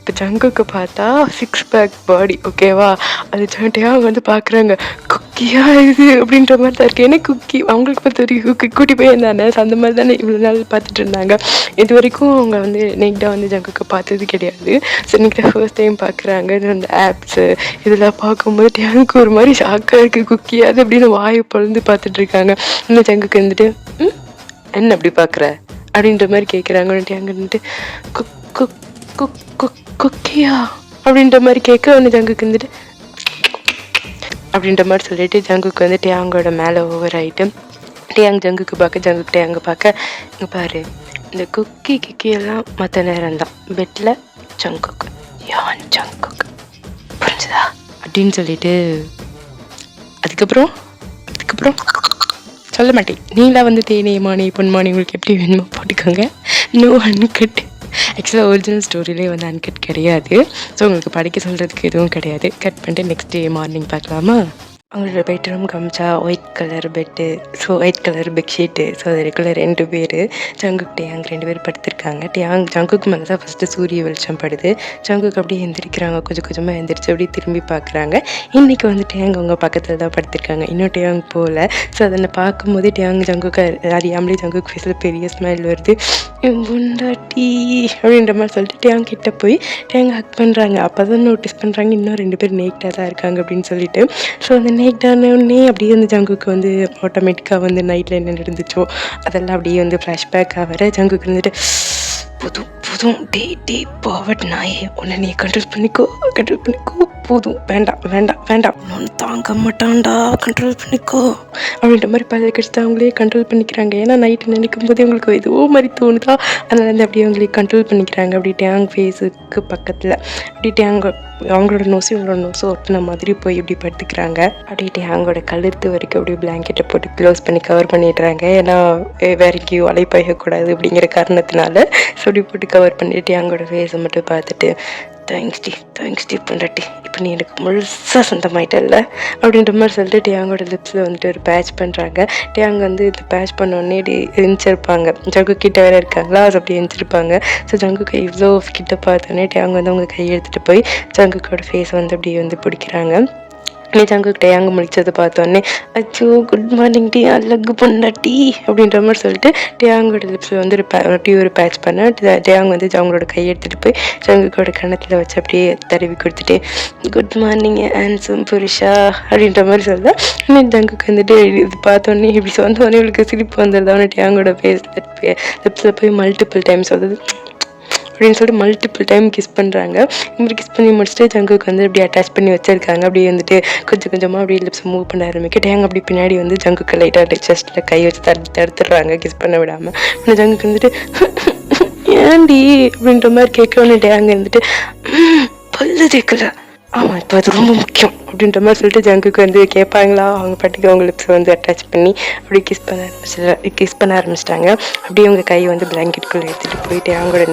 இப்போ ஜங்குக்கு பார்த்தா 6 பேக் பாடி, ஓகேவா? அது டேயாங் வந்து பார்க்குறாங்க, குக்கியா இது அப்படின்ற மாதிரி தான் இருக்குது. ஏன்னா குக்கி அவங்களுக்கு பார்த்து வரைக்கும் குக்கி கூட்டி போய் இருந்தானே, ஸோ அந்த மாதிரி தானே இவ்வளோ நாள் பார்த்துட்டு இருந்தாங்க. இது வரைக்கும் அவங்க வந்து நெக்டாக வந்து ஜங்குக்கு பார்த்தது கிடையாது. ஸோ இன்னைக்கு தான் ஃபர்ஸ்ட் டைம் பார்க்குறாங்க. இது அந்த ஆப்ஸு இதெல்லாம் பார்க்கும்போது டேயாங்க்கு ஒரு மாதிரி ஷாக்காக இருக்குது. குக்கியாது அப்படின்னு வாயை பொழுது பார்த்துட்டு இருக்காங்க. இன்னும் ஜங்குக்கு வந்துட்டு என்ன அப்படி பார்க்குற அப்படின்ற மாதிரி கேட்குறாங்க. டேயாங் வந்துட்டு குக் குக் குக் குக் குக்கியா அப்படின்ற மாதிரி கேட்க ஒன்று ஜங்குக்கு வந்துட்டு அப்படின்ற மாதிரி சொல்லிட்டு ஜங்குக்கு வந்து டேயாங்கோட மேலே ஓவர் ஆகிட்டு டேயாங் ஜங்குக்கு பார்க்க ஜங்குக்கு டேயாங்க பார்க்க, இங்கே பாரு இந்த கிக்கியெல்லாம் மற்ற நேரம் தான், பெட்டில் ஜங்குக்கு யான் ஜங்குக்கு புரிஞ்சுதா அப்படின்னு சொல்லிட்டு அதுக்கப்புறம் சொல்ல மாட்டேன். நீங்களா வந்து தேனே மானே பொன்மானே உங்களுக்கு எப்படி வேணுமோ போட்டுக்கோங்க. No uncut. ஆக்சுவலாக ஒரிஜினல் ஸ்டோரியிலே வந்து அன்கட் கிடையாது. ஸோ உங்களுக்கு படிக்க சொல்கிறதுக்கு எதுவும் கிடையாது. கட் பண்ணிட்டு நெக்ஸ்ட் டே மார்னிங் பார்க்கலாமா? அவங்களோட பெட்ரூம் காமிச்சா white colour bed, so white colour bedsheet. So அது ரெகுலர் 2 பேர் ஜங்குக்கு டேயாங் 2 பேர் படுத்திருக்காங்க. ஜங்குக்கு மேலே தான் ஃபஸ்ட்டு சூரிய வெளிச்சம் படுது. ஜங்குக்கு அப்படியே எந்திரிக்கிறாங்க. கொஞ்சம் கொஞ்சமாக எந்திரிச்சு அப்படியே திரும்பி பார்க்குறாங்க. இன்றைக்கி வந்து டேயாங் அவங்க பக்கத்தில் தான் படுத்திருக்காங்க. இன்னும் டேயாங் போகல. ஸோ அதை பார்க்கும்போதே டேயாங் ஜங்குக்கு அறியாமலே ஜங்குக்கு ஃபேஸில் பெரிய ஸ்மைல் வருது. குண்டாட்டி அப்படின்ற மாதிரி சொல்லிட்டு டேயாங் கிட்ட போய் டேயாங் ஹக் பண்ணுறாங்க. அப்போ தான் நோட்டீஸ் பண்ணுறாங்க இன்னும் 2 பேர் நேக்டாக தான் இருக்காங்க அப்படின்னு சொல்லிட்டு. ஸோ அந்த நேக்டானே அப்படியே வந்து ஜங்குக்கு வந்து ஆட்டோமேட்டிக்காக வந்து நைட்டில் என்ன நடந்துச்சோ அதெல்லாம் அப்படியே வந்து ஃப்ளாஷ்பேக்காக வர ஜங்குக்கு வந்துட்டு போதும் டே பாவட் நாயே, உன்னை நீ கண்ட்ரோல் பண்ணிக்கோ போதும், வேண்டாம் நான் தாங்க மாட்டான்டா, கண்ட்ரோல் பண்ணிக்கோ அப்படின்ற மாதிரி பல கட்சி தான் அவங்களே கண்ட்ரோல் பண்ணிக்கிறாங்க. ஏன்னா நைட்டு நினைக்கும் போதே உங்களுக்கு ஏதோ மாதிரி தோணுதா, அதனால வந்து அப்படியே அவங்களே கண்ட்ரோல் பண்ணிக்கிறாங்க. அப்படி டேயாங் ஃபேஸுக்கு பக்கத்தில் அப்படி டேயாங் அவங்களோட இவங்களோட நோஸும் ஒட்டின மாதிரி போய் இப்படி படுத்துக்கிறாங்க. அப்படியே டேயாங்கோட கழுத்து வரைக்கும் அப்படியே பிளாங்கெட்டை போட்டு க்ளோஸ் பண்ணி கவர் பண்ணிடுறாங்க. ஏன்னா வேற எங்கேயும் அலைப்பாயக்கூடாது அப்படிங்கிற காரணத்தினால. ஸோ அப்படி போட்டு கவர் பண்ணிட்டு டேயாங்கோட ஃபேஸை மட்டும் பார்த்துட்டு தேங்க்ஸ் டி பொண்டாட்டி, இப்போ நீ எனக்கு முழுசாக சொந்தமாயிட்டல்ல அப்படின்ற மாதிரி சொல்லிட்டு டேயாங்கோட லிப்ஸில் வந்துட்டு ஒரு பேட்ச் பண்ணுறாங்க. டேயாங் வந்து இந்த பேட்ச் பண்ணோடனே எழுந்திருப்பாங்க. ஜங்கு கிட்ட வேறு இருக்காங்களா, அது அப்படி எழுந்திருப்பாங்க. ஸோ ஜங்குக்கு இவ்வளோ கிட்ட பார்த்தோன்னே டேயாங் வந்து அவங்க கையை எடுத்துகிட்டு போய் ஜங்குக்கோட ஃபேஸை வந்து அப்படியே வந்து பிடிக்கிறாங்க. ஜங்குக்கு டேயாங் முடிச்சதை பார்த்தோன்னே அச்சோ குட் மார்னிங் டி அழகு பொண்டாட்டி அப்படின்ற மாதிரி சொல்லிட்டு டேயாங்கோட லிப்ஸில் வந்து ஒரு பேட்ச் பண்ண டேயாங் வந்து அவங்களோட கையை எடுத்துகிட்டு போய் ஜங்குக்கோட கணத்தில் வச்சு அப்படியே தடவி கொடுத்துட்டு குட் மார்னிங் ஹேண்ட்ஸம் புருஷா அப்படின்ற மாதிரி சொல்ல ஜங்குக்கு வந்துட்டு இது பார்த்தோன்னே இப்படி சொந்தோடனே இவளுக்கு சிரிப்பு வந்துடுது. அவனை டேயாங்கோட லிப்ஸில் போய் மல்டிபிள் டைம்ஸ் வந்து அப்படின்னு சொல்லிட்டு மல்டிபிள் டைம் கிஸ் பண்ணுறாங்க. இப்படி கிஸ் பண்ணி முடிச்சுட்டு ஜங்குக்கு வந்து அப்படி அட்டாச் பண்ணி வச்சிருக்காங்க. அப்படியே வந்துட்டு கொஞ்சம் கொஞ்சமாக அப்படியே லிப்ஸ் மூவ் பண்ண ஆரம்பிக்க டேயாங் அப்படி பின்னாடி வந்து ஜங்குக்கு லைட்டாக செஸ்ட்டில் கை வச்சு தடுத்துடுறாங்க கிஸ் பண்ண விடாமல். ஆனால் ஜங்குக்கு வந்துட்டு ஏன்டி அப்படின்ற மாதிரி கேட்கணுன்னு டேயாங் வந்துட்டு பல்லு தேக்கல, ஆமாம் இப்போ அது ரொம்ப முக்கியம் அப்படின்ற மாதிரி சொல்லிட்டு ஜங்குக்கு வந்து கேட்பாங்களா, அவங்க பாட்டுக்கு அவங்க லிப்ஸை வந்து அட்டாச் பண்ணி அப்படி கிஸ் பண்ண ஆரம்பிச்சிட்டாங்க. அப்படியே அவங்க கையை வந்து பிளாங்கெட்டுக்குள்ளே எடுத்துகிட்டு போயிட்டு அவங்களோட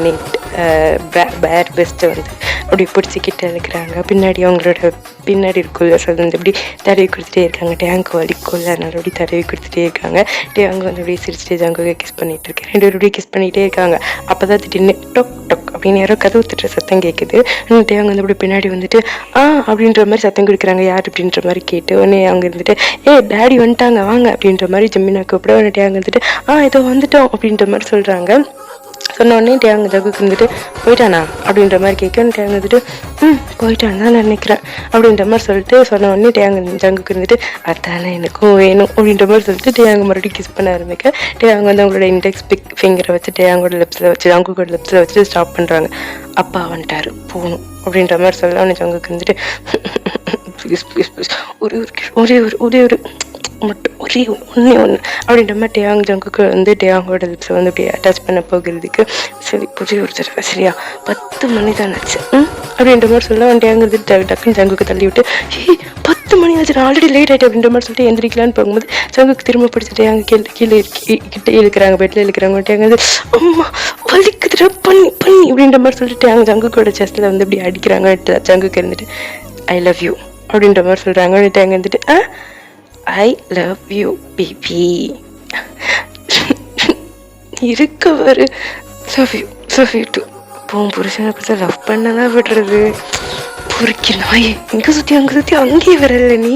பேர் பெஸ்ட்டை வந்து அப்படி பிடிச்சிக்கிட்டு இருக்கிறாங்க. பின்னாடி அவங்களோட பின்னாடி இருக்குள்ள ஸோ அது வந்து இப்படி தடவி கொடுத்துட்டே இருக்காங்க. டேயாங்க்கு வலிக்குள்ள அதனால அப்படி தடவி கொடுத்துட்டே இருக்காங்க. டேயாங் வந்து அப்படியே சிரிச்சுட்டு ஜங்குக்கு கிஸ் பண்ணிகிட்டு இருக்கேன். 2 பேரும் அப்படியே கிஸ் பண்ணிகிட்டே இருக்காங்க. அப்போ தான் திடீர்னு டொக் டொக் அப்படின்னு யாரோ கதவு தட்டுற சத்தம் கேட்குது. டேயாங் வந்து அப்படி பின்னாடி வந்துட்டு அப்படின்ற மாதிரி சத்தம் கொடுக்குறாங்க. யார் அப்படின்ற மாதிரி கேட்டு உடனே அவங்க இருந்துட்டு டேடி வந்துட்டாங்க வாங்க அப்படின்ற மாதிரி ஜிம்மினா கூப்பிட உடனே அங்கே வந்துட்டு ஏதோ வந்துட்டோம் அப்படின்ற மாதிரி சொல்கிறாங்க. சொன்ன உடனே டேங்க ஜங்குக்கு இருந்துட்டு போயிட்டானா அப்படின்ற மாதிரி கேட்க டேங்க வந்துட்டு போயிட்டான்னு தான் நினைக்கிறேன் அப்படின்ற மாதிரி சொல்லிட்டு சொன்ன உடனே டேங்க ஜங்குக்கு இருந்துட்டு அதானே எனக்கும் வேணும் அப்படின்ற மாதிரி சொல்லிட்டு டேங்க மறுபடியும் கிஸ் பண்ண ஆரம்பிக்க டேங்க வந்து அவங்களோட இண்டெக்ஸ் ஃபிங்கரை வச்சு டேங்கோட லிப்ஸில் வச்சு ஜங்குக்கோட லிப்ஸில் வச்சு ஸ்டாப் பண்ணுறாங்க. அப்பா வந்துட்டாரு போகணும் அப்படின்ற மாதிரி சொல்ல உடனே ஜங்குக்கு இருந்துட்டு ப்ளீஸ் ப்ளீஸ் ப்ளீஸ் ஒரே ஒரு மட்டும் ஒரே ஒன்று அப்படின்ற மாதிரி டேயாங் ஜங்குக்கு வந்து டேயாங்கோட லிப்ஸை வந்து அப்படியே அட்டாச் பண்ண போகிறதுக்கு சரி புதிய ஒரு தடவை சரியா 10 மணி தான் ஆச்சு அப்படின்ற மாதிரி சொல்ல டேயாங் வந்து டக்குன்னு ஜங்குக்கு தள்ளி விட்டு 10 மணி ஆச்சு நான் ஆல்ரெடி லேட் ஆகிட்டு அப்படின்ற மாதிரி சொல்லிட்டு எந்திரிக்கலான்னு போகும்போது ஜங்குக்கு திரும்ப பிடிச்சி டேயாங்க கீழே கிட்டே இழுக்கிறாங்க, பெட்டில் இழுக்கிறாங்க. டேயாங்க வந்து அம்மா வலிக்குதுடா பண்ணி அப்படின்ற மாதிரி சொல்லிட்டு டேயாங்க ஜங்குக்கோட செஸ்ட்டில் வந்து அப்படி அடிக்கிறாங்க. ஜங்குக்கு இருந்துட்டு ஐ லவ் யூ அப்படின்ற மாதிரி சொல்கிறாங்க. டேயாங்க வந்துட்டு ஐ லவ் யூ பேபி இருக்கவர் லவ் யூ டூ. போகும் புருஷனை பார்த்தா லவ் பண்ணதான் விடுறது பொறுக்கி நாயே எங்கே சுற்றி அங்கேயே வரல நீ.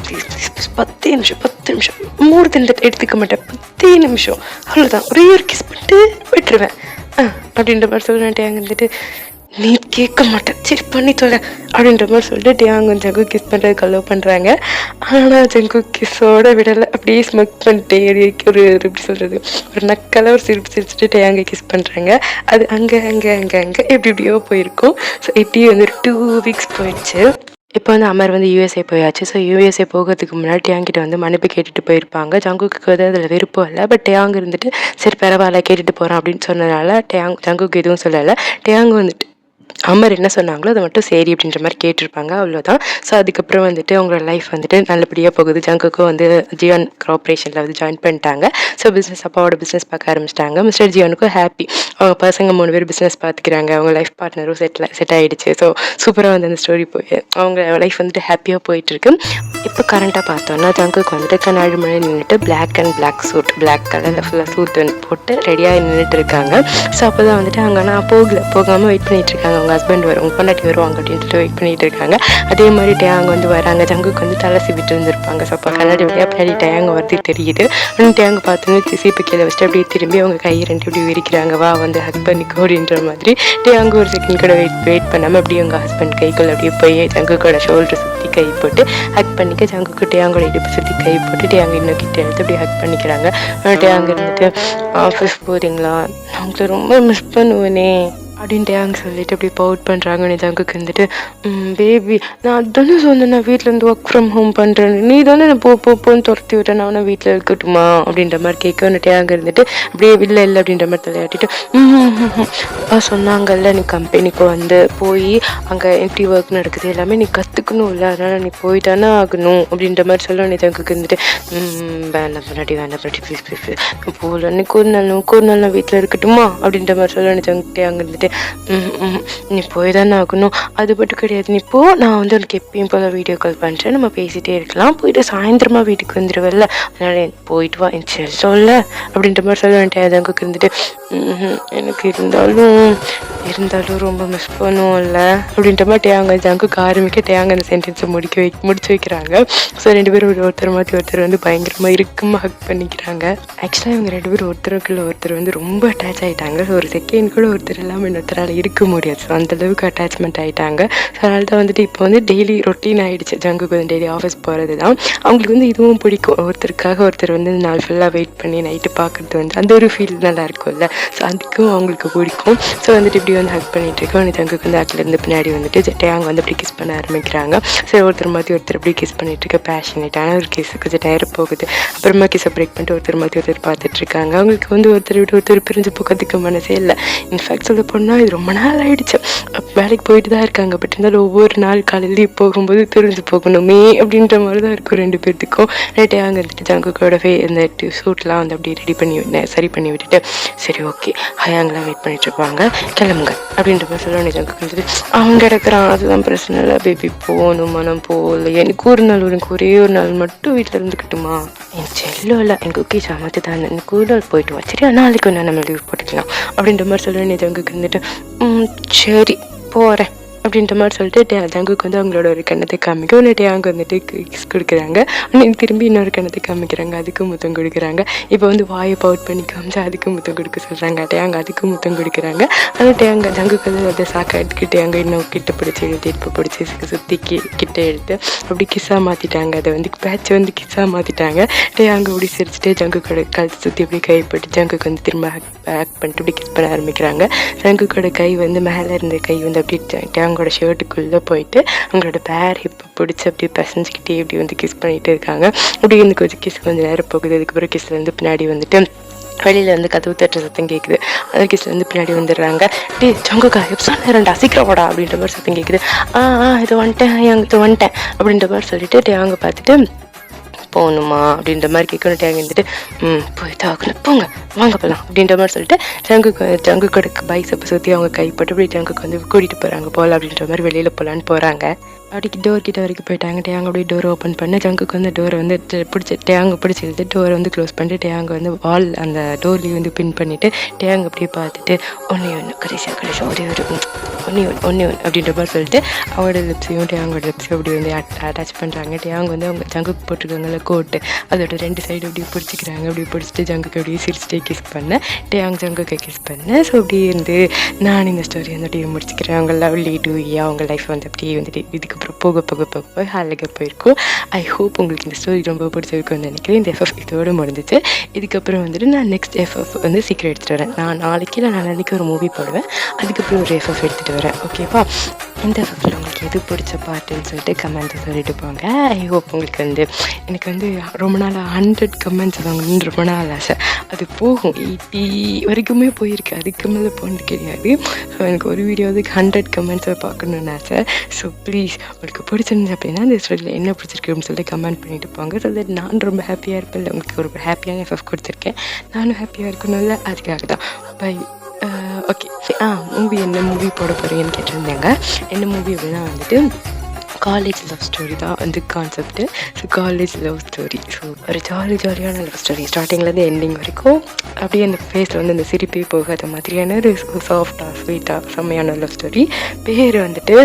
ப்ளீஸ் 10 நிமிஷம் மோர் தென் தட் எடுத்துக்க மாட்டேன். 10 நிமிஷம் அவ்வளோதான், ஒரே ஒரு கிஸ் பண்ணிட்டு விட்டுருவேன் அப்படின்ற மாதிரி சொல்லிட்டு அங்கே இருந்துட்டு நீ கேட்க மாட்டேன் சரி பண்ணி தொலை அப்படின்ற மாதிரி சொல்லிட்டு டேயாங் ஜங்கு கிஸ் பண்ணுறதுக்கு அலோவ் பண்ணுறாங்க. ஆனால் ஜங்கு கிஸ்ஸோட விடலை, அப்படியே ஸ்மக் பண்ணிட்டே ஒரு எப்படி சொல்கிறது ஒரு நக்கலை ஒரு சிரிச்சுட்டு டேயாங்க கிஸ் பண்ணுறாங்க. அது அங்கே எப்படியோ போயிருக்கும். ஸோ இப்படி வந்து 2 வீக்ஸ் போயிடுச்சு. இப்போ வந்து அமர் வந்து யூஎஸ்ஏ போயாச்சு. ஸோ யூஎஸ்ஏ போகிறதுக்கு முன்னாடி டேயாங்கிட்ட வந்து மன்னிப்பு கேட்டுட்டு போயிருப்பாங்க. ஜங்குக்கு வந்து அதில் விருப்பம் இல்லை. பட் டேயாங் இருந்துட்டு சரி பரவாயில்ல கேட்டுட்டு போகிறோம் அப்படின்னு சொன்னதுனால ஜங்குக்கு எதுவும் சொல்லலை. டேயாங் வந்துட்டு அமர் என்ன சொன்னாங்களோ அதை மட்டும் சரி அப்படின்ற மாதிரி கேட்டிருப்பாங்க, அவ்வளோதான். ஸோ அதுக்கப்புறம் வந்துட்டு அவங்களோட லைஃப் வந்துட்டு நல்லபடியாக போகுது. ஜங்குக்கும் வந்து ஜியான் கார்பரேஷனில் வந்து ஜாயின் பண்ணிட்டாங்க. ஸோ அப்பாவோட பிஸ்னஸ் பார்க்க ஆரம்பிச்சிட்டாங்க. மிஸ்டர் ஜியானுக்கும் ஹாப்பி, அவங்க பசங்க 3 பேர் பிஸ்னஸ் பார்த்துக்கிறாங்க. அவங்க லைஃப் பார்ட்னரும் செட் ஆகிடுச்சு. ஸோ சூப்பராக வந்து அந்த ஸ்டோரி போய் அவங்க லைஃப் வந்துட்டு ஹாப்பியாக போயிட்டுருக்கு. இப்போ கரண்ட்டாக பார்த்தோன்னா ஜங்குக்கு வந்துட்டு கண்ணாடி மணி நின்றுட்டு பிளாக் சூட் பிளாக் கலரில் ஃபுல்லாக சூட் போட்டு ரெடியாக நின்றுட்டு இருக்காங்க. ஸோ அப்போ தான் வந்துட்டு அங்கே நான் போகாமல் வெயிட் பண்ணிகிட்டு இருக்காங்க. அவங்க ஹஸ்பண்ட் வரும் பொண்டாட்டி வருவாங்க அப்படின்ட்டு வெயிட் பண்ணிட்டு இருக்காங்க. அதே மாதிரி டேயாங் வந்து வராங்க. ஜங்குக்கு வந்து தலை சீவிட்டு இருந்திருப்பாங்க. ஸோ அப்போ கண்ணாடி வழியாக பின்னாடி டேயாங் வருது தெரியுது. டேயாங் பார்த்துன்னு சீப்பு கீழே வச்சுட்டு அப்படியே திரும்பி அவங்க கை 2 இப்படி விரிக்கிறாங்க. வா வந்து ஹக் பண்ணிக்கோ அப்படின்ற மாதிரி. டேயாங் ஒரு செகண்ட் கூட வெயிட் பண்ணாமல் அப்படியே அவங்க ஹஸ்பண்ட் கைக்குள்ள அப்படியே போய் ஜங்குக்கோட ஷோல்டர் சுற்றி கை போட்டு ஹக் பண்ணிக்க ஜங்குக்கு டேயாங்கோட இடுப்பு சுற்றி கை போட்டு டேயாங் இன்னும் கிட்ட எடுத்து அப்படியே ஹக் பண்ணிக்கிறாங்க. டேயாங் இருந்துட்டு ஆஃபீஸ் போகிறீங்களா, நான் உங்களை ரொம்ப மிஸ் பண்ணுவேனே அப்படின்னு டேயாங் சொல்லிட்டு அப்படி பவுட் பண்ணுறாங்க. ஜங்குக்கு வந்துட்டு பேபி நான் அதுதானே சொன்னேன் நான் வீட்டிலேருந்து ஒர்க் ஃப்ரம் ஹோம் பண்ணுறேன், நீ தானே நான் போன்னு துரத்தி விட்டேன், நான் அவனை வீட்டில் இருக்கட்டுமா அப்படின்ற மாதிரி கேட்க ஒன்று டேயாங் இருந்துட்டு அப்படியே இல்லை அப்படின்ற மாதிரி தலையாட்டிட்டு அப்பா சொன்னாங்கல்ல நீ கம்பெனிக்கு வந்து போய் அங்கே எப்படி ஒர்க் நடக்குது எல்லாமே நீ கற்றுக்கணும் இல்லை, அதனால் நீ போய் தானே ஆகணும் அப்படின்ற மாதிரி சொல்ல உடனே ஜங்குக்கு இருந்துட்டு வேண்டாம் பண்ணாடி ப்ளீஸ் போகல இன்னைக்கு ஒரு நாள் நான் வீட்டில் இருக்கட்டுமா அப்படின்ற மாதிரி சொல்ல உடனே டேயாங் இருந்துட்டு நீ போய் தானே ஆகணும், அது மட்டும் கிடையாது நீ போ, நான் வந்து உனக்கு எப்பயும் போல வீடியோ கால் பண்ணுறேன், நம்ம பேசிகிட்டே இருக்கலாம், போயிட்டு சாயந்தரமாக வீட்டுக்கு வந்துடுவல்ல, அதனால போயிட்டு வா என் சொல்ல அப்படின்ற மாதிரி சொல்ல வேண்டிய அதுக்கு இருந்துட்டு எனக்கு இருந்தாலும் ரொம்ப மிஸ் பண்ணுவோம்ல அப்படின்ற மாதிரி டேயாங்க ஜங்குக்கு ஆரம்பிக்க டேயாங்க அந்த சென்டென்ஸை முடிச்சு வைக்கிறாங்க. ஸோ 2 பேரும் ஒருத்தர் மாற்றி ஒருத்தர் வந்து பயங்கரமாக இறுக்கமாக ஹக் பண்ணிக்கிறாங்க. ஆக்சுவலாக இவங்க 2 பேரும் ஒருத்தருக்குள்ள ஒருத்தர் வந்து ரொம்ப அட்டாச் ஆகிட்டாங்க. ஸோ ஒரு செகண்ட் கூட ஒருத்தர் இல்லாமல் இன்னொருத்தரால் இருக்க முடியாது. ஸோ அந்தளவுக்கு அட்டாச்மெண்ட் ஆகிட்டாங்க. ஸோ அதனால தான் வந்துட்டு இப்போ வந்து டெய்லி ரொட்டீன் ஆகிடுச்சு. ஜங்குக்கு வந்து டெய்லி ஆஃபீஸ் போகிறது தான் அவங்களுக்கு வந்து இதுவும் பிடிக்கும். ஒருத்தருக்காக ஒருத்தர் வந்து நாள் ஃபுல்லாக வெயிட் பண்ணி நைட்டு பார்க்குறது வந்து அந்த ஒரு ஃபீல் நல்லா இருக்கும்ல. ஸோ அதுக்கும் அவங்களுக்கு பிடிக்கும். ஸோ வந்துட்டு இப்படி வந்து ஹக் பண்ணிட்டு இருக்கோம். ஜங்குக்கு வந்து அக்கிலேருந்து பின்னாடி வந்துட்டு டேயாங் வந்து அப்படி கிஸ் பண்ண ஆரம்பிக்கிறாங்க. சரி ஒருத்தர் மாற்றி ஒருத்தர் அப்படி கிஸ் பண்ணிட்டு இருக்க பேஷனேட்டான ஒரு கிஸ் கொஞ்சம் நேரம் போகுது. அப்புறமா கிஸை பிரேக் பண்ணிட்டு ஒருத்தர் மாற்றி ஒருத்தர் பார்த்துட்டு இருக்காங்க. அவங்களுக்கு வந்து ஒருத்தர் விட்டு ஒருத்தர் பிரிஞ்சு போகிறதுக்கு மனசே இல்லை. இன்ஃபேக்ட் சொல்ல போனால் இது ரொம்ப நாள் ஆகிடுச்சு. வேலைக்கு போயிட்டு தான் இருக்காங்க. பட் இருந்தாலும் ஒவ்வொரு நாள் காலையிலேயே போகும்போது பிரிஞ்சு போகணுமே அப்படின்ற மாதிரி தான் இருக்கும் 2 பேர்த்துக்கும். டேயாங் வந்துட்டு ஜங்குக்கோட இந்த சூட்லாம் வந்து அப்படி சரி பண்ணி விட்டுட்டு சரி ஓகே ஹயாங்கெலாம் வெயிட் பண்ணிட்டு இருப்பாங்க கிளம்புங்க அப்படின்ற மாதிரி சொல்ல ஜங்குக்கு வந்துட்டு அவங்க இருக்கிறான் அதுதான் பிரச்சனை இல்லை பேபி போகணும் மனம் போகல எனக்கு ஒரே ஒரு நாள் மட்டும் வீட்டில் இருந்துக்கிட்டுமா என் செல்லும் இல்லை என் குக்கி சமத்து தான் எனக்கு ஒரு நாள் போயிட்டு வா சரியா நாளைக்கு ஒன்று நம்ம லீவ் போட்டுக்கலாம் அப்படின்ற மாதிரி சொல்ல ஜங்குக்கு வந்துட்டு சரி போகிறேன் அப்படின்ற மாதிரி சொல்லிட்டு ஜங்குக்கு வந்து அவங்களோட ஒரு கண்ணத்தை காமிக்க உடனே அவங்க வந்துட்டு கிஸ் கொடுக்குறாங்க. உடனே திரும்பி இன்னொரு கண்ணத்தை காமிக்கிறாங்க, அதுக்கு முத்தம் கொடுக்குறாங்க. இப்போ வந்து வாயை பவுட் பண்ணி காமிச்சா அதுக்கு முத்தம் கொடுக்க சொல்கிறாங்க. டேங்க அதுக்கு முத்தம் கொடுக்குறாங்க. ஆனால் டேங்க ஜங்குக்கு வந்து அதை சாக்கா எடுத்துக்கிட்டு அங்கே இன்னும் கிட்ட பிடிச்சி எடுத்து பிடிச்சி சுற்றி கிட்ட எடுத்து அப்படி கிஸ்ஸாக மாற்றிட்டாங்க. அதை வந்து பேட்ச் வந்து கிஸ்ஸாக மாற்றிட்டாங்க. அங்கே அப்படி சிரிச்சுட்டு ஜங்குக்கோட கழுத்து சுற்றி அப்படி கைப்பட்டு ஜங்குக்கு வந்து திரும்ப ஆக்ட் பண்ணிட்டு இப்படி கிஸ் பண்ண ஆரம்பிக்கிறாங்க. ஜங்குக்கோட கை வந்து மேலே இருந்த கை வந்து அப்படியே டேங்கோட ஷர்ட்டுக்குள்ளே போயிட்டு அவங்களோட பேர் ஹிப்பை பிடிச்சி அப்படியே பசஞ்சிக்கிட்டே இப்படி வந்து கிஸ் பண்ணிகிட்டு இருக்காங்க. அப்படி வந்து கொஞ்சம் கிஸ் கொஞ்சம் நேரம் போகுது. அதுக்கப்புறம் கிஸ்ல வந்து பின்னாடி வந்துட்டு வெளியில் வந்து கதவு தட்டுற சத்தம் கேட்குது. அந்த கிஸ்ல வந்து பின்னாடி வந்துடுறாங்க. ஜங்குக்கா எப்சா நேரம்டா சீக்கிரம் போடா அப்படின்ற மாதிரி சத்தம் கேட்குது. இது வந்துட்டேன் இது வந்துட்டேன் அப்படின்ற மாதிரி சொல்லிட்டு அவங்க பார்த்துட்டு போகணுமா அப்படின்ற மாதிரி கேட்கணும். டேங்க வந்துட்டு போய் ஆகணும் போங்க வாங்க போகலாம் அப்படின்ற மாதிரி சொல்லிட்டு ஜங்குக்கோட பைசப்பை சுற்றி அவங்க கைப்பட்டு அப்படி ஜங்குக்கு வந்து கூட்டிகிட்டு போகிறாங்க போகலாம் அப்படின்ற மாதிரி வெளியில் போகலான்னு போகிறாங்க. அப்படிக்கு டோர் கிட்ட வரைக்கும் போயிட்டாங்க. டேங்க அப்படியே டோர் ஓப்பன் பண்ண ஜங்குக்கு வந்து டோரை வந்து டேங்க பிடிச்சிட்டு டோரை வந்து க்ளோஸ் பண்ணிட்டு டேங்க வந்து வால் அந்த டோர்லேயே வந்து பின் பண்ணிவிட்டு டேங்க அப்படியே பார்த்துட்டு ஒன்று கடைசியாக ஒரே ஒரு ஒன்று அப்படின்ற மாதிரி சொல்லிட்டு அவங்களோட லிப்ஸையும் டேங்கோட லிப்ஸையும் அப்படி வந்து அட்டாச் பண்ணுறாங்க. டேங்க வந்து அவங்க ஜங்குக்கு போட்டிருக்காங்கல்ல கோட்டு அதோட 2 சைடு அப்படியே பிடிச்சிக்கிறாங்க. அப்படியே பிடிச்சிட்டு ஜங்குக்கு அப்படியே சிரிச்சிட்டே கிஸ் பண்ணேன். ஜங்குக்கு கிஸ் பண்ணேன். ஸோ அப்படியே இருந்து நான் இந்த ஸ்டோரி வந்து அப்படியே முடிச்சுக்கிறேன். அவங்க லவ்லி அவங்க லைஃப் வந்து அப்படியே வந்துட்டு இதுக்கு அப்புறம் போக அழகாக போயிருக்கும். ஐ ஹோப் உங்களுக்கு இந்த ஸ்டோரி ரொம்ப பிடிச்சிருக்குன்னு நினைக்கிறேன். இந்த எஃப்எஃப் இதோடு முடிஞ்சிச்சு. இதுக்கப்புறம் வந்துட்டு நான் நெக்ஸ்ட் எஃப்எஃப் வந்து சீக்கிரம் எடுத்துகிட்டு வரேன். நான் நாளைக்கு ஒரு மூவி போடுவேன். அதுக்கப்புறம் ஒரு எஃப்எஃப் எடுத்துகிட்டு வரேன். ஓகேவா? இந்த எஃப்எஃப்ல உங்களுக்கு எது பிடிச்ச பாட்டுன்னு சொல்லிட்டு கமெண்ட்ஸை சொல்லிட்டு போங்க. ஐ ஹோப் உங்களுக்கு வந்து எனக்கு வந்து ரொம்ப நாள் 100 கமெண்ட்ஸ் வாங்கணும்னு ரொம்ப நாள் ஆசை. அது போகும் 80 வரைக்குமே போயிருக்கு. அதுக்கு மேலே போனது கிடையாது. ஸோ எனக்கு ஒரு வீடியோவுக்கு 100 கமெண்ட்ஸை பார்க்கணுன்னு ஆசை. ஸோ ப்ளீஸ் உங்களுக்கு பிடிச்சிருந்துச்சு அப்படின்னா இந்த ஸ்டோரியில் என்ன பிடிச்சிருக்குன்னு சொல்லிட்டு கமெண்ட் பண்ணிட்டு போங்க. ஸோ தட் நான் ரொம்ப ஹாப்பியாக இருப்பேன். இல்லை உங்களுக்கு ஒரு ஹாப்பியான எஃப்எஃப் கொடுத்துருக்கேன், நானும் ஹாப்பியாக இருக்கணும்ல, அதுக்காக தான். பை. ஓகே. மூவி என்ன மூவி போட போகிறீங்கன்னு கேட்டிருந்தேங்க. என்ன மூவி அப்படின்னா வந்துட்டு காலேஜ் லவ் ஸ்டோரி தான் வந்து concept. So college love story. So ஒரு ஜாலியான லவ் ஸ்டோரி ஸ்டார்டிங்லேருந்து எண்டிங் வரைக்கும் அப்படியே அந்த ஃபேஸில் வந்து அந்த சிரிப்பே போகாத மாதிரியான ஒரு சாஃப்டாக ஸ்வீட்டாக செம்மையான லவ் ஸ்டோரி. பேர் வந்துட்டு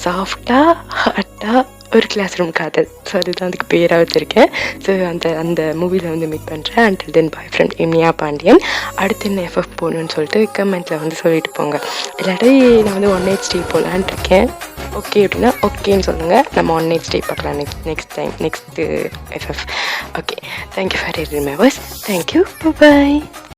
சாஃப்டாக ஹாட்டாக ஒரு கிளாஸ் ரூம் காதல். ஸோ அதுதான் அதுக்கு பேராக வச்சுருக்கேன். ஸோ அந்த மூவியில் வந்து மீட் பண்ணுறேன். அண்டில் தென் பாய் ஃப்ரெண்ட் இம்னியா பாண்டியன். அடுத்து என்ன எஃப்எஃப் போகணுன்னு சொல்லிட்டு கமெண்ட்டில் வந்து சொல்லிட்டு போங்க. இல்லாட்டி நான் வந்து 1 night ஸ்டே போகலான் இருக்கேன். ஓகே அப்படின்னா ஓகேன்னு சொல்லுங்கள். நம்ம 1 night ஸ்டே பார்க்கலாம் next FF. Okay, thank you for your members. Thank you, bye.